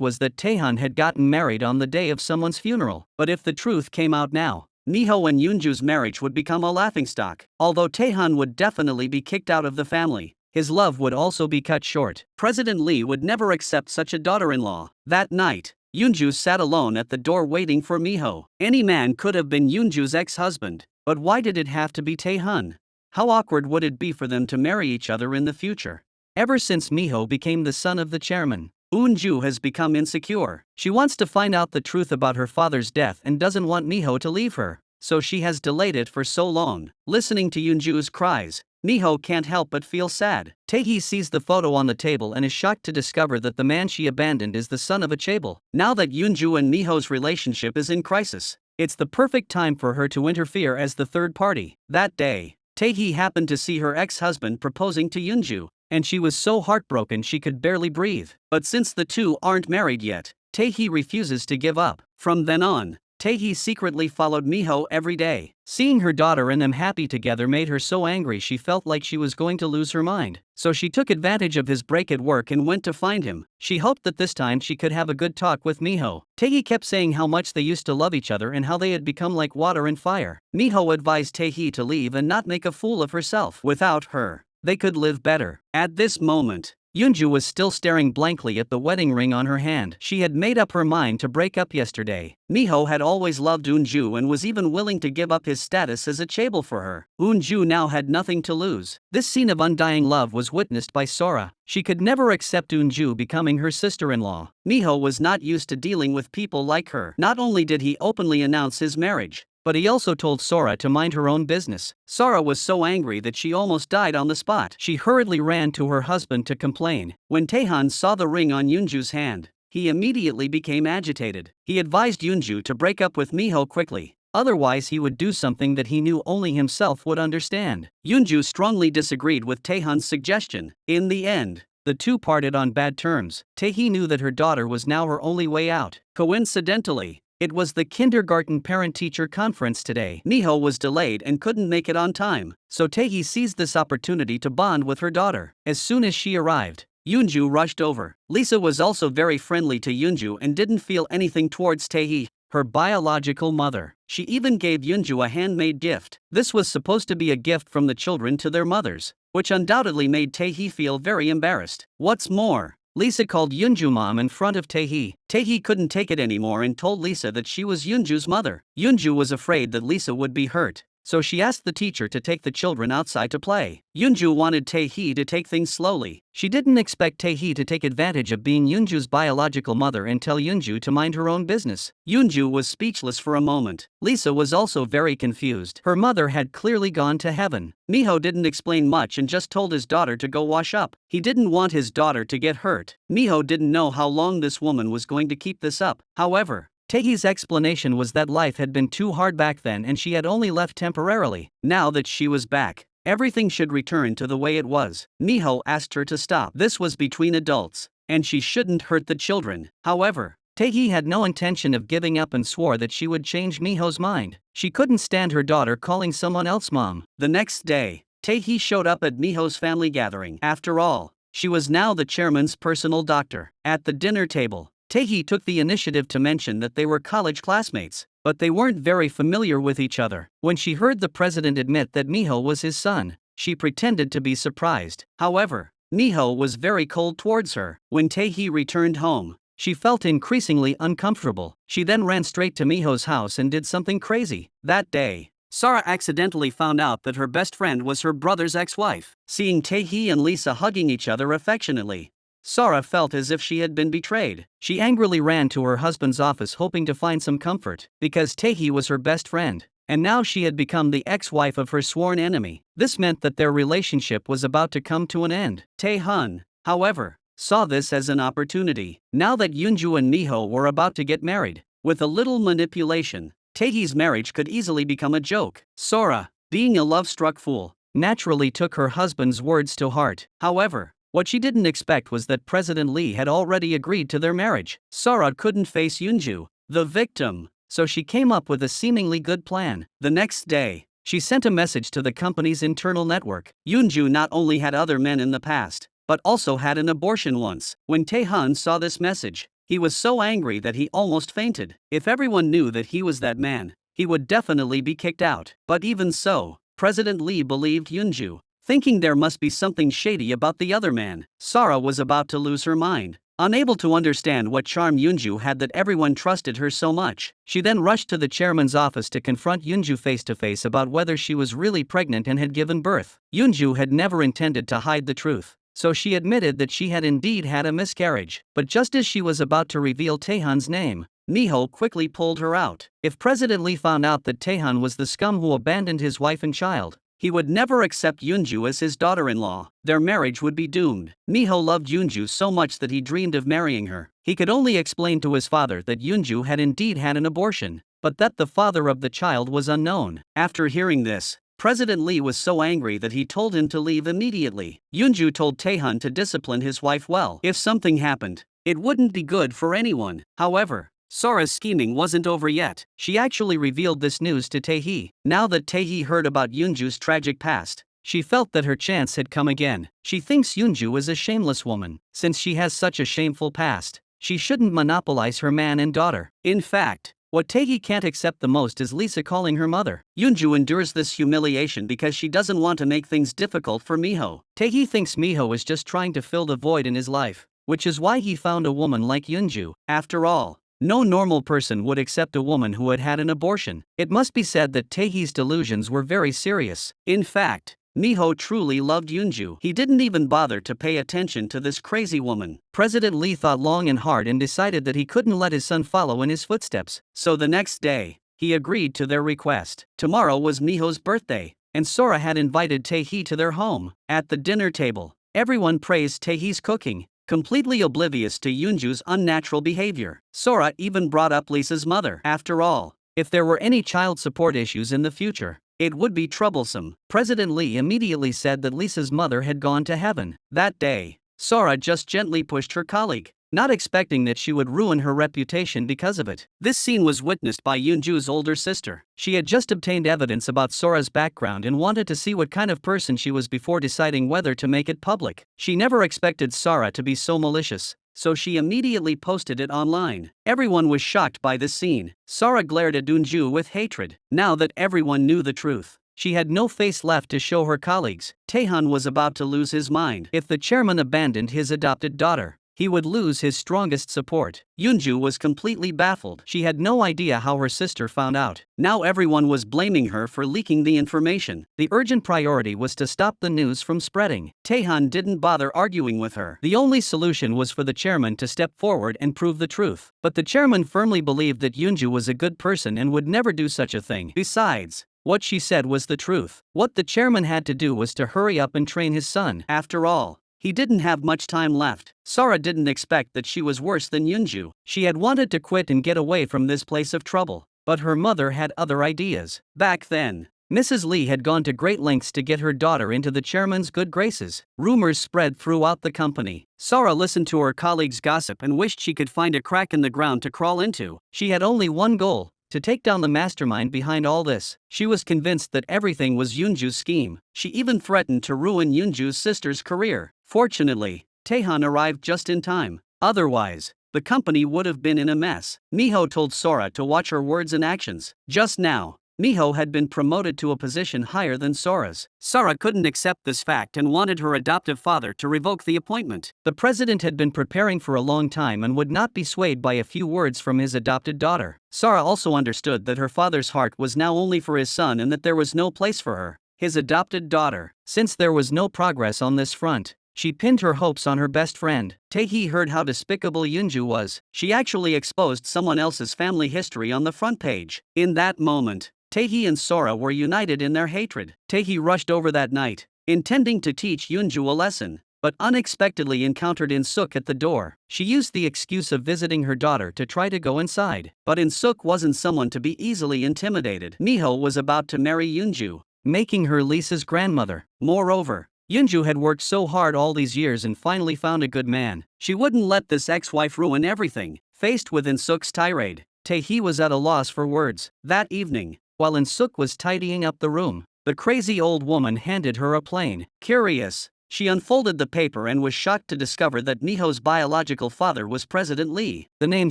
A: was that Taehan had gotten married on the day of someone's funeral. But if the truth came out now, Miho and Yoonju's marriage would become a laughingstock. Although Taehan would definitely be kicked out of the family, his love would also be cut short. President Lee would never accept such a daughter-in-law. That night, Yoonju sat alone at the door waiting for Miho. Any man could have been Yoonju's ex-husband, but why did it have to be Taehan? How awkward would it be for them to marry each other in the future? Ever since Miho became the son of the chairman, Yoonju has become insecure. She wants to find out the truth about her father's death and doesn't want Miho to leave her, so she has delayed it for so long. Listening to Yoonju's cries, Miho can't help but feel sad. Tae-hee sees the photo on the table and is shocked to discover that the man she abandoned is the son of a chaebol. Now that Yoonju and Miho's relationship is in crisis, it's the perfect time for her to interfere as the third party. That day, Tae-hee happened to see her ex-husband proposing to Yoonju, and she was so heartbroken she could barely breathe. But since the two aren't married yet, Tae-hee refuses to give up. From then on, Tae-hee secretly followed Miho every day. Seeing her daughter and them happy together made her so angry she felt like she was going to lose her mind. So she took advantage of his break at work and went to find him. She hoped that this time she could have a good talk with Miho. Tae-hee kept saying how much they used to love each other and how they had become like water and fire. Miho advised Tae-hee to leave and not make a fool of herself. Without her, they could live better. At this moment, Yoonju was still staring blankly at the wedding ring on her hand. She had made up her mind to break up yesterday. Miho had always loved Yoonju and was even willing to give up his status as a chaebol for her. Yoonju now had nothing to lose. This scene of undying love was witnessed by Sora. She could never accept Yoonju becoming her sister-in-law. Miho was not used to dealing with people like her. Not only did he openly announce his marriage, but he also told Sora to mind her own business. Sora was so angry that she almost died on the spot. She hurriedly ran to her husband to complain. When Taehan saw the ring on Yoonju's hand, he immediately became agitated. He advised Yoonju to break up with Miho quickly, otherwise he would do something that he knew only himself would understand. Yoonju strongly disagreed with Taehan's suggestion. In the end, the two parted on bad terms. Tae-hee knew that her daughter was now her only way out. Coincidentally, it was the kindergarten parent-teacher conference today. Miho was delayed and couldn't make it on time, so Tae-hee seized this opportunity to bond with her daughter. As soon as she arrived, Yoonju rushed over. Lisa was also very friendly to Yoonju and didn't feel anything towards Tae-hee, her biological mother. She even gave Yoonju a handmade gift. This was supposed to be a gift from the children to their mothers, which undoubtedly made Tae-hee feel very embarrassed. What's more, Lisa called Yoonju mom in front of Tae-hee. Tae-hee couldn't take it anymore and told Lisa that she was Yoonju's mother. Yoonju was afraid that Lisa would be hurt, so she asked the teacher to take the children outside to play. Yoonju wanted Tae-hee to take things slowly. She didn't expect Tae-hee to take advantage of being Yoonju's biological mother and tell Yoonju to mind her own business. Yoonju was speechless for a moment. Lisa was also very confused. Her mother had clearly gone to heaven. Miho didn't explain much and just told his daughter to go wash up. He didn't want his daughter to get hurt. Miho didn't know how long this woman was going to keep this up. However, Tae-hee's explanation was that life had been too hard back then and she had only left temporarily. Now that she was back, Everything should return to the way it was. Miho asked her to stop. This was between adults, and she shouldn't hurt the children. However, Tae-hee had no intention of giving up and swore that she would change Miho's mind. She couldn't stand her daughter calling someone else mom. The next day, Tae-hee showed up at Miho's family gathering. After all, she was now the chairman's personal doctor. At the dinner table, Tae-hee took the initiative to mention that they were college classmates, but they weren't very familiar with each other. When she heard the president admit that Miho was his son, she pretended to be surprised. However, Miho was very cold towards her. When Tae-hee returned home, she felt increasingly uncomfortable. She then ran straight to Miho's house and did something crazy. That day, Sara accidentally found out that her best friend was her brother's ex-wife. Seeing Tae-hee and Lisa hugging each other affectionately, Sara felt as if she had been betrayed. She angrily ran to her husband's office hoping to find some comfort, because Tae-hee was her best friend, and now she had become the ex-wife of her sworn enemy. This meant that their relationship was about to come to an end. Tae-hun, however, saw this as an opportunity. Now that Yoonju and Miho were about to get married, with a little manipulation, Tae-hee's marriage could easily become a joke. Sora, being a love-struck fool, naturally took her husband's words to heart. However, what she didn't expect was that President Lee had already agreed to their marriage. Sora couldn't face Yoonju, the victim, so she came up with a seemingly good plan. The next day, she sent a message to the company's internal network. Yoonju not only had other men in the past, but also had an abortion once. When Tae-hun saw this message, he was so angry that he almost fainted. If everyone knew that he was that man, he would definitely be kicked out. But even so, President Lee believed Yoonju, thinking there must be something shady about the other man. Sara was about to lose her mind, unable to understand what charm Yoonju had that everyone trusted her so much. She then rushed to the chairman's office to confront Yoonju face to face about whether she was really pregnant and had given birth. Yoonju had never intended to hide the truth, so she admitted that she had indeed had a miscarriage. But just as she was about to reveal Tae-hun's name, Miho quickly pulled her out. If President Lee found out that Tae-hun was the scum who abandoned his wife and child, he would never accept Yoonju as his daughter-in-law. Their marriage would be doomed. Miho loved Yoonju so much that he dreamed of marrying her. He could only explain to his father that Yoonju had indeed had an abortion, but that the father of the child was unknown. After hearing this, President Lee was so angry that he told him to leave immediately. Yoonju told Tae-hun to discipline his wife well. If something happened, it wouldn't be good for anyone. However, Sora's scheming wasn't over yet. She actually revealed this news to Tae-hee. Now that Tae-hee heard about Yoonju's tragic past, she felt that her chance had come again. She thinks Yoonju is a shameless woman. Since she has such a shameful past, she shouldn't monopolize her man and daughter. In fact, what Tae-hee can't accept the most is Lisa calling her mother. Yoonju endures this humiliation because she doesn't want to make things difficult for Miho. Tae-hee thinks Miho is just trying to fill the void in his life, which is why he found a woman like Yoonju. After all, no normal person would accept a woman who had had an abortion. It must be said that Tae-hee's delusions were very serious. In fact, Miho truly loved Yoonju. He didn't even bother to pay attention to this crazy woman. President Lee thought long and hard and decided that he couldn't let his son follow in his footsteps. So the next day, he agreed to their request. Tomorrow was Miho's birthday, and Sora had invited Tae-hee to their home. At the dinner table, everyone praised Tae-hee's cooking, completely oblivious to Yoonju's unnatural behavior. Sora even brought up Lisa's mother. After all, if there were any child support issues in the future, it would be troublesome. President Lee immediately said that Lisa's mother had gone to heaven. That day, Sora just gently pushed her colleague, not expecting that she would ruin her reputation because of it. This scene was witnessed by Yoonju's older sister. She had just obtained evidence about Sora's background and wanted to see what kind of person she was before deciding whether to make it public. She never expected Sora to be so malicious, so she immediately posted it online. Everyone was shocked by this scene. Sora glared at Yoonju with hatred. Now that everyone knew the truth, she had no face left to show her colleagues. Tae-hun was about to lose his mind. If the chairman abandoned his adopted daughter, he would lose his strongest support. Yoonju was completely baffled. She had no idea how her sister found out. Now everyone was blaming her for leaking the information. The urgent priority was to stop the news from spreading. Tae-hun didn't bother arguing with her. The only solution was for the chairman to step forward and prove the truth. But the chairman firmly believed that Yoonju was a good person and would never do such a thing. Besides, what she said was the truth. What the chairman had to do was to hurry up and train his son. After all, he didn't have much time left. Sora didn't expect that she was worse than Yoonju. She had wanted to quit and get away from this place of trouble, but her mother had other ideas. Back then, Mrs. Lee had gone to great lengths to get her daughter into the chairman's good graces. Rumors spread throughout the company. Sarah listened to her colleagues' gossip and wished she could find a crack in the ground to crawl into. She had only one goal: to take down the mastermind behind all this. She was convinced that everything was Yoonju's scheme. She even threatened to ruin Yoonju's sister's career. Fortunately, Taehan arrived just in time. Otherwise, the company would have been in a mess. Miho told Sora to watch her words and actions. Just now, Miho had been promoted to a position higher than Sora's. Sora couldn't accept this fact and wanted her adoptive father to revoke the appointment. The president had been preparing for a long time and would not be swayed by a few words from his adopted daughter. Sora also understood that her father's heart was now only for his son and that there was no place for her, his adopted daughter. Since there was no progress on this front, she pinned her hopes on her best friend. Tae-hee heard how despicable Yoonju was. She actually exposed someone else's family history on the front page. In that moment, Tae-hee and Sora were united in their hatred. Tae-hee rushed over that night, intending to teach Yoonju a lesson, but unexpectedly encountered In-suk at the door. She used the excuse of visiting her daughter to try to go inside. But In-suk wasn't someone to be easily intimidated. Miho was about to marry Yoonju, making her Lisa's grandmother. Moreover, Yoonju had worked so hard all these years and finally found a good man. She wouldn't let this ex-wife ruin everything. Faced with In-suk's tirade, Tae-hee was at a loss for words. That evening, while In-suk was tidying up the room, the crazy old woman handed her a plane. Curious, she unfolded the paper and was shocked to discover that Miho's biological father was President Lee. The name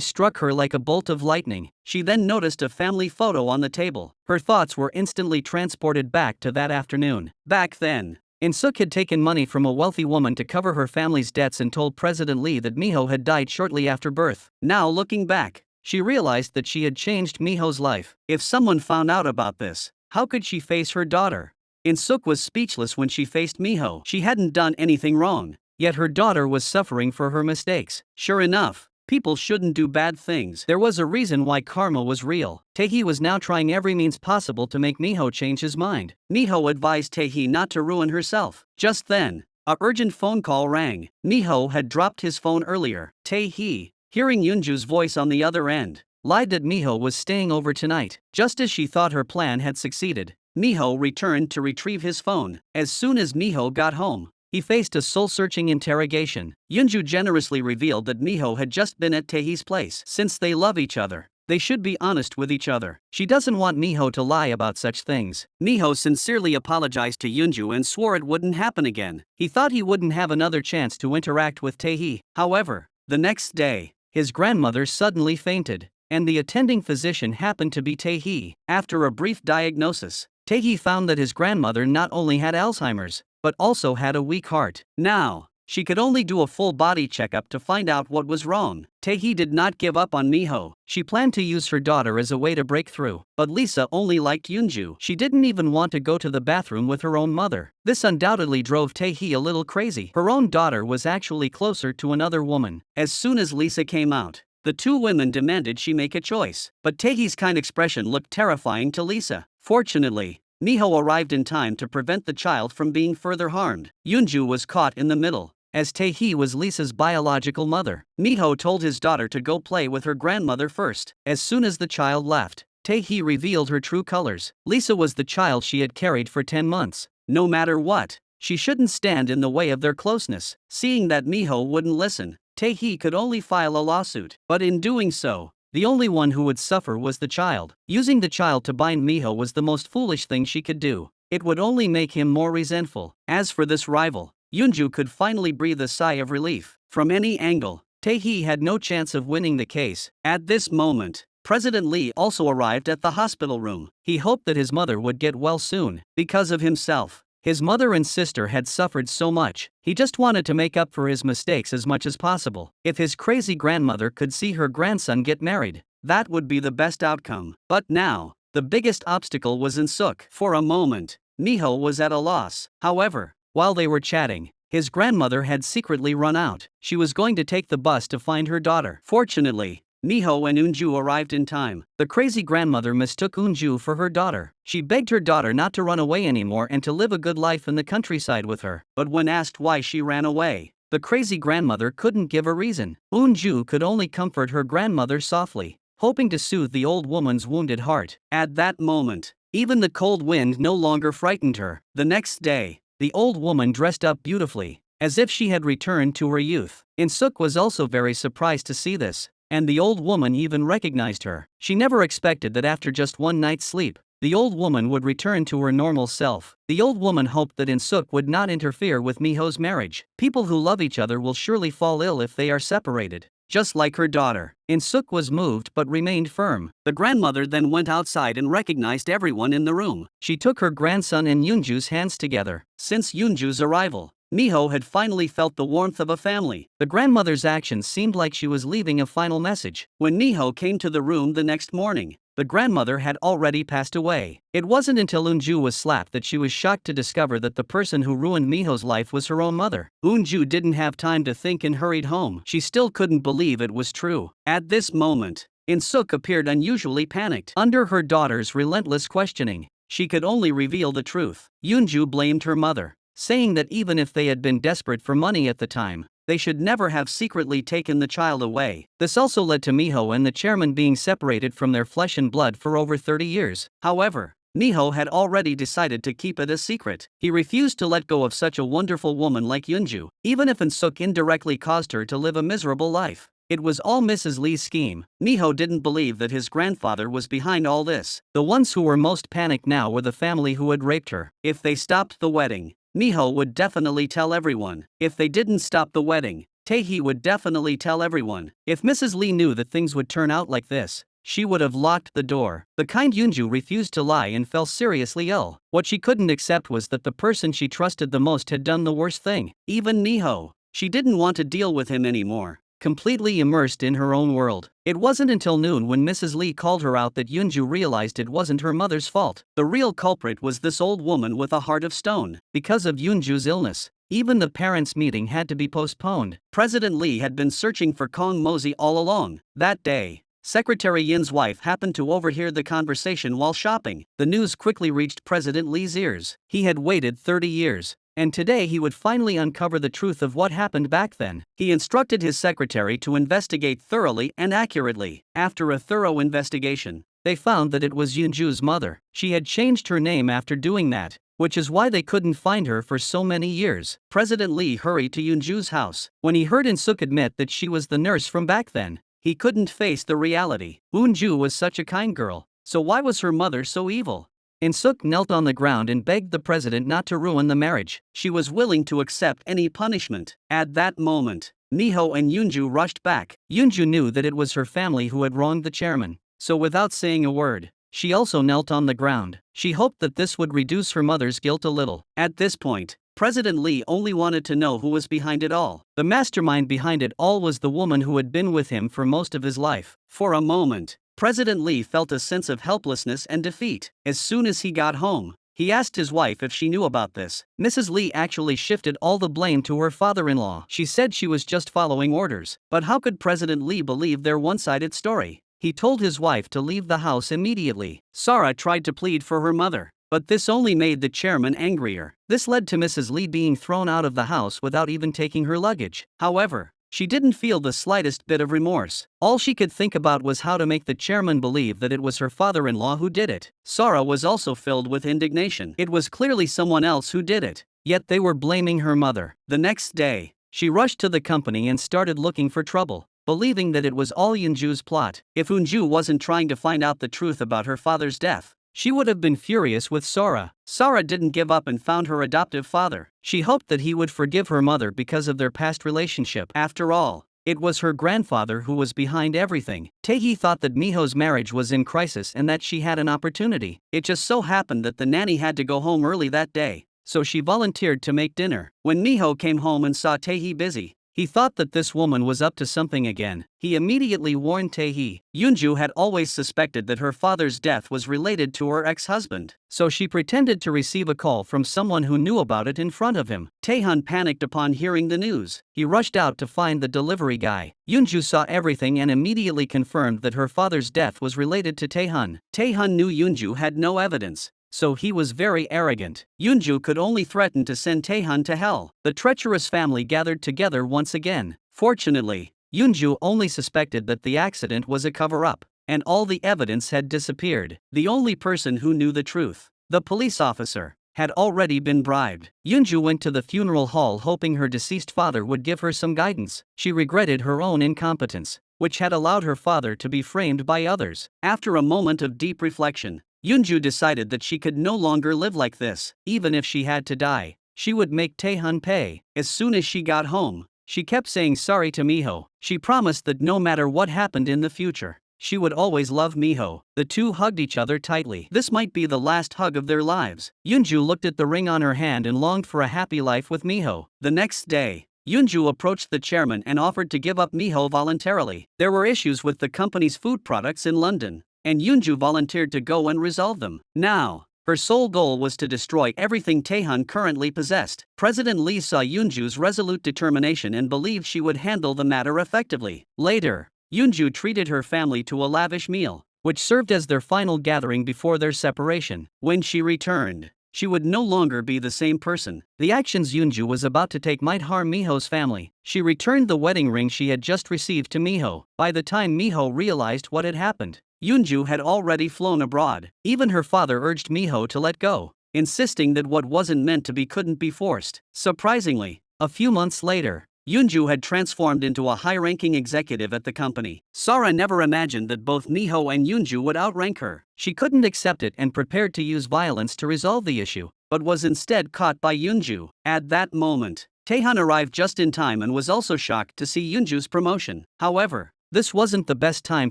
A: struck her like a bolt of lightning. She then noticed a family photo on the table. Her thoughts were instantly transported back to that afternoon. Back then, In-suk had taken money from a wealthy woman to cover her family's debts and told President Lee that Miho had died shortly after birth. Now looking back, she realized that she had changed Miho's life. If someone found out about this, how could she face her daughter? In-suk was speechless when she faced Miho. She hadn't done anything wrong, yet her daughter was suffering for her mistakes. Sure enough, people shouldn't do bad things. There was a reason why karma was real. Tae-hee was now trying every means possible to make Miho change his mind. Miho advised Tae-hee not to ruin herself. Just then, a urgent phone call rang. Miho had dropped his phone earlier. Tae-hee, hearing Yoonju's voice on the other end, lied that Miho was staying over tonight. Just as she thought her plan had succeeded, Miho returned to retrieve his phone. As soon as Miho got home, he faced a soul-searching interrogation. Yoonju generously revealed that Miho had just been at Tae-hee's place. Since they love each other, they should be honest with each other. She doesn't want Miho to lie about such things. Miho sincerely apologized to Yoonju and swore it wouldn't happen again. He thought he wouldn't have another chance to interact with Tae-hee. However, the next day, his grandmother suddenly fainted, and the attending physician happened to be Tae-hee. After a brief diagnosis, Tae-hee found that his grandmother not only had Alzheimer's, but also had a weak heart. Now, she could only do a full body checkup to find out what was wrong. Tae-hee did not give up on Miho. She planned to use her daughter as a way to break through. But Lisa only liked Yoonju. She didn't even want to go to the bathroom with her own mother. This undoubtedly drove Tae-hee a little crazy. Her own daughter was actually closer to another woman. As soon as Lisa came out, the two women demanded she make a choice. But Tae-hee's kind expression looked terrifying to Lisa. Fortunately, Miho arrived in time to prevent the child from being further harmed. Yoonju was caught in the middle, as Tae-hee was Lisa's biological mother. Miho told his daughter to go play with her grandmother first. As soon as the child left, Tae-hee revealed her true colors. Lisa was the child she had carried for 10 months. No matter what, she shouldn't stand in the way of their closeness. Seeing that Miho wouldn't listen, Tae-hee could only file a lawsuit. But in doing so, the only one who would suffer was the child. Using the child to bind Miho was the most foolish thing she could do. It would only make him more resentful. As for this rival, Yoonju could finally breathe a sigh of relief. From any angle, Tae-hee had no chance of winning the case. At this moment, President Lee also arrived at the hospital room. He hoped that his mother would get well soon. Because of himself, his mother and sister had suffered so much. He just wanted to make up for his mistakes as much as possible. If his crazy grandmother could see her grandson get married, that would be the best outcome. But now, the biggest obstacle was In-suk. For a moment, Miho was at a loss. However, while they were chatting, his grandmother had secretly run out. She was going to take the bus to find her daughter. Fortunately, Miho and Eunju arrived in time. The crazy grandmother mistook Eunju for her daughter. She begged her daughter not to run away anymore and to live a good life in the countryside with her. But when asked why she ran away, the crazy grandmother couldn't give a reason. Eunju could only comfort her grandmother softly, hoping to soothe the old woman's wounded heart. At that moment, Even the cold wind no longer frightened her. The next day, the old woman dressed up beautifully, as if she had returned to her youth. In-suk was also very surprised to see this, and the old woman even recognized her. She never expected that after just one night's sleep, the old woman would return to her normal self. The old woman hoped that In-suk would not interfere with Miho's marriage. People who love each other will surely fall ill if they are separated, just like her daughter. In-suk was moved but remained firm. The grandmother then went outside and recognized everyone in the room. She took her grandson and Yoonju's hands together. Since Yoonju's arrival, Miho had finally felt the warmth of a family. The grandmother's actions seemed like she was leaving a final message. When Miho came to the room the next morning, the grandmother had already passed away. It wasn't until Eunju was slapped that she was shocked to discover that the person who ruined Miho's life was her own mother. Eunju didn't have time to think and hurried home. She still couldn't believe it was true. At this moment, In-suk appeared unusually panicked. Under her daughter's relentless questioning, she could only reveal the truth. Eunju blamed her mother, saying that even if they had been desperate for money at the time, they should never have secretly taken the child away. This also led to Miho and the chairman being separated from their flesh and blood for over 30 years. However, Miho had already decided to keep it a secret. He refused to let go of such a wonderful woman like Eunju, even if In-suk indirectly caused her to live a miserable life. It was all Mrs. Lee's scheme. Miho didn't believe that his grandfather was behind all this. The ones who were most panicked now were the family who had raped her. If they stopped the wedding, Miho would definitely tell everyone. If they didn't stop the wedding, Tae-hee would definitely tell everyone. If Mrs. Lee knew that things would turn out like this, she would have locked the door. The kind Yoonju refused to lie and fell seriously ill. What she couldn't accept was that the person she trusted the most had done the worst thing. Even Miho. She didn't want to deal with him anymore, completely immersed in her own world. It wasn't until noon when Mrs. Lee called her out that Yoonju realized it wasn't her mother's fault. The real culprit was this old woman with a heart of stone. Because of Yoonju's illness, even the parents' meeting had to be postponed. President Lee had been searching for Kong Mosey all along. That day, Secretary Yin's wife happened to overhear the conversation while shopping. The news quickly reached President Lee's ears. He had waited 30 years. And today he would finally uncover the truth of what happened back then. He instructed his secretary to investigate thoroughly and accurately. After a thorough investigation, they found that it was Yoonju's mother. She had changed her name after doing that, which is why they couldn't find her for so many years. President Lee hurried to Yoonju's house. When he heard In-suk admit that she was the nurse from back then, he couldn't face the reality. Eunju was such a kind girl, so why was her mother so evil? In-suk knelt on the ground and begged the president not to ruin the marriage. She was willing to accept any punishment. At that moment, Miho and Yoonju rushed back. Yoonju knew that it was her family who had wronged the chairman, so without saying a word, she also knelt on the ground. She hoped that this would reduce her mother's guilt a little. At this point, President Lee only wanted to know who was behind it all. The mastermind behind it all was the woman who had been with him for most of his life. For a moment, President Lee felt a sense of helplessness and defeat. As soon as he got home, he asked his wife if she knew about this. Mrs. Lee actually shifted all the blame to her father-in-law. She said she was just following orders. But how could President Lee believe their one-sided story? He told his wife to leave the house immediately. Sarah tried to plead for her mother, but this only made the chairman angrier. This led to Mrs. Lee being thrown out of the house without even taking her luggage. However, she didn't feel the slightest bit of remorse. All she could think about was how to make the chairman believe that it was her father-in-law who did it. Sarah was also filled with indignation. It was clearly someone else who did it, yet they were blaming her mother. The next day, she rushed to the company and started looking for trouble, believing that it was all Yoonju's plot. If Eunju wasn't trying to find out the truth about her father's death, she would have been furious with Sarah. Sarah didn't give up and found her adoptive father. She hoped that he would forgive her mother because of their past relationship. After all, it was her grandfather who was behind everything. Tae-hee thought that Miho's marriage was in crisis and that she had an opportunity. It just so happened that the nanny had to go home early that day, so she volunteered to make dinner. When Miho came home and saw Tae-hee busy, he thought that this woman was up to something again. He immediately warned Tae-hee. Yoonju had always suspected that her father's death was related to her ex-husband, so she pretended to receive a call from someone who knew about it in front of him. Tae-hun panicked upon hearing the news. He rushed out to find the delivery guy. Yoonju saw everything and immediately confirmed that her father's death was related to Tae-hun. Tae-hun knew Yoonju had no evidence, so he was very arrogant. Yoonju could only threaten to send Tae-hun to hell. The treacherous family gathered together once again. Fortunately, Yoonju only suspected that the accident was a cover-up. and all the evidence had disappeared. The only person who knew the truth, the police officer, had already been bribed. Yoonju went to the funeral hall hoping her deceased father would give her some guidance. She regretted her own incompetence, which had allowed her father to be framed by others. After a moment of deep reflection, Yoonju decided that she could no longer live like this. Even if she had to die, she would make Taehyun pay. As soon as she got home, she kept saying sorry to Miho. She promised that no matter what happened in the future, she would always love Miho. The two hugged each other tightly. This might be the last hug of their lives. Yoonju looked at the ring on her hand and longed for a happy life with Miho. The next day, Yoonju approached the chairman and offered to give up Miho voluntarily. There were issues with the company's food products in London, and Yoonju volunteered to go and resolve them. Now, her sole goal was to destroy everything Taehyun currently possessed. President Lee saw Yoonju's resolute determination and believed she would handle the matter effectively. Later, Yoonju treated her family to a lavish meal, which served as their final gathering before their separation. When she returned, she would no longer be the same person. The actions Yoonju was about to take might harm Miho's family. She returned the wedding ring she had just received to Miho. By the time Miho realized what had happened, Yoonju had already flown abroad. Even her father urged Miho to let go, insisting that what wasn't meant to be couldn't be forced. Surprisingly, a few months later, Yoonju had transformed into a high-ranking executive at the company. Sora never imagined that both Miho and Yoonju would outrank her. She couldn't accept it and prepared to use violence to resolve the issue, but was instead caught by Yoonju. At that moment, Taehyun arrived just in time and was also shocked to see Yoonju's promotion. However, this wasn't the best time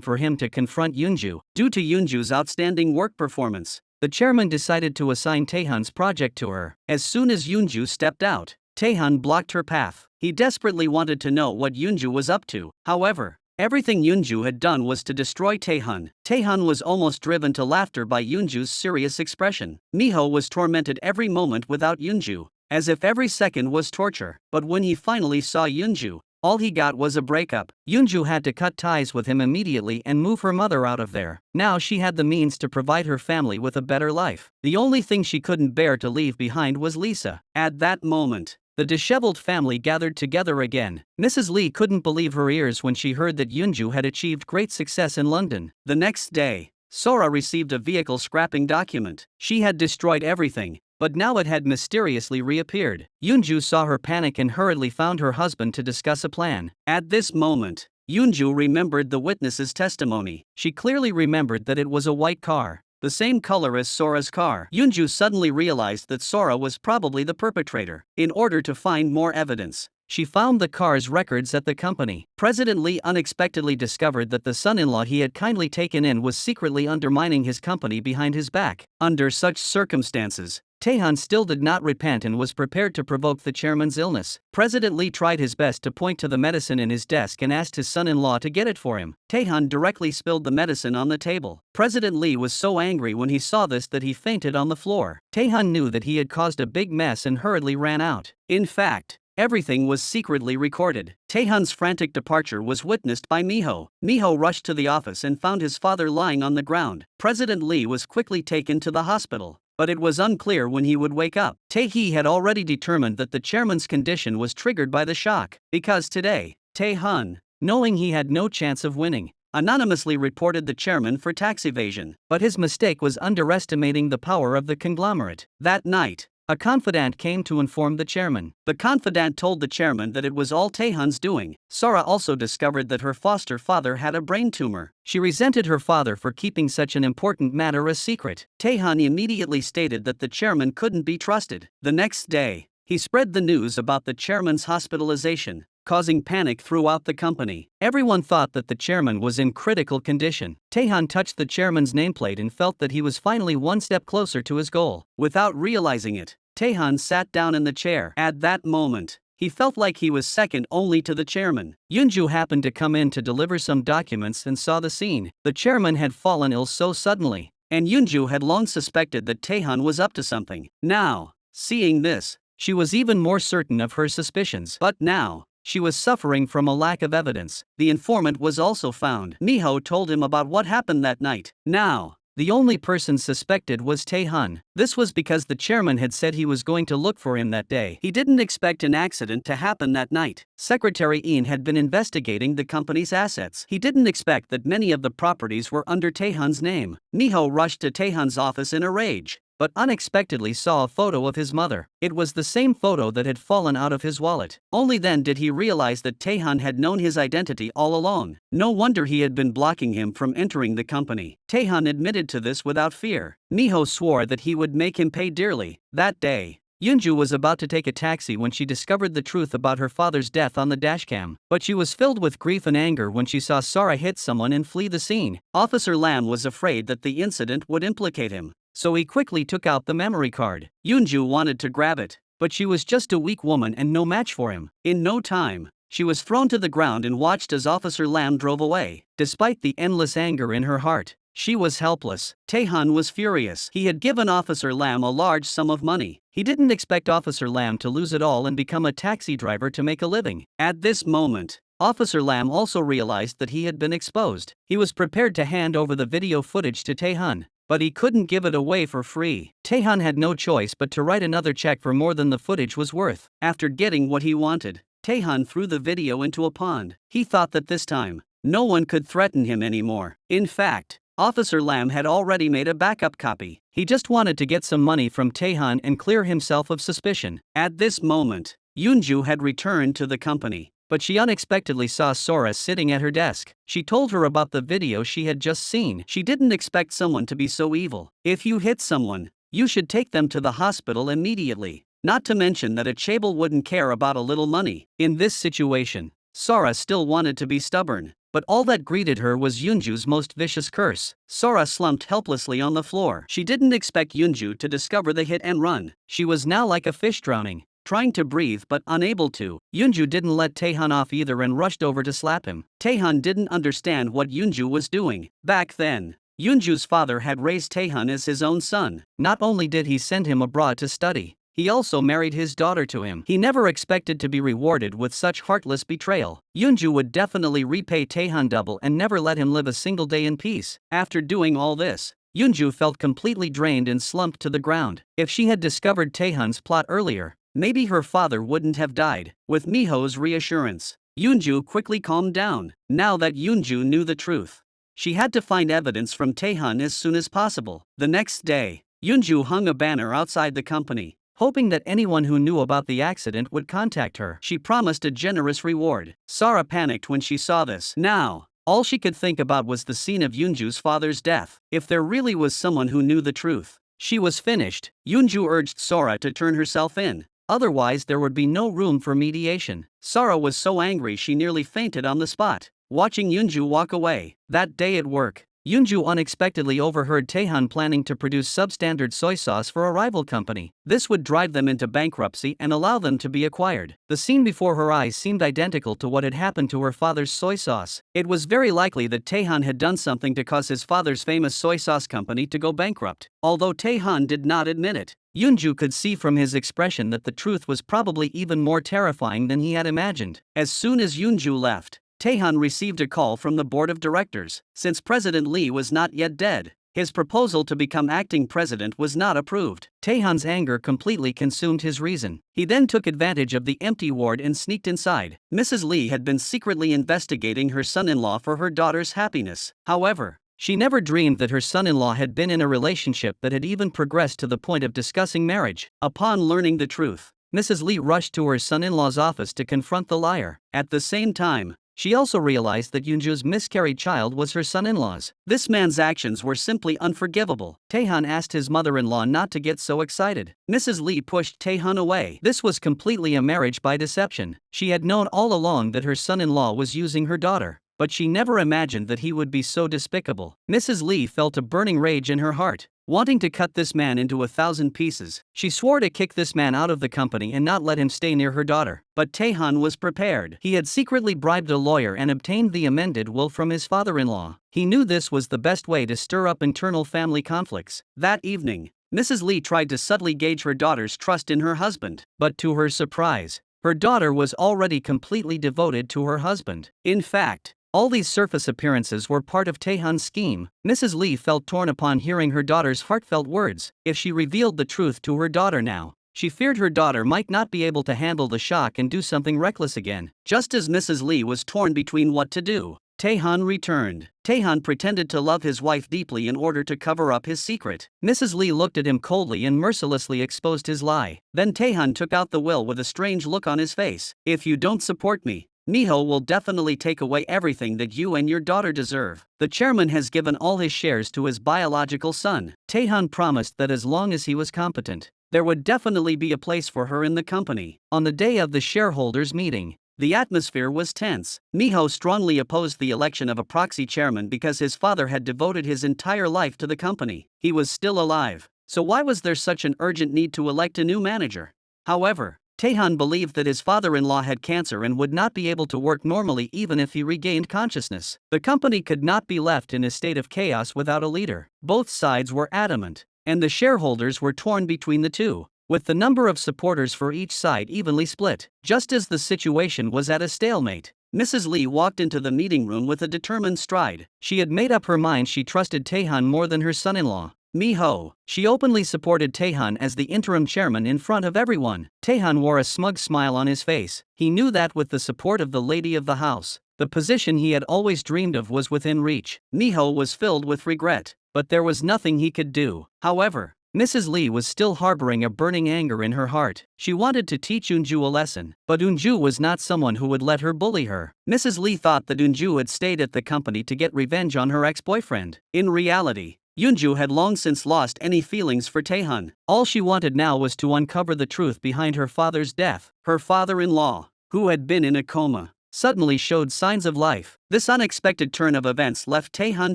A: for him to confront Yoonju. Due to Yoonju's outstanding work performance, the chairman decided to assign Taehyun's project to her. As soon as Yoonju stepped out, Taehyun blocked her path. He desperately wanted to know what Yoonju was up to. However, everything Yoonju had done was to destroy Taehyun. Taehyun was almost driven to laughter by Yoonju's serious expression. Miho was tormented every moment without Yoonju, as if every second was torture. But when he finally saw Yoonju, all he got was a breakup. Yoonju had to cut ties with him immediately and move her mother out of there. Now she had the means to provide her family with a better life. The only thing she couldn't bear to leave behind was Lisa. At that moment, the disheveled family gathered together again. Mrs. Lee couldn't believe her ears when she heard that Yoonju had achieved great success in London. The next day, Sora received a vehicle scrapping document. She had destroyed everything, but now it had mysteriously reappeared. Yoonju saw her panic and hurriedly found her husband to discuss a plan. At this moment, Yoonju remembered the witness's testimony. She clearly remembered that it was a white car, the same color as Sora's car. Yoonju suddenly realized that Sora was probably the perpetrator. In order to find more evidence, she found the car's records at the company. President Lee unexpectedly discovered that the son-in-law he had kindly taken in was secretly undermining his company behind his back. Under such circumstances, Taehyun still did not repent and was prepared to provoke the chairman's illness. President Lee tried his best to point to the medicine in his desk and asked his son-in-law to get it for him. Taehyun directly spilled the medicine on the table. President Lee was so angry when he saw this that he fainted on the floor. Taehyun knew that he had caused a big mess and hurriedly ran out. In fact, everything was secretly recorded. Taehyun's frantic departure was witnessed by Miho. Miho rushed to the office and found his father lying on the ground. President Lee was quickly taken to the hospital, but it was unclear when he would wake up. Tae-hee had already determined that the chairman's condition was triggered by the shock, because today, Tae-hun, knowing he had no chance of winning, anonymously reported the chairman for tax evasion. But his mistake was underestimating the power of the conglomerate. That night, a confidant came to inform the chairman. The confidant told the chairman that it was all Taehyun's doing. Sora also discovered that her foster father had a brain tumor. She resented her father for keeping such an important matter a secret. Taehyun immediately stated that the chairman couldn't be trusted. The next day, he spread the news about the chairman's hospitalization, causing panic throughout the company. Everyone thought that the chairman was in critical condition. Taehyun touched the chairman's nameplate and felt that he was finally one step closer to his goal. Without realizing it, Taehyun sat down in the chair. At that moment, he felt like he was second only to the chairman. Yoonju happened to come in to deliver some documents and saw the scene. The chairman had fallen ill so suddenly, and Yoonju had long suspected that Taehyun was up to something. Now, seeing this, she was even more certain of her suspicions. But now, she was suffering from a lack of evidence. The informant was also found. Miho told him about what happened that night. Now, The only person suspected was Tae-hun. This was because the chairman had said he was going to look for him that day. He didn't expect an accident to happen that night. Secretary Eun had been investigating the company's assets. He didn't expect that many of the properties were under Tae-hun's name. Miho rushed to Tae-hun's office in a rage, but unexpectedly saw a photo of his mother. It was the same photo that had fallen out of his wallet. Only then did he realize that Tae-hun had known his identity all along. No wonder he had been blocking him from entering the company. Tae-hun admitted to this without fear. Miho swore that he would make him pay dearly. That day, Yoonju was about to take a taxi when she discovered the truth about her father's death on the dashcam. But she was filled with grief and anger when she saw Sora hit someone and flee the scene. Officer Lam was afraid that the incident would implicate him, so he quickly took out the memory card. Yoonju wanted to grab it, but she was just a weak woman and no match for him. In no time, she was thrown to the ground and watched as Officer Lam drove away. Despite the endless anger in her heart, she was helpless. Tae-hun was furious. He had given Officer Lam a large sum of money. He didn't expect Officer Lam to lose it all and become a taxi driver to make a living. At this moment, Officer Lam also realized that he had been exposed. He was prepared to hand over the video footage to Tae-hun, but he couldn't give it away for free. Tae-hun had no choice but to write another check for more than the footage was worth. After getting what he wanted, Tae-hun threw the video into a pond. He thought that this time, no one could threaten him anymore. In fact, Officer Lam had already made a backup copy. He just wanted to get some money from Tae-hun and clear himself of suspicion. At this moment, Yoonju had returned to the company, but she unexpectedly saw Sora sitting at her desk. She told her about the video she had just seen. She didn't expect someone to be so evil. If you hit someone, you should take them to the hospital immediately. Not to mention that a chaebol wouldn't care about a little money. In this situation, Sora still wanted to be stubborn, but all that greeted her was Yoonju's most vicious curse. Sora slumped helplessly on the floor. She didn't expect Yoonju to discover the hit and run. She was now like a fish drowning, trying to breathe but unable to. Yoonju didn't let Tae-hun off either and rushed over to slap him. Tae-hun didn't understand what Yoonju was doing. Back then, Yoonju's father had raised Tae-hun as his own son. Not only did he send him abroad to study, he also married his daughter to him. He never expected to be rewarded with such heartless betrayal. Yoonju would definitely repay Tae-hun double and never let him live a single day in peace. After doing all this, Yoonju felt completely drained and slumped to the ground. If she had discovered Tae-hun's plot earlier, maybe her father wouldn't have died. With Miho's reassurance, Yoonju quickly calmed down. Now that Yoonju knew the truth, she had to find evidence from Tae-hun as soon as possible. The next day, Yoonju hung a banner outside the company, hoping that anyone who knew about the accident would contact her. She promised a generous reward. Sora panicked when she saw this. Now, all she could think about was the scene of Yoonju's father's death. If there really was someone who knew the truth, she was finished. Yoonju urged Sora to turn herself in. Otherwise there would be no room for mediation. Sora was so angry she nearly fainted on the spot, watching Yoonju walk away. That day at work, Yoonju unexpectedly overheard Tae-hun planning to produce substandard soy sauce for a rival company. This would drive them into bankruptcy and allow them to be acquired. The scene before her eyes seemed identical to what had happened to her father's soy sauce. It was very likely that Tae-hun had done something to cause his father's famous soy sauce company to go bankrupt. Although Tae-hun did not admit it, Yoonju could see from his expression that the truth was probably even more terrifying than he had imagined. As soon as Yoonju left, Tae-hun received a call from the board of directors. Since President Lee was not yet dead, his proposal to become acting president was not approved. Tae-hun's anger completely consumed his reason. He then took advantage of the empty ward and sneaked inside. Mrs. Lee had been secretly investigating her son-in-law for her daughter's happiness. However, she never dreamed that her son-in-law had been in a relationship that had even progressed to the point of discussing marriage. Upon learning the truth, Mrs. Lee rushed to her son-in-law's office to confront the liar. At the same time, she also realized that Yoonju's miscarried child was her son-in-law's. This man's actions were simply unforgivable. Tae-hun asked his mother-in-law not to get so excited. Mrs. Lee pushed Tae-hun away. This was completely a marriage by deception. She had known all along that her son-in-law was using her daughter, but she never imagined that he would be so despicable. Mrs. Lee felt a burning rage in her heart, wanting to cut this man into 1,000 pieces. She swore to kick this man out of the company and not let him stay near her daughter. But Tae-hun was prepared. He had secretly bribed a lawyer and obtained the amended will from his father-in-law. He knew this was the best way to stir up internal family conflicts. That evening, Mrs. Lee tried to subtly gauge her daughter's trust in her husband, but to her surprise, her daughter was already completely devoted to her husband. In fact, All these surface appearances were part of Taehan's scheme. Mrs. Lee felt torn upon hearing her daughter's heartfelt words. If she revealed the truth to her daughter now, she feared her daughter might not be able to handle the shock and do something reckless again. Just as Mrs. Lee was torn between what to do, Taehan returned. Taehan pretended to love his wife deeply in order to cover up his secret. Mrs. Lee looked at him coldly and mercilessly exposed his lie. Then Taehan took out the will with a strange look on his face. If you don't support me, Miho will definitely take away everything that you and your daughter deserve. The chairman has given all his shares to his biological son. Taehan promised that as long as he was competent, there would definitely be a place for her in the company. On the day of the shareholders' meeting, the atmosphere was tense. Miho strongly opposed the election of a proxy chairman because his father had devoted his entire life to the company. He was still alive, so why was there such an urgent need to elect a new manager? However, Taehan believed that his father-in-law had cancer and would not be able to work normally even if he regained consciousness. The company could not be left in a state of chaos without a leader. Both sides were adamant, and the shareholders were torn between the two, with the number of supporters for each side evenly split. Just as the situation was at a stalemate, Mrs. Lee walked into the meeting room with a determined stride. She had made up her mind she trusted Taehan more than her son-in-law, Miho. She openly supported Taehan as the interim chairman in front of everyone. Taehan wore a smug smile on his face. He knew that with the support of the lady of the house, the position he had always dreamed of was within reach. Miho was filled with regret, but there was nothing he could do. However, Mrs. Lee was still harboring a burning anger in her heart. She wanted to teach Eunju a lesson, but Eunju was not someone who would let her bully her. Mrs. Lee thought that Eunju had stayed at the company to get revenge on her ex-boyfriend. In reality, Eunju had long since lost any feelings for Taehan. All she wanted now was to uncover the truth behind her father's death. Her father-in-law, who had been in a coma, suddenly showed signs of life. This unexpected turn of events left Taehan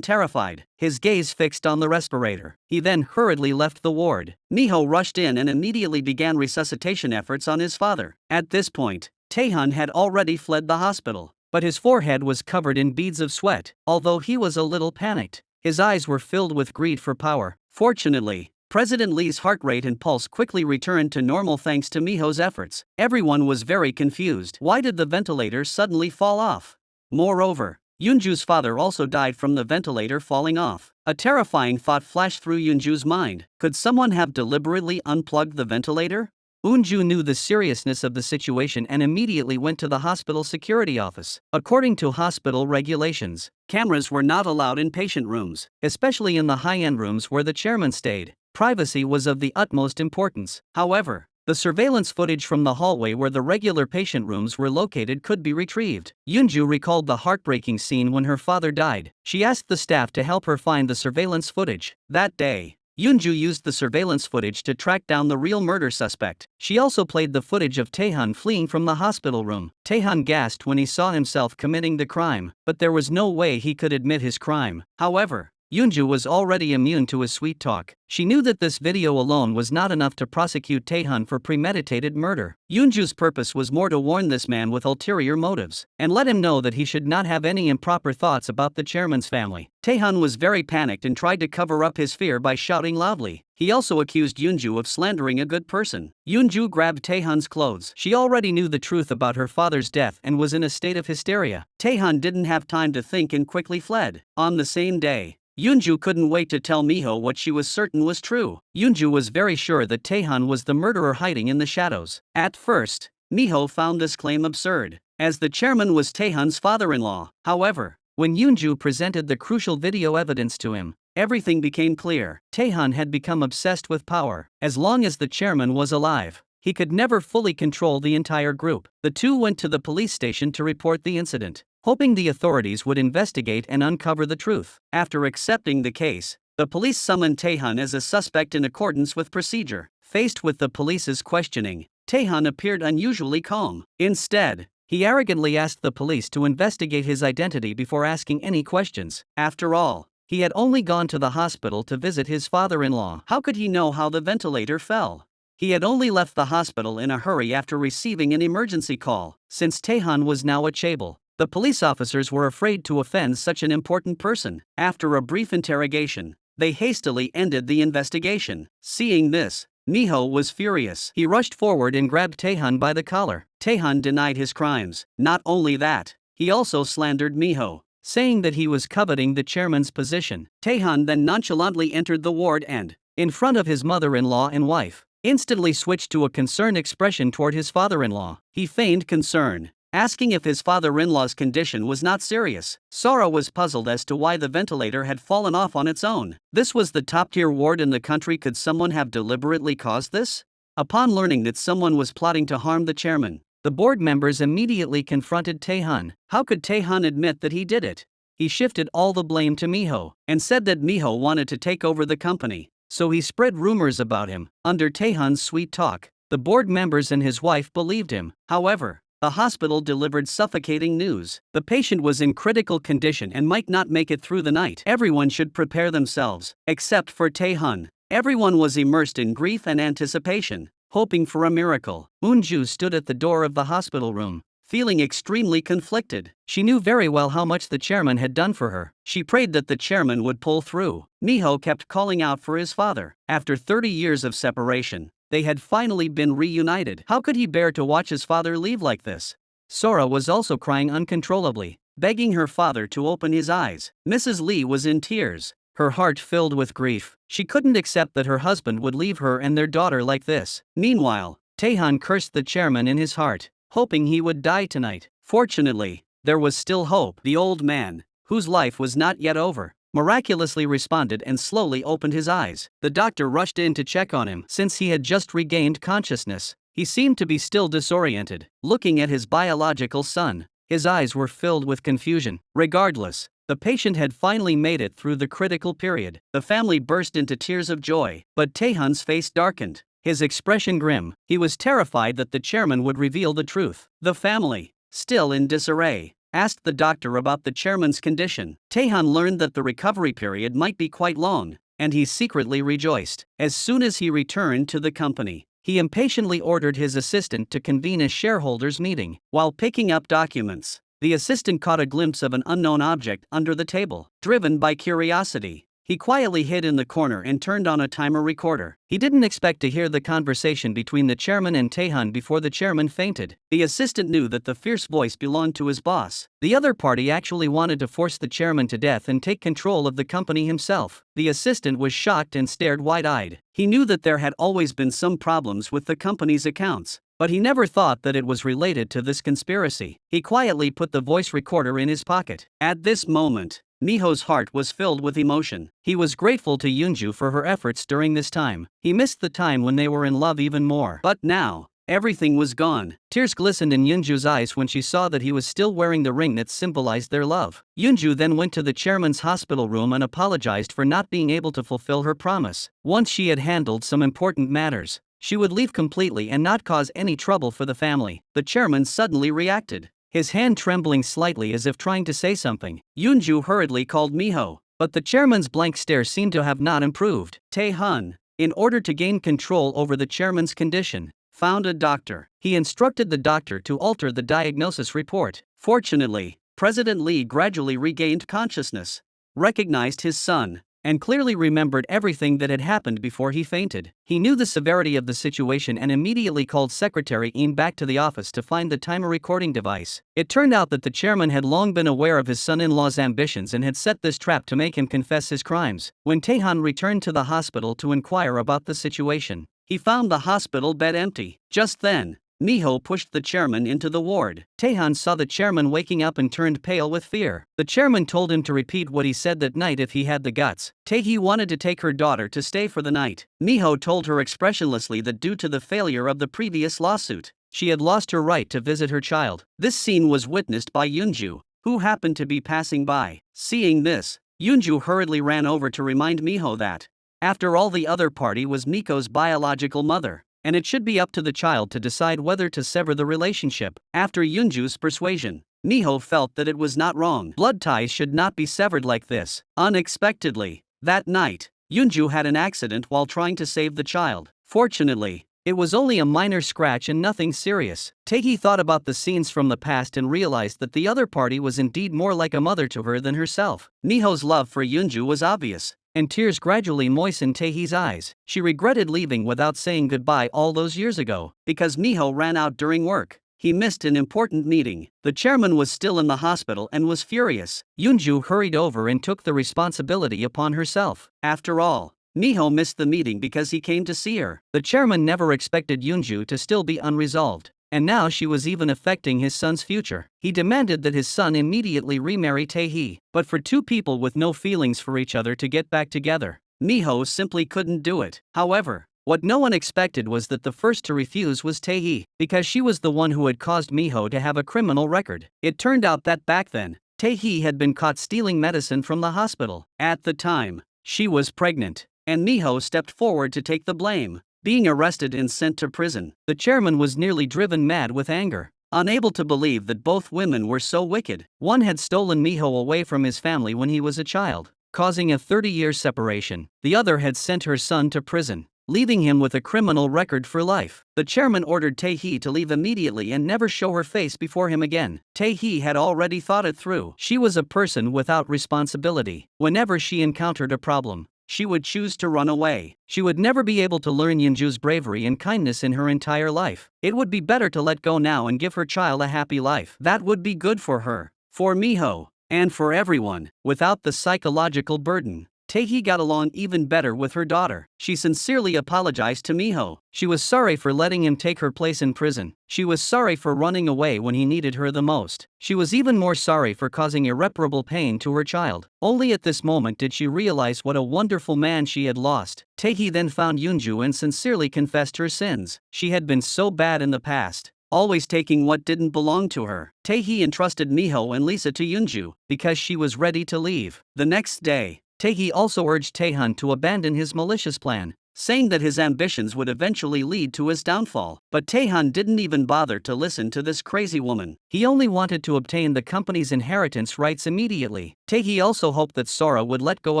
A: terrified, his gaze fixed on the respirator. He then hurriedly left the ward. Miho rushed in and immediately began resuscitation efforts on his father. At this point, Taehan had already fled the hospital, but his forehead was covered in beads of sweat. Although he was a little panicked, his eyes were filled with greed for power. Fortunately, President Lee's heart rate and pulse quickly returned to normal thanks to Miho's efforts. Everyone was very confused. Why did the ventilator suddenly fall off? Moreover, Eunju's father also died from the ventilator falling off. A terrifying thought flashed through Eunju's mind. Could someone have deliberately unplugged the ventilator? Eunju knew the seriousness of the situation and immediately went to the hospital security office. According to hospital regulations, cameras were not allowed in patient rooms, especially in the high-end rooms where the chairman stayed. Privacy was of the utmost importance. However, the surveillance footage from the hallway where the regular patient rooms were located could be retrieved. Eunju recalled the heartbreaking scene when her father died. She asked the staff to help her find the surveillance footage. That day, Eunju used the surveillance footage to track down the real murder suspect. She also played the footage of Taehan fleeing from the hospital room. Taehan gasped when he saw himself committing the crime, but there was no way he could admit his crime. However, Eunju was already immune to his sweet talk. She knew that this video alone was not enough to prosecute Taehan for premeditated murder. Eunju's purpose was more to warn this man with ulterior motives, and let him know that he should not have any improper thoughts about the chairman's family. Taehan was very panicked and tried to cover up his fear by shouting loudly. He also accused Eunju of slandering a good person. Eunju grabbed Taehan's clothes. She already knew the truth about her father's death and was in a state of hysteria. Taehan didn't have time to think and quickly fled. On the same day, Eunju couldn't wait to tell Miho what she was certain was true. Eunju was very sure that Taehan was the murderer hiding in the shadows. At first, Miho found this claim absurd, as the chairman was Taehan's father-in-law. However, when Eunju presented the crucial video evidence to him, everything became clear. Taehan had become obsessed with power. As long as the chairman was alive, he could never fully control the entire group. The two went to the police station to report the incident, hoping the authorities would investigate and uncover the truth. After accepting the case, the police summoned Taehan as a suspect in accordance with procedure. Faced with the police's questioning, Taehan appeared unusually calm. Instead, he arrogantly asked the police to investigate his identity before asking any questions. After all, he had only gone to the hospital to visit his father-in-law. How could he know how the ventilator fell? He had only left the hospital in a hurry after receiving an emergency call. Since Taehan was now a chaebol, the police officers were afraid to offend such an important person. After a brief interrogation, they hastily ended the investigation. Seeing this, Miho was furious. He rushed forward and grabbed Taehan by the collar. Taehan denied his crimes. Not only that, he also slandered Miho. saying that he was coveting the chairman's position. Taehan then nonchalantly entered the ward and, in front of his mother-in-law and wife, instantly switched to a concerned expression toward his father-in-law. He feigned concern, asking if his father-in-law's condition was not serious. Sora was puzzled as to why the ventilator had fallen off on its own. This was the top-tier ward in the country. Could someone have deliberately caused this? Upon learning that someone was plotting to harm the chairman, the board members immediately confronted Taehan. How could Taehan admit that he did it? He shifted all the blame to Miho, and said that Miho wanted to take over the company, so he spread rumors about him. Under Taehan's sweet talk, the board members and his wife believed him. However, the hospital delivered suffocating news. The patient was in critical condition and might not make it through the night. Everyone should prepare themselves, except for Taehan. Everyone was immersed in grief and anticipation, hoping for a miracle. Moonju stood at the door of the hospital room, feeling extremely conflicted. She knew very well how much the chairman had done for her. She prayed that the chairman would pull through. Miho kept calling out for his father. After 30 years of separation, they had finally been reunited. How could he bear to watch his father leave like this? Sora was also crying uncontrollably, begging her father to open his eyes. Mrs. Lee was in tears, her heart filled with grief. She couldn't accept that her husband would leave her and their daughter like this. Meanwhile, Taehan cursed the chairman in his heart, hoping he would die tonight. Fortunately, there was still hope. The old man, whose life was not yet over, miraculously responded and slowly opened his eyes. The doctor rushed in to check on him. Since he had just regained consciousness, he seemed to be still disoriented. Looking at his biological son, his eyes were filled with confusion. Regardless, the patient had finally made it through the critical period. The family burst into tears of joy, but Taehan's face darkened, his expression grim. He was terrified that the chairman would reveal the truth. The family, still in disarray, asked the doctor about the chairman's condition. Taehan learned that the recovery period might be quite long, and he secretly rejoiced. As soon as he returned to the company, he impatiently ordered his assistant to convene a shareholders' meeting. While picking up documents, the assistant caught a glimpse of an unknown object under the table. Driven by curiosity, he quietly hid in the corner and turned on a timer recorder. He didn't expect to hear the conversation between the chairman and Taehan before the chairman fainted. The assistant knew that the fierce voice belonged to his boss. The other party actually wanted to force the chairman to death and take control of the company himself. The assistant was shocked and stared wide-eyed. He knew that there had always been some problems with the company's accounts, but he never thought that it was related to this conspiracy. He quietly put the voice recorder in his pocket. At this moment, Miho's heart was filled with emotion. He was grateful to Yoonju for her efforts during this time. He missed the time when they were in love even more. But now, everything was gone. Tears glistened in Yoonju's eyes when she saw that he was still wearing the ring that symbolized their love. Yoonju then went to the chairman's hospital room and apologized for not being able to fulfill her promise. Once she had handled some important matters, she would leave completely and not cause any trouble for the family. The chairman suddenly reacted, his hand trembling slightly as if trying to say something. Yoonju hurriedly called Miho, but the chairman's blank stare seemed to have not improved. Taehan, in order to gain control over the chairman's condition, found a doctor. He instructed the doctor to alter the diagnosis report. Fortunately, President Lee gradually regained consciousness, recognized his son, and clearly remembered everything that had happened before he fainted. He knew the severity of the situation and immediately called Secretary Eun back to the office to find the timer recording device. It turned out that the chairman had long been aware of his son-in-law's ambitions and had set this trap to make him confess his crimes. When Taehan returned to the hospital to inquire about the situation, he found the hospital bed empty. Just then, Miho pushed the chairman into the ward. Taehan saw the chairman waking up and turned pale with fear. The chairman told him to repeat what he said that night if he had the guts. Taehi wanted to take her daughter to stay for the night. Miho told her expressionlessly that due to the failure of the previous lawsuit, she had lost her right to visit her child. This scene was witnessed by Yoonju, who happened to be passing by. Seeing this, Yoonju hurriedly ran over to remind Miho that, after all, the other party was Miko's biological mother, and it should be up to the child to decide whether to sever the relationship. After Yoonju's persuasion, Miho felt that it was not wrong. Blood ties should not be severed like this. Unexpectedly, that night, Yoonju had an accident while trying to save the child. Fortunately, it was only a minor scratch and nothing serious. Taehi thought about the scenes from the past and realized that the other party was indeed more like a mother to her than herself. Miho's love for Yoonju was obvious, and tears gradually moistened Taehi's eyes. She regretted leaving without saying goodbye all those years ago, because Miho ran out during work. he missed an important meeting. The chairman was still in the hospital and was furious. Yoonju hurried over and took the responsibility upon herself. After all, Miho missed the meeting because he came to see her. The chairman never expected Yoonju to still be unresolved, and now she was even affecting his son's future. He demanded that his son immediately remarry Tae-hee, but for two people with no feelings for each other to get back together, Miho simply couldn't do it. However, what no one expected was that the first to refuse was Tae-hee, because she was the one who had caused Miho to have a criminal record. It turned out that back then, Tae-hee had been caught stealing medicine from the hospital. At the time, she was pregnant, and Miho stepped forward to take the blame. Being arrested and sent to prison, the chairman was nearly driven mad with anger. Unable to believe that both women were so wicked. One had stolen Miho away from his family when he was a child, causing a 30-year separation. The other had sent her son to prison, leaving him with a criminal record for life. The chairman ordered Tae-hee to leave immediately and never show her face before him again. Tae-hee had already thought it through. She was a person without responsibility. Whenever she encountered a problem, she would choose to run away. She would never be able to learn Yoonju's bravery and kindness in her entire life. It would be better to let go now and give her child a happy life. That would be good for her, for Miho, and for everyone. Without the psychological burden, Tae-hee got along even better with her daughter. She sincerely apologized to Miho. She was sorry for letting him take her place in prison. She was sorry for running away when he needed her the most. She was even more sorry for causing irreparable pain to her child. Only at this moment did she realize what a wonderful man she had lost. Tae-hee then found Yoonju and sincerely confessed her sins. She had been so bad in the past, always taking what didn't belong to her. Tae-hee entrusted Miho and Lisa to Yoonju because she was ready to leave. The next day, Tae-hee also urged Taehan to abandon his malicious plan, saying that his ambitions would eventually lead to his downfall. But Taehan didn't even bother to listen to this crazy woman. He only wanted to obtain the company's inheritance rights immediately. Tae-hee also hoped that Sora would let go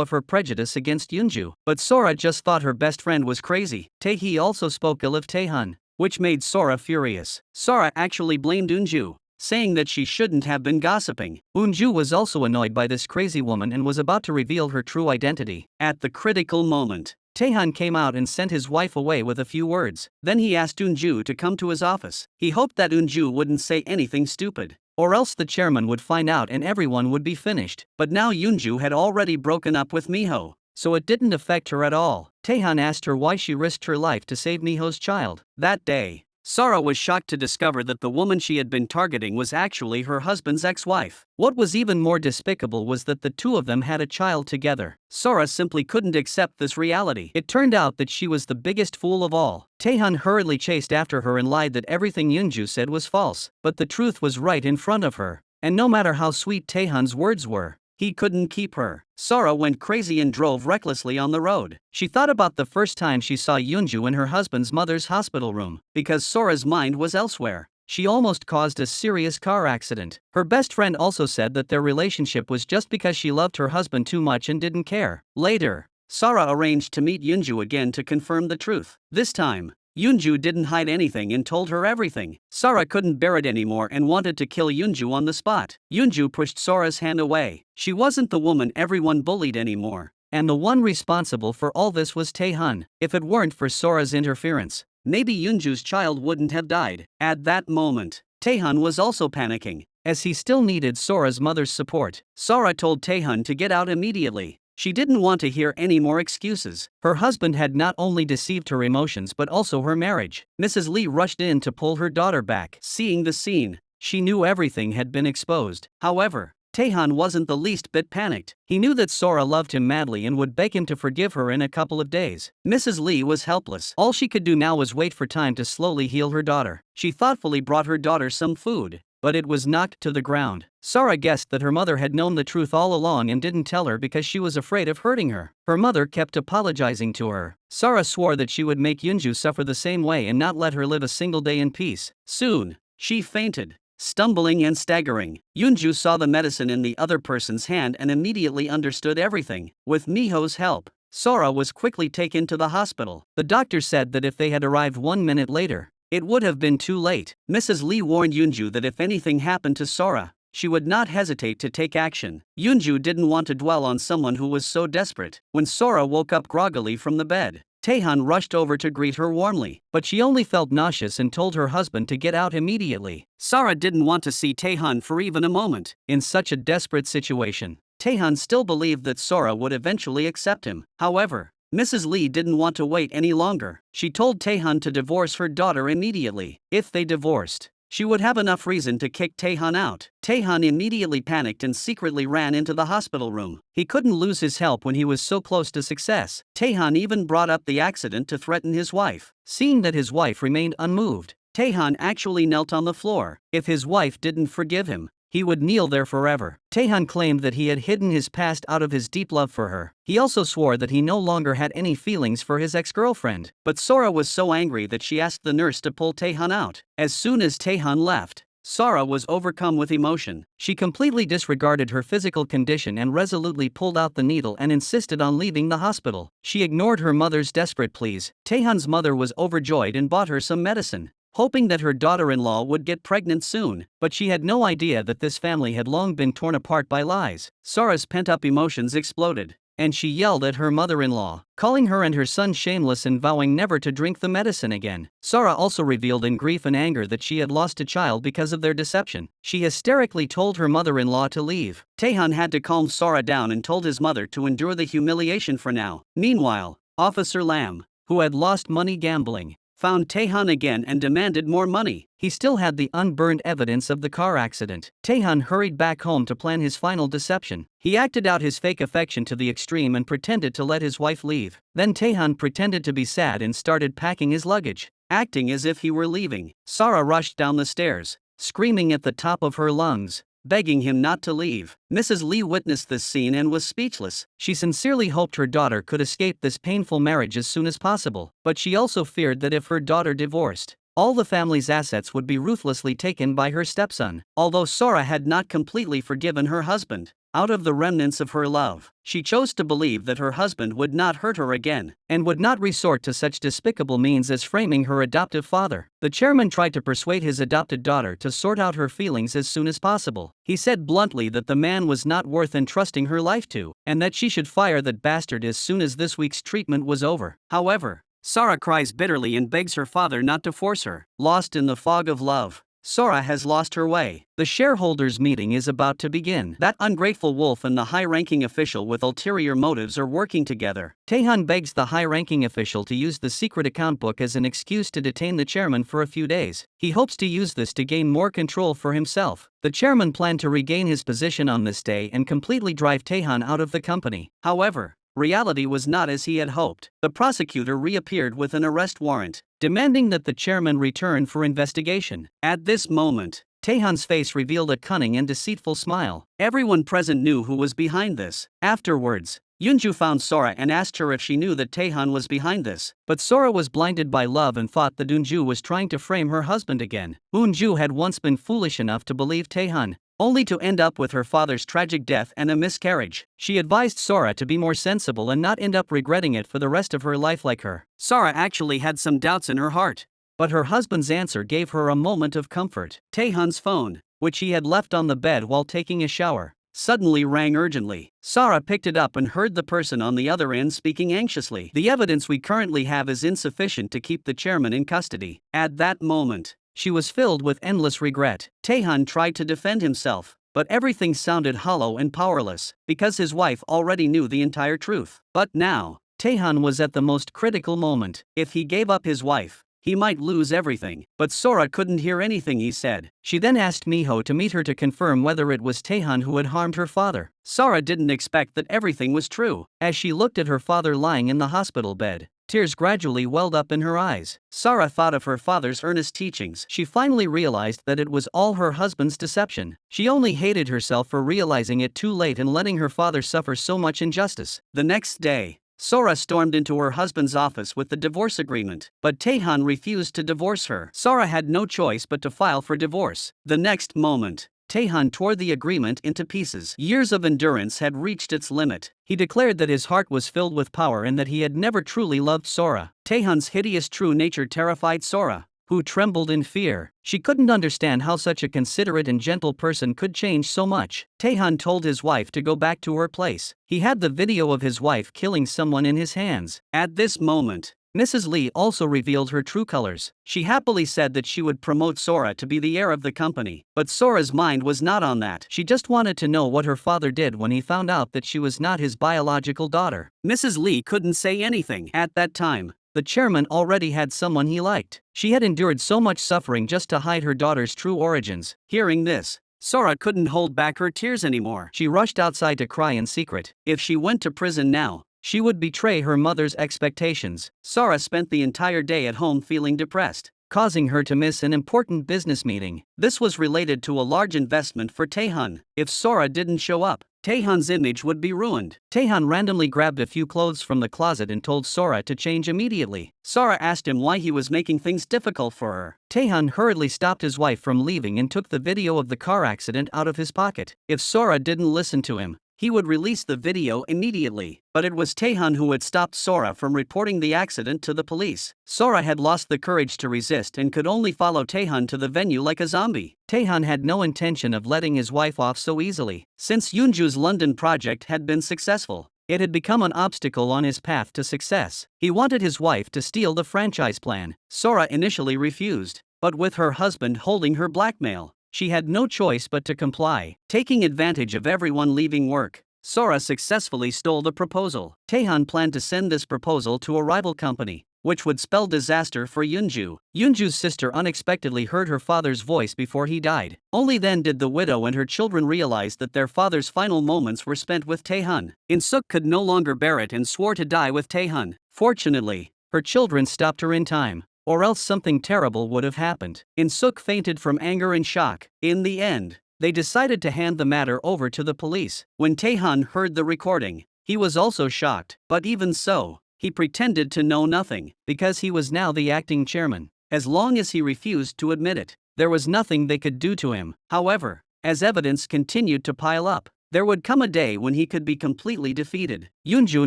A: of her prejudice against Yoonju, but Sora just thought her best friend was crazy. Tae-hee also spoke ill of Taehan, which made Sora furious. Sora actually blamed Yoonju, saying that she shouldn't have been gossiping. Yoonju was also annoyed by this crazy woman and was about to reveal her true identity. At the critical moment, Taehan came out and sent his wife away with a few words. Then he asked Yoonju to come to his office. He hoped that Yoonju wouldn't say anything stupid, or else the chairman would find out and everyone would be finished. But now Yoonju had already broken up with Miho, so it didn't affect her at all. Taehan asked her why she risked her life to save Miho's child. That day, Sora was shocked to discover that the woman she had been targeting was actually her husband's ex-wife. What was even more despicable was that the two of them had a child together. Sora simply couldn't accept this reality. It turned out that she was the biggest fool of all. Taehan hurriedly chased after her and lied that everything Yoonju said was false. But the truth was right in front of her, and no matter how sweet Taehan's words were, he couldn't keep her. Sora went crazy and drove recklessly on the road. She thought about the first time she saw Yoonju in her husband's mother's hospital room. Because Sora's mind was elsewhere, she almost caused a serious car accident. Her best friend also said that their relationship was just because she loved her husband too much and didn't care. Later, Sora arranged to meet Yoonju again to confirm the truth. This time, Yoonju didn't hide anything and told her everything. Sora couldn't bear it anymore and wanted to kill Yoonju on the spot. Yoonju pushed Sora's hand away. She wasn't the woman everyone bullied anymore, and the one responsible for all this was Taehan. If it weren't for Sora's interference, maybe Yoonju's child wouldn't have died. At that moment, Taehan was also panicking, as he still needed Sora's mother's support. Sora told Taehan to get out immediately. She didn't want to hear any more excuses. Her husband had not only deceived her emotions but also her marriage. Mrs. Lee rushed in to pull her daughter back. Seeing the scene, she knew everything had been exposed. However, Taehan wasn't the least bit panicked. He knew that Sora loved him madly and would beg him to forgive her in a couple of days. Mrs. Lee was helpless. All she could do now was wait for time to slowly heal her daughter. She thoughtfully brought her daughter some food, but it was knocked to the ground. Sora guessed that her mother had known the truth all along and didn't tell her because she was afraid of hurting her. Her mother kept apologizing to her. Sora swore that she would make Yoonju suffer the same way and not let her live a single day in peace. Soon, she fainted, stumbling and staggering. Yoonju saw the medicine in the other person's hand and immediately understood everything. With Miho's help, Sora was quickly taken to the hospital. The doctor said that if they had arrived 1 minute later, it would have been too late. Mrs. Lee warned Yoonju that if anything happened to Sora, she would not hesitate to take action. Yoonju didn't want to dwell on someone who was so desperate. When Sora woke up groggily from the bed, Taehan rushed over to greet her warmly, but she only felt nauseous and told her husband to get out immediately. Sara didn't want to see Taehan for even a moment. In such a desperate situation, Taehan still believed that Sora would eventually accept him. However, Mrs. Lee didn't want to wait any longer. She told Taehan to divorce her daughter immediately. If they divorced, she would have enough reason to kick Taehan out. Taehan immediately panicked and secretly ran into the hospital room. He couldn't lose his help when he was so close to success. Taehan even brought up the accident to threaten his wife. Seeing that his wife remained unmoved, Taehan actually knelt on the floor. If his wife didn't forgive him, he would kneel there forever. Taehan claimed that he had hidden his past out of his deep love for her. He also swore that he no longer had any feelings for his ex-girlfriend. But Sora was so angry that she asked the nurse to pull Taehan out. As soon as Taehan left, Sara was overcome with emotion. She completely disregarded her physical condition and resolutely pulled out the needle and insisted on leaving the hospital. She ignored her mother's desperate pleas. Taehan's mother was overjoyed and bought her some medicine, hoping that her daughter-in-law would get pregnant soon, but she had no idea that this family had long been torn apart by lies. Sara's pent-up emotions exploded, and she yelled at her mother-in-law, calling her and her son shameless and vowing never to drink the medicine again. Sara also revealed in grief and anger that she had lost a child because of their deception. She hysterically told her mother-in-law to leave. Taehan had to calm Sara down and told his mother to endure the humiliation for now. Meanwhile, Officer Lam, who had lost money gambling, found Taehan again and demanded more money. He still had the unburned evidence of the car accident. Taehan hurried back home to plan his final deception. He acted out his fake affection to the extreme and pretended to let his wife leave. Then Taehan pretended to be sad and started packing his luggage, acting as if he were leaving. Sara rushed down the stairs, screaming at the top of her lungs, begging him not to leave. Mrs. Lee witnessed this scene and was speechless. She sincerely hoped her daughter could escape this painful marriage as soon as possible, but she also feared that if her daughter divorced, all the family's assets would be ruthlessly taken by her stepson. Although Sora had not completely forgiven her husband, out of the remnants of her love, she chose to believe that her husband would not hurt her again, and would not resort to such despicable means as framing her adoptive father. The chairman tried to persuade his adopted daughter to sort out her feelings as soon as possible. He said bluntly that the man was not worth entrusting her life to, and that she should fire that bastard as soon as this week's treatment was over. However, Sara cries bitterly and begs her father not to force her. Lost in the fog of love, Sora has lost her way. The shareholders' meeting is about to begin. That ungrateful wolf and the high-ranking official with ulterior motives are working together. Taehan begs the high-ranking official to use the secret account book as an excuse to detain the chairman for a few days. He hopes to use this to gain more control for himself. The chairman planned to regain his position on this day and completely drive Taehan out of the company. However, reality was not as he had hoped. The prosecutor reappeared with an arrest warrant, demanding that the chairman return for investigation. At this moment, Taehan's face revealed a cunning and deceitful smile. Everyone present knew who was behind this. Afterwards, Yoonju found Sora and asked her if she knew that Taehan was behind this. But Sora was blinded by love and thought that Yoonju was trying to frame her husband again. Yoonju had once been foolish enough to believe Taehan, only to end up with her father's tragic death and a miscarriage. She advised Sora to be more sensible and not end up regretting it for the rest of her life like her. Sora actually had some doubts in her heart, but her husband's answer gave her a moment of comfort. Taehan's phone, which he had left on the bed while taking a shower, suddenly rang urgently. Sara picked it up and heard the person on the other end speaking anxiously. "The evidence we currently have is insufficient to keep the chairman in custody." At that moment, she was filled with endless regret. Taehan tried to defend himself, but everything sounded hollow and powerless, because his wife already knew the entire truth. But now, Taehan was at the most critical moment. If he gave up his wife, he might lose everything. But Sora couldn't hear anything he said. She then asked Miho to meet her to confirm whether it was Taehan who had harmed her father. Sora didn't expect that everything was true. As she looked at her father lying in the hospital bed, tears gradually welled up in her eyes. Sara thought of her father's earnest teachings. She finally realized that it was all her husband's deception. She only hated herself for realizing it too late and letting her father suffer so much injustice. The next day, Sora stormed into her husband's office with the divorce agreement, but Taehan refused to divorce her. Sora had no choice but to file for divorce. The next moment, Taehan tore the agreement into pieces. Years of endurance had reached its limit. He declared that his heart was filled with power and that he had never truly loved Sora. Taehan's hideous true nature terrified Sora, who trembled in fear. She couldn't understand how such a considerate and gentle person could change so much. Taehan told his wife to go back to her place. He had the video of his wife killing someone in his hands. At this moment, Mrs. Lee also revealed her true colors. She happily said that she would promote Sora to be the heir of the company. But Sora's mind was not on that. She just wanted to know what her father did when he found out that she was not his biological daughter. Mrs. Lee couldn't say anything. At that time, the chairman already had someone he liked. She had endured so much suffering just to hide her daughter's true origins. Hearing this, Sora couldn't hold back her tears anymore. She rushed outside to cry in secret. If she went to prison now, she would betray her mother's expectations. Sora spent the entire day at home feeling depressed, causing her to miss an important business meeting. This was related to a large investment for Taehan. If Sora didn't show up, Taehan's image would be ruined. Taehan randomly grabbed a few clothes from the closet and told Sora to change immediately. Sora asked him why he was making things difficult for her. Taehan hurriedly stopped his wife from leaving and took the video of the car accident out of his pocket. If Sora didn't listen to him, he would release the video immediately. But it was Taehan who had stopped Sora from reporting the accident to the police. Sora had lost the courage to resist and could only follow Taehan to the venue like a zombie. Taehan had no intention of letting his wife off so easily. Since Yoonju's London project had been successful, it had become an obstacle on his path to success. He wanted his wife to steal the franchise plan. Sora initially refused, but with her husband holding her blackmail, she had no choice but to comply. Taking advantage of everyone leaving work, Sora successfully stole the proposal. Taehan planned to send this proposal to a rival company, which would spell disaster for Yoonju. Yoonju's sister unexpectedly heard her father's voice before he died. Only then did the widow and her children realize that their father's final moments were spent with Taehan. In-suk could no longer bear it and swore to die with Taehan. Fortunately, her children stopped her in time, or else something terrible would have happened. In-suk fainted from anger and shock. In the end, they decided to hand the matter over to the police. When Taehan heard the recording, he was also shocked, but even so, he pretended to know nothing, because he was now the acting chairman. As long as he refused to admit it, there was nothing they could do to him. However, as evidence continued to pile up, there would come a day when he could be completely defeated. Yoonju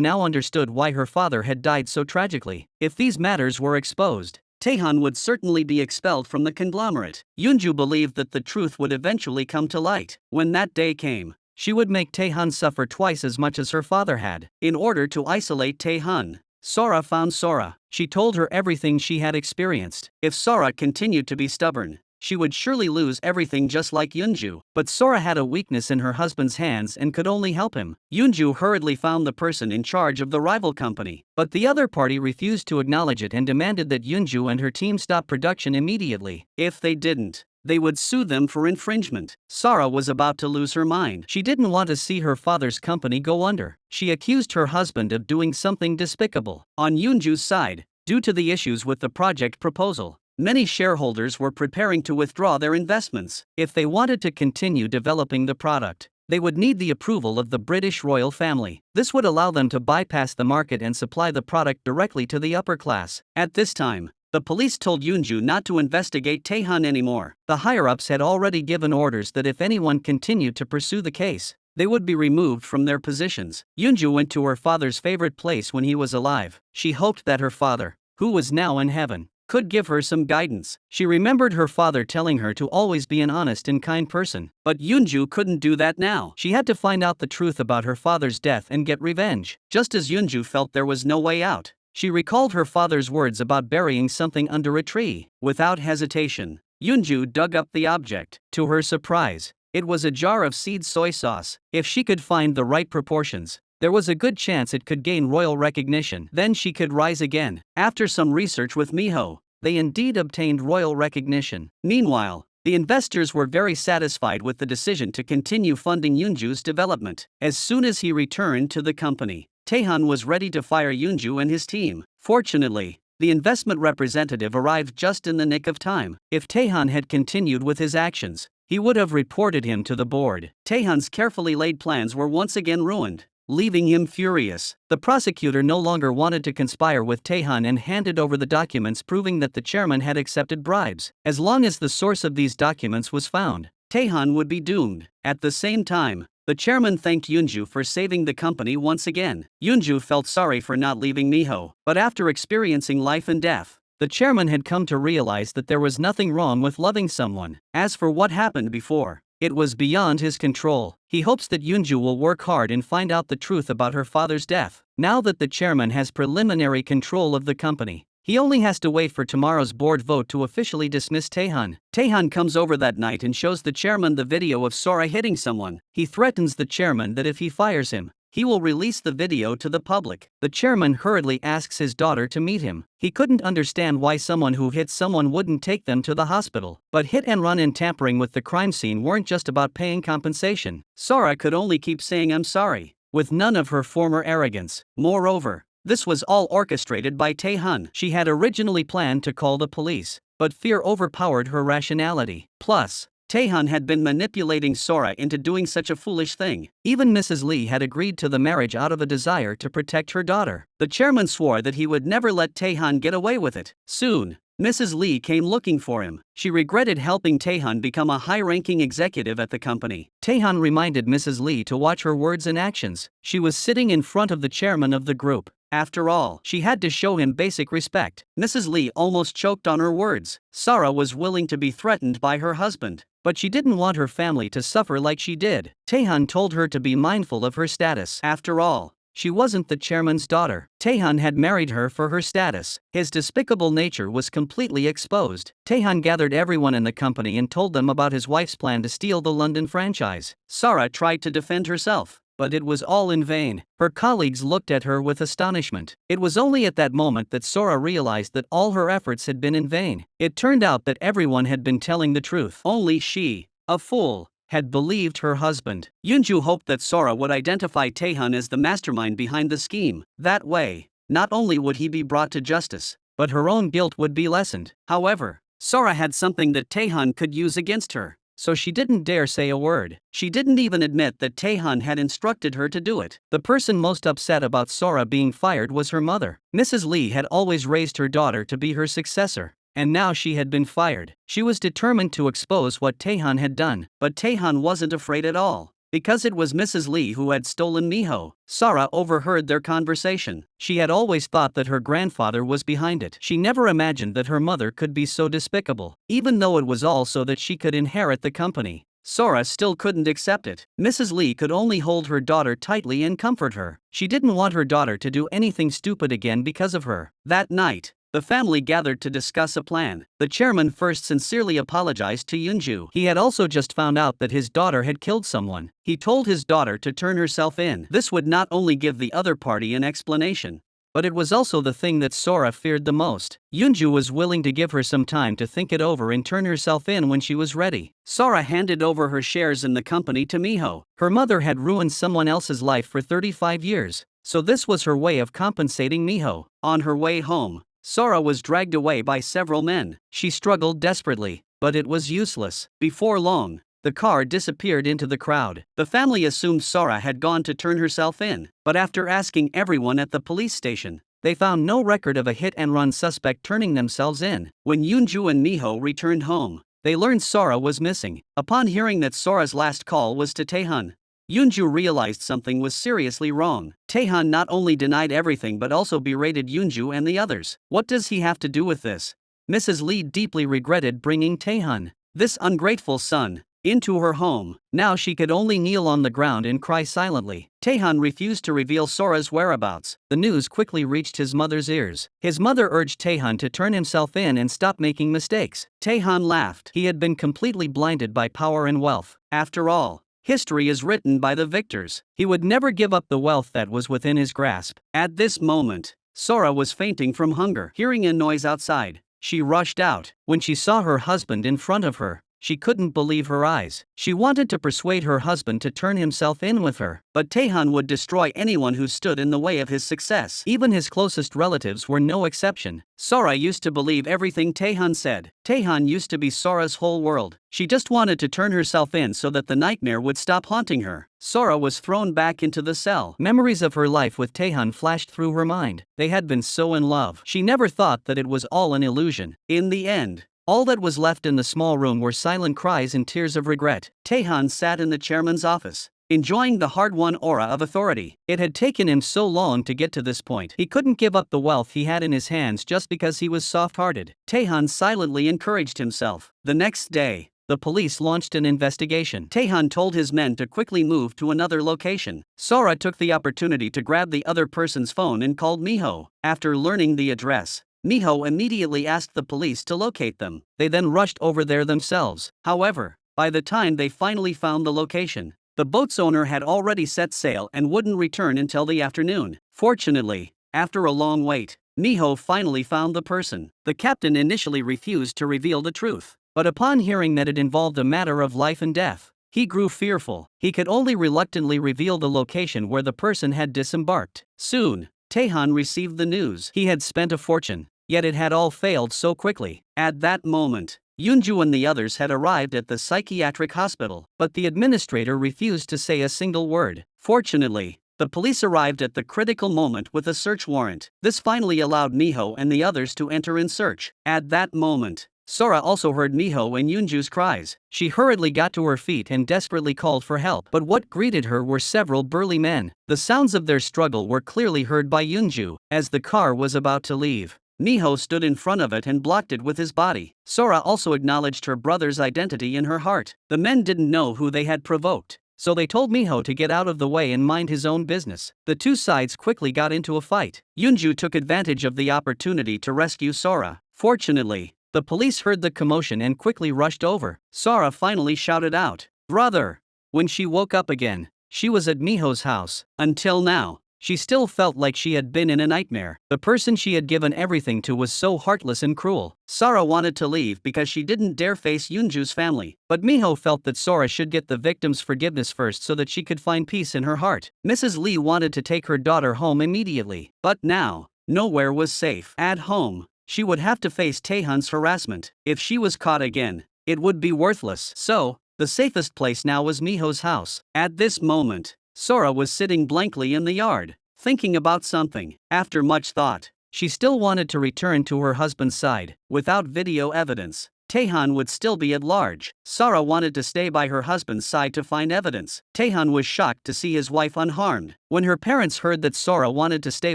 A: now understood why her father had died so tragically. If these matters were exposed, Taehan would certainly be expelled from the conglomerate. Yoonju believed that the truth would eventually come to light. When that day came, she would make Taehan suffer twice as much as her father had. In order to isolate Taehan, Sora found Sora. She told her everything she had experienced. If Sora continued to be stubborn, she would surely lose everything just like Yoonju. But Sora had a weakness in her husband's hands and could only help him. Yoonju hurriedly found the person in charge of the rival company, but the other party refused to acknowledge it and demanded that Yoonju and her team stop production immediately. If they didn't, they would sue them for infringement. Sora was about to lose her mind. She didn't want to see her father's company go under. She accused her husband of doing something despicable. On Yoonju's side, due to the issues with the project proposal, many shareholders were preparing to withdraw their investments. If they wanted to continue developing the product, they would need the approval of the British royal family. This would allow them to bypass the market and supply the product directly to the upper class. At this time, the police told Yoonju not to investigate Taehan anymore. The higher-ups had already given orders that if anyone continued to pursue the case, they would be removed from their positions. Yoonju went to her father's favorite place when he was alive. She hoped that her father, who was now in heaven, could give her some guidance. She remembered her father telling her to always be an honest and kind person. But Yoonju couldn't do that now. She had to find out the truth about her father's death and get revenge. Just as Yoonju felt there was no way out, she recalled her father's words about burying something under a tree. Without hesitation, Yoonju dug up the object. To her surprise, it was a jar of seed soy sauce. If she could find the right proportions, there was a good chance it could gain royal recognition. Then she could rise again. After some research with Miho, they indeed obtained royal recognition. Meanwhile, the investors were very satisfied with the decision to continue funding Yoonju's development. As soon as he returned to the company, Taehan was ready to fire Yoonju and his team. Fortunately, the investment representative arrived just in the nick of time. If Taehan had continued with his actions, he would have reported him to the board. Taehan's carefully laid plans were once again ruined, leaving him furious. The prosecutor no longer wanted to conspire with Taehan and handed over the documents proving that the chairman had accepted bribes. As long as the source of these documents was found, Taehan would be doomed. At the same time, the chairman thanked Yoonju for saving the company once again. Yoonju felt sorry for not leaving Miho, but after experiencing life and death, The chairman had come to realize that there was nothing wrong with loving someone. As for what happened before, it was beyond his control. He hopes that Yoonju will work hard and find out the truth about her father's death. Now that the chairman has preliminary control of the company, he only has to wait for tomorrow's board vote to officially dismiss Taehan. Taehan comes over that night and shows the chairman the video of Sora hitting someone. He threatens the chairman that if he fires him, he will release the video to the public. The chairman hurriedly asks his daughter to meet him. He couldn't understand why someone who hit someone wouldn't take them to the hospital. But hit and run and tampering with the crime scene weren't just about paying compensation. Sora could only keep saying "I'm sorry," with none of her former arrogance. Moreover, this was all orchestrated by Taehan. She had originally planned to call the police, but fear overpowered her rationality. Plus, Taehan had been manipulating Sora into doing such a foolish thing. Even Mrs. Lee had agreed to the marriage out of a desire to protect her daughter. The chairman swore that he would never let Taehan get away with it. Soon, Mrs. Lee came looking for him. She regretted helping Taehan become a high-ranking executive at the company. Taehan reminded Mrs. Lee to watch her words and actions. She was sitting in front of the chairman of the group. After all, she had to show him basic respect. Mrs. Lee almost choked on her words. Sora was willing to be threatened by her husband, but she didn't want her family to suffer like she did. Taehan told her to be mindful of her status. After all, she wasn't the chairman's daughter. Taehan had married her for her status. His despicable nature was completely exposed. Taehan gathered everyone in the company and told them about his wife's plan to steal the London franchise. Sora tried to defend herself, but it was all in vain. Her colleagues looked at her with astonishment. It was only at that moment that Sora realized that all her efforts had been in vain. It turned out that everyone had been telling the truth. Only she, a fool, had believed her husband. Yoonju hoped that Sora would identify Taehan as the mastermind behind the scheme. That way, not only would he be brought to justice, but her own guilt would be lessened. However, Sora had something that Taehan could use against her, so she didn't dare say a word. She didn't even admit that Taehan had instructed her to do it. The person most upset about Sora being fired was her mother. Mrs. Lee had always raised her daughter to be her successor, and now she had been fired. She was determined to expose what Taehan had done, but Taehan wasn't afraid at all, because it was Mrs. Lee who had stolen Miho. Sora overheard their conversation. She had always thought that her grandfather was behind it. She never imagined that her mother could be so despicable, even though it was all so that she could inherit the company. Sora still couldn't accept it. Mrs. Lee could only hold her daughter tightly and comfort her. She didn't want her daughter to do anything stupid again because of her. That night, the family gathered to discuss a plan. The chairman first sincerely apologized to Yoonju. He had also just found out that his daughter had killed someone. He told his daughter to turn herself in. This would not only give the other party an explanation, but it was also the thing that Sora feared the most. Yoonju was willing to give her some time to think it over and turn herself in when she was ready. Sora handed over her shares in the company to Miho. Her mother had ruined someone else's life for 35 years, so this was her way of compensating Miho. On her way home, Sora was dragged away by several men. She struggled desperately, but it was useless. Before long, the car disappeared into the crowd. The family assumed Sora had gone to turn herself in, but after asking everyone at the police station, they found no record of a hit-and-run suspect turning themselves in. When Yoonju and Miho returned home, they learned Sora was missing. Upon hearing that Sora's last call was to Taehan, Yoonju realized something was seriously wrong. Taehan not only denied everything but also berated Yoonju and the others. What does he have to do with this? Mrs. Lee deeply regretted bringing Taehan, this ungrateful son, into her home. Now she could only kneel on the ground and cry silently. Taehan refused to reveal Sora's whereabouts. The news quickly reached his mother's ears. His mother urged Taehan to turn himself in and stop making mistakes. Taehan laughed. He had been completely blinded by power and wealth. After all, history is written by the victors. He would never give up the wealth that was within his grasp. At this moment, Sora was fainting from hunger. Hearing a noise outside, she rushed out. When she saw her husband in front of her, she couldn't believe her eyes. She wanted to persuade her husband to turn himself in with her, but Taehan would destroy anyone who stood in the way of his success. Even his closest relatives were no exception. Sora used to believe everything Taehan said. Taehan used to be Sora's whole world. She just wanted to turn herself in so that the nightmare would stop haunting her. Sora was thrown back into the cell. Memories of her life with Taehan flashed through her mind. They had been so in love. She never thought that it was all an illusion. In the end, all that was left in the small room were silent cries and tears of regret. Taehan sat in the chairman's office. enjoying the hard-won aura of authority. It had taken him so long to get to this point. He couldn't give up the wealth he had in his hands just because he was soft-hearted. Taehan silently encouraged himself. The next day, the police launched an investigation. Taehan told his men to quickly move to another location. Sora took the opportunity to grab the other person's phone and called Miho. After learning the address, Miho immediately asked the police to locate them. They then rushed over there themselves. However, by the time they finally found the location, the boat's owner had already set sail and wouldn't return until the afternoon. Fortunately, after a long wait, Miho finally found the person. The captain initially refused to reveal the truth, but upon hearing that it involved a matter of life and death, he grew fearful. He could only reluctantly reveal the location where the person had disembarked. Soon, Taehan received the news. He had spent a fortune, yet it had all failed so quickly. At that moment, Yoonju and the others had arrived at the psychiatric hospital, but the administrator refused to say a single word. Fortunately, the police arrived at the critical moment with a search warrant. This finally allowed Miho and the others to enter in search. At that moment, Sora also heard Miho and Yoonju's cries. She hurriedly got to her feet and desperately called for help. But what greeted her were several burly men. The sounds of their struggle were clearly heard by Yoonju. As the car was about to leave, Miho stood in front of it and blocked it with his body. Sora also acknowledged her brother's identity in her heart. The men didn't know who they had provoked, so they told Miho to get out of the way and mind his own business. The two sides quickly got into a fight. Yoonju took advantage of the opportunity to rescue Sora. Fortunately, the police heard the commotion and quickly rushed over. Sora finally shouted out, "Brother!" When she woke up again, she was at Miho's house. Until now, she still felt like she had been in a nightmare. The person she had given everything to was so heartless and cruel. Sora wanted to leave because she didn't dare face Yoonju's family, but Miho felt that Sora should get the victim's forgiveness first so that she could find peace in her heart. Mrs. Lee wanted to take her daughter home immediately, but now, nowhere was safe. At home, she would have to face Taehan's harassment. If she was caught again, it would be worthless. So, the safest place now was Miho's house. At this moment, Sora was sitting blankly in the yard, thinking about something. After much thought, she still wanted to return to her husband's side. Without video evidence, Taehan would still be at large. Sora wanted to stay by her husband's side to find evidence. Taehan was shocked to see his wife unharmed. When her parents heard that Sora wanted to stay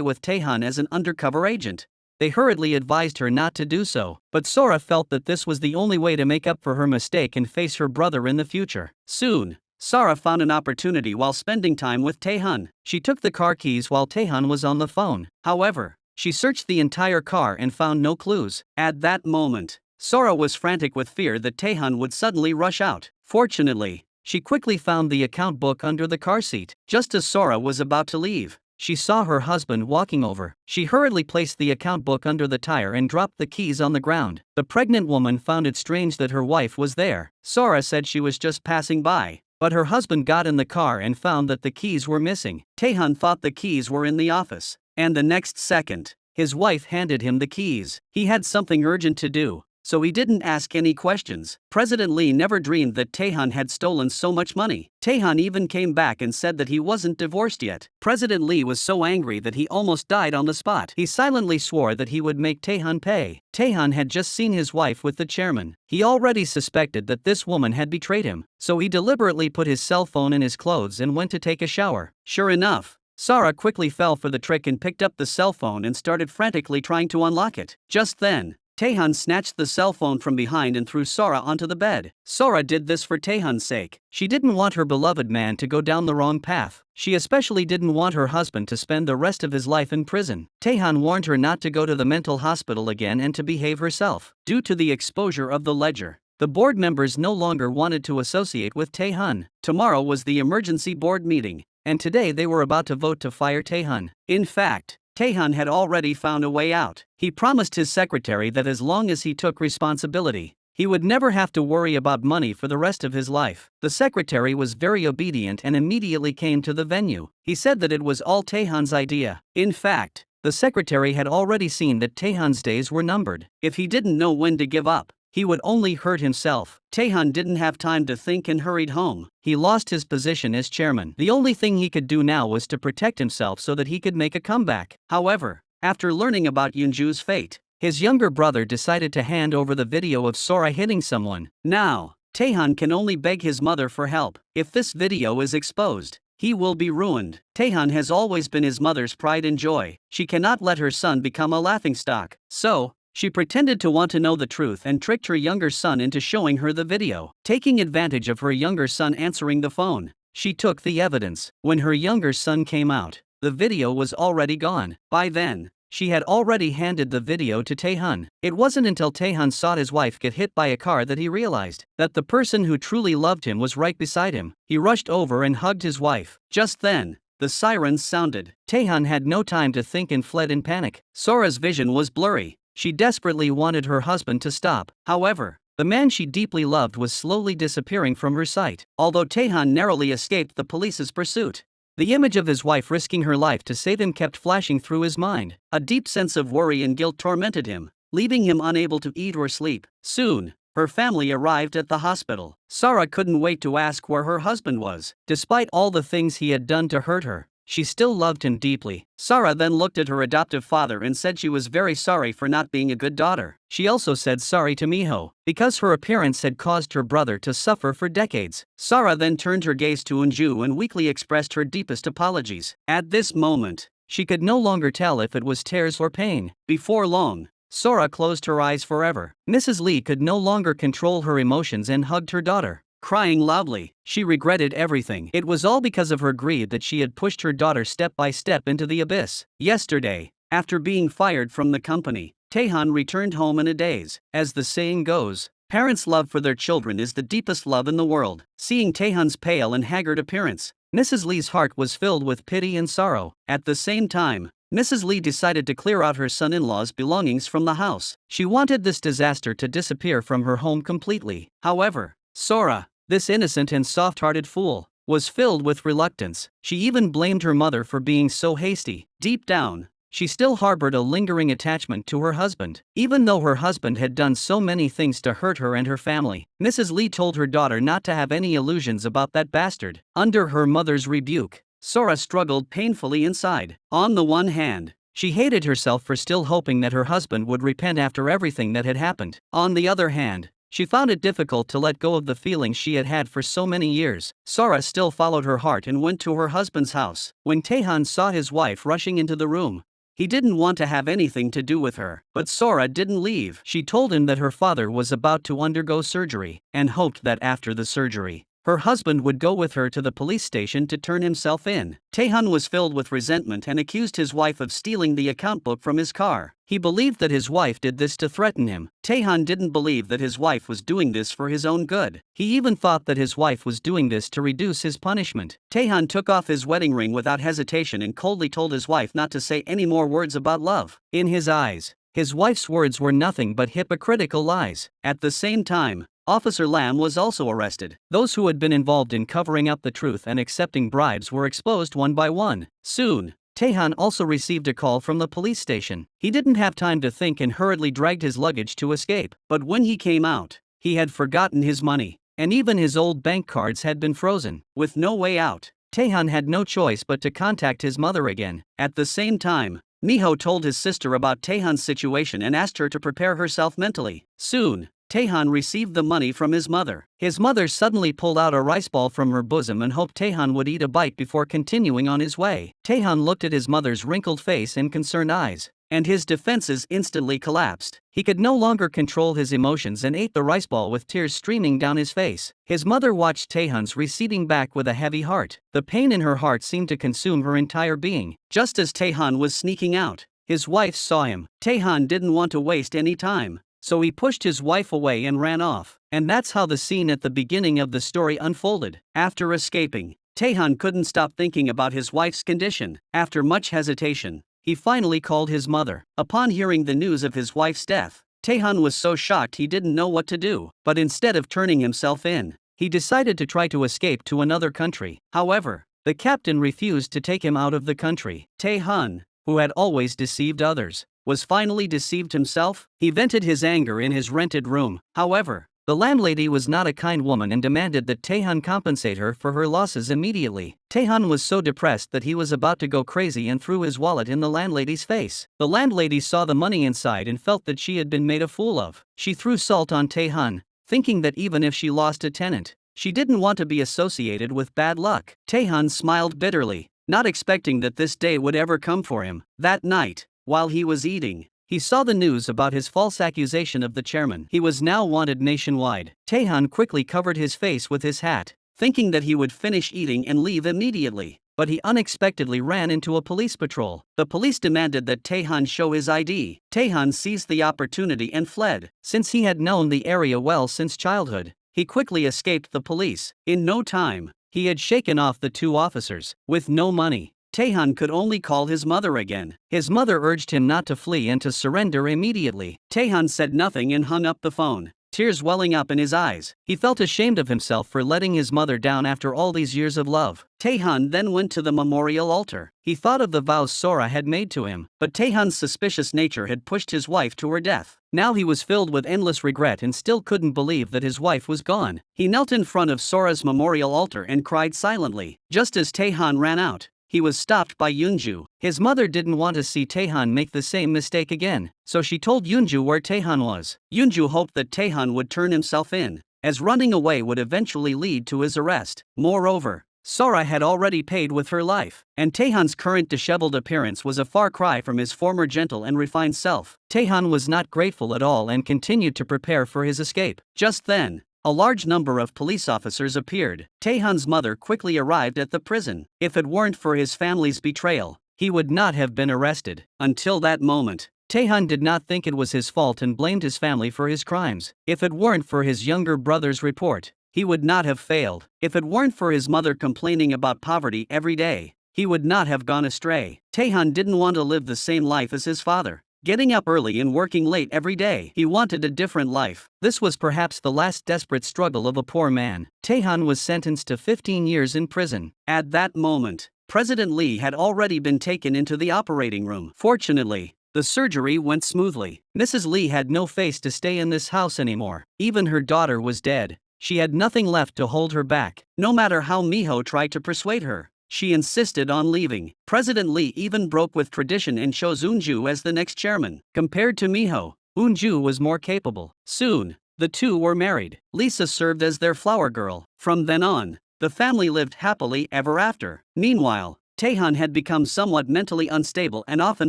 A: with Taehan as an undercover agent, they hurriedly advised her not to do so, but Sora felt that this was the only way to make up for her mistake and face her brother in the future. Soon, Sora found an opportunity while spending time with Taehan. She took the car keys while Taehan was on the phone. However, she searched the entire car and found no clues. At that moment, Sora was frantic with fear that Taehan would suddenly rush out. Fortunately, she quickly found the account book under the car seat. Just as Sora was about to leave, she saw her husband walking over. She hurriedly placed the account book under the tire and dropped the keys on the ground. The pregnant woman found it strange that her wife was there. Sora said she was just passing by, but her husband got in the car and found that the keys were missing. Taehan thought the keys were in the office, and the next second, his wife handed him the keys. He had something urgent to do, so he didn't ask any questions. President Lee never dreamed that Taehan had stolen so much money. Taehan even came back and said that he wasn't divorced yet. President Lee was so angry that he almost died on the spot. He silently swore that he would make Taehan pay. Taehan had just seen his wife with the chairman. He already suspected that this woman had betrayed him, so he deliberately put his cell phone in his clothes and went to take a shower. Sure enough, Sora quickly fell for the trick and picked up the cell phone and started frantically trying to unlock it. Just then, Taehan snatched the cell phone from behind and threw Sora onto the bed. Sora did this for Taehan's sake. She didn't want her beloved man to go down the wrong path. She especially didn't want her husband to spend the rest of his life in prison. Taehan warned her not to go to the mental hospital again and to behave herself. Due to the exposure of the ledger, the board members no longer wanted to associate with Taehan. Tomorrow was the emergency board meeting, and today they were about to vote to fire Taehan. In fact, Taehan had already found a way out. He promised his secretary that as long as he took responsibility, he would never have to worry about money for the rest of his life. The secretary was very obedient and immediately came to the venue. He said that it was all Taehan's idea. In fact, the secretary had already seen that Taehan's days were numbered. If he didn't know when to give up, he would only hurt himself. Taehan didn't have time to think and hurried home. He lost his position as chairman. The only thing he could do now was to protect himself so that he could make a comeback. However, after learning about Yoonju's fate, his younger brother decided to hand over the video of Sora hitting someone. Now, Taehan can only beg his mother for help. If this video is exposed, he will be ruined. Taehan has always been his mother's pride and joy. She cannot let her son become a laughingstock. So, she pretended to want to know the truth and tricked her younger son into showing her the video. Taking advantage of her younger son answering the phone, she took the evidence. When her younger son came out, the video was already gone. By then, she had already handed the video to Taehan. It wasn't until Taehan saw his wife get hit by a car that he realized that the person who truly loved him was right beside him. He rushed over and hugged his wife. Just then, the sirens sounded. Taehan had no time to think and fled in panic. Sora's vision was blurry. She desperately wanted her husband to stop. However, the man she deeply loved was slowly disappearing from her sight. Although Taehan narrowly escaped the police's pursuit, the image of his wife risking her life to save him kept flashing through his mind. A deep sense of worry and guilt tormented him, leaving him unable to eat or sleep. Soon, her family arrived at the hospital. Sora couldn't wait to ask where her husband was. Despite all the things he had done to hurt her, she still loved him deeply. Sara then looked at her adoptive father and said she was very sorry for not being a good daughter. She also said sorry to Miho, because her appearance had caused her brother to suffer for decades. Sara then turned her gaze to Unju and weakly expressed her deepest apologies. At this moment, she could no longer tell if it was tears or pain. Before long, Sora closed her eyes forever. Mrs. Lee could no longer control her emotions and hugged her daughter, crying loudly. She regretted everything. It was all because of her greed that she had pushed her daughter step by step into the abyss. Yesterday, after being fired from the company, Taehan returned home in a daze. As the saying goes, parents' love for their children is the deepest love in the world. Seeing Taehan's pale and haggard appearance, Mrs. Lee's heart was filled with pity and sorrow. At the same time, Mrs. Lee decided to clear out her son-in-law's belongings from the house. She wanted this disaster to disappear from her home completely. However, Sora, this innocent and soft-hearted fool, was filled with reluctance. She even blamed her mother for being so hasty. Deep down, she still harbored a lingering attachment to her husband. Even though her husband had done so many things to hurt her and her family, Mrs. Lee told her daughter not to have any illusions about that bastard. Under her mother's rebuke, Sora struggled painfully inside. On the one hand, she hated herself for still hoping that her husband would repent after everything that had happened. On the other hand, she found it difficult to let go of the feelings she had had for so many years. Sora still followed her heart and went to her husband's house. When Taehan saw his wife rushing into the room, he didn't want to have anything to do with her. But Sora didn't leave. She told him that her father was about to undergo surgery, and hoped that after the surgery, her husband would go with her to the police station to turn himself in. Taehan was filled with resentment and accused his wife of stealing the account book from his car. He believed that his wife did this to threaten him. Taehan didn't believe that his wife was doing this for his own good. He even thought that his wife was doing this to reduce his punishment. Taehan took off his wedding ring without hesitation and coldly told his wife not to say any more words about love. In his eyes, his wife's words were nothing but hypocritical lies. At the same time, Officer Lam was also arrested. Those who had been involved in covering up the truth and accepting bribes were exposed one by one. Soon, Taehan also received a call from the police station. He didn't have time to think and hurriedly dragged his luggage to escape. But when he came out, he had forgotten his money, and even his old bank cards had been frozen. With no way out, Taehan had no choice but to contact his mother again. At the same time, Miho told his sister about Taehan's situation and asked her to prepare herself mentally. Soon, Taehan received the money from his mother. His mother suddenly pulled out a rice ball from her bosom and hoped Taehan would eat a bite before continuing on his way. Taehan looked at his mother's wrinkled face and concerned eyes, and his defenses instantly collapsed. He could no longer control his emotions and ate the rice ball with tears streaming down his face. His mother watched Taehan's receding back with a heavy heart. The pain in her heart seemed to consume her entire being. Just as Taehan was sneaking out, his wife saw him. Taehan didn't want to waste any time, so he pushed his wife away and ran off. And that's how the scene at the beginning of the story unfolded. After escaping, Taehan couldn't stop thinking about his wife's condition. After much hesitation, he finally called his mother. Upon hearing the news of his wife's death, Taehan was so shocked he didn't know what to do. But instead of turning himself in, he decided to try to escape to another country. However, the captain refused to take him out of the country. Taehan, who had always deceived others, was finally deceived himself. He vented his anger in his rented room. However, the landlady was not a kind woman and demanded that Taehan compensate her for her losses immediately. Taehan was so depressed that he was about to go crazy and threw his wallet in the landlady's face. The landlady saw the money inside and felt that she had been made a fool of. She threw salt on Taehan, thinking that even if she lost a tenant, she didn't want to be associated with bad luck. Taehan smiled bitterly, not expecting that this day would ever come for him. That night, while he was eating, he saw the news about his false accusation of the chairman. He was now wanted nationwide. Taehan quickly covered his face with his hat, thinking that he would finish eating and leave immediately. But he unexpectedly ran into a police patrol. The police demanded that Taehan show his ID. Taehan seized the opportunity and fled. Since he had known the area well since childhood, he quickly escaped the police. In no time, he had shaken off the two officers. With no money, Taehan could only call his mother again. His mother urged him not to flee and to surrender immediately. Taehan said nothing and hung up the phone, tears welling up in his eyes. He felt ashamed of himself for letting his mother down after all these years of love. Taehan then went to the memorial altar. He thought of the vows Sora had made to him, but Taehan's suspicious nature had pushed his wife to her death. Now he was filled with endless regret and still couldn't believe that his wife was gone. He knelt in front of Sora's memorial altar and cried silently. Just as Taehan ran out, he was stopped by Yoonju. His mother didn't want to see Taehan make the same mistake again, so she told Yoonju where Taehan was. Yoonju hoped that Taehan would turn himself in, as running away would eventually lead to his arrest. Moreover, Sora had already paid with her life, and Taehan's current disheveled appearance was a far cry from his former gentle and refined self. Taehan was not grateful at all and continued to prepare for his escape. Just then, a large number of police officers appeared. Taehan's mother quickly arrived at the prison. If it weren't for his family's betrayal, he would not have been arrested. Until that moment, Taehan did not think it was his fault and blamed his family for his crimes. If it weren't for his younger brother's report, he would not have failed. If it weren't for his mother complaining about poverty every day, he would not have gone astray. Taehan didn't want to live the same life as his father, getting up early and working late every day. He wanted a different life. This was perhaps the last desperate struggle of a poor man. Taehan was sentenced to 15 years in prison. At that moment, President Lee had already been taken into the operating room. Fortunately, the surgery went smoothly. Mrs. Lee had no face to stay in this house anymore. Even her daughter was dead. She had nothing left to hold her back. No matter how Miho tried to persuade her, she insisted on leaving. President Lee even broke with tradition and chose Eunju as the next chairman. Compared to Miho, Eunju was more capable. Soon, the two were married. Lisa served as their flower girl. From then on, the family lived happily ever after. Meanwhile, Taehan had become somewhat mentally unstable and often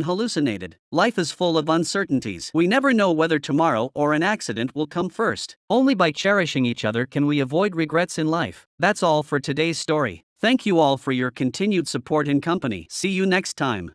A: hallucinated. Life is full of uncertainties. We never know whether tomorrow or an accident will come first. Only by cherishing each other can we avoid regrets in life. That's all for today's story. Thank you all for your continued support and company. See you next time.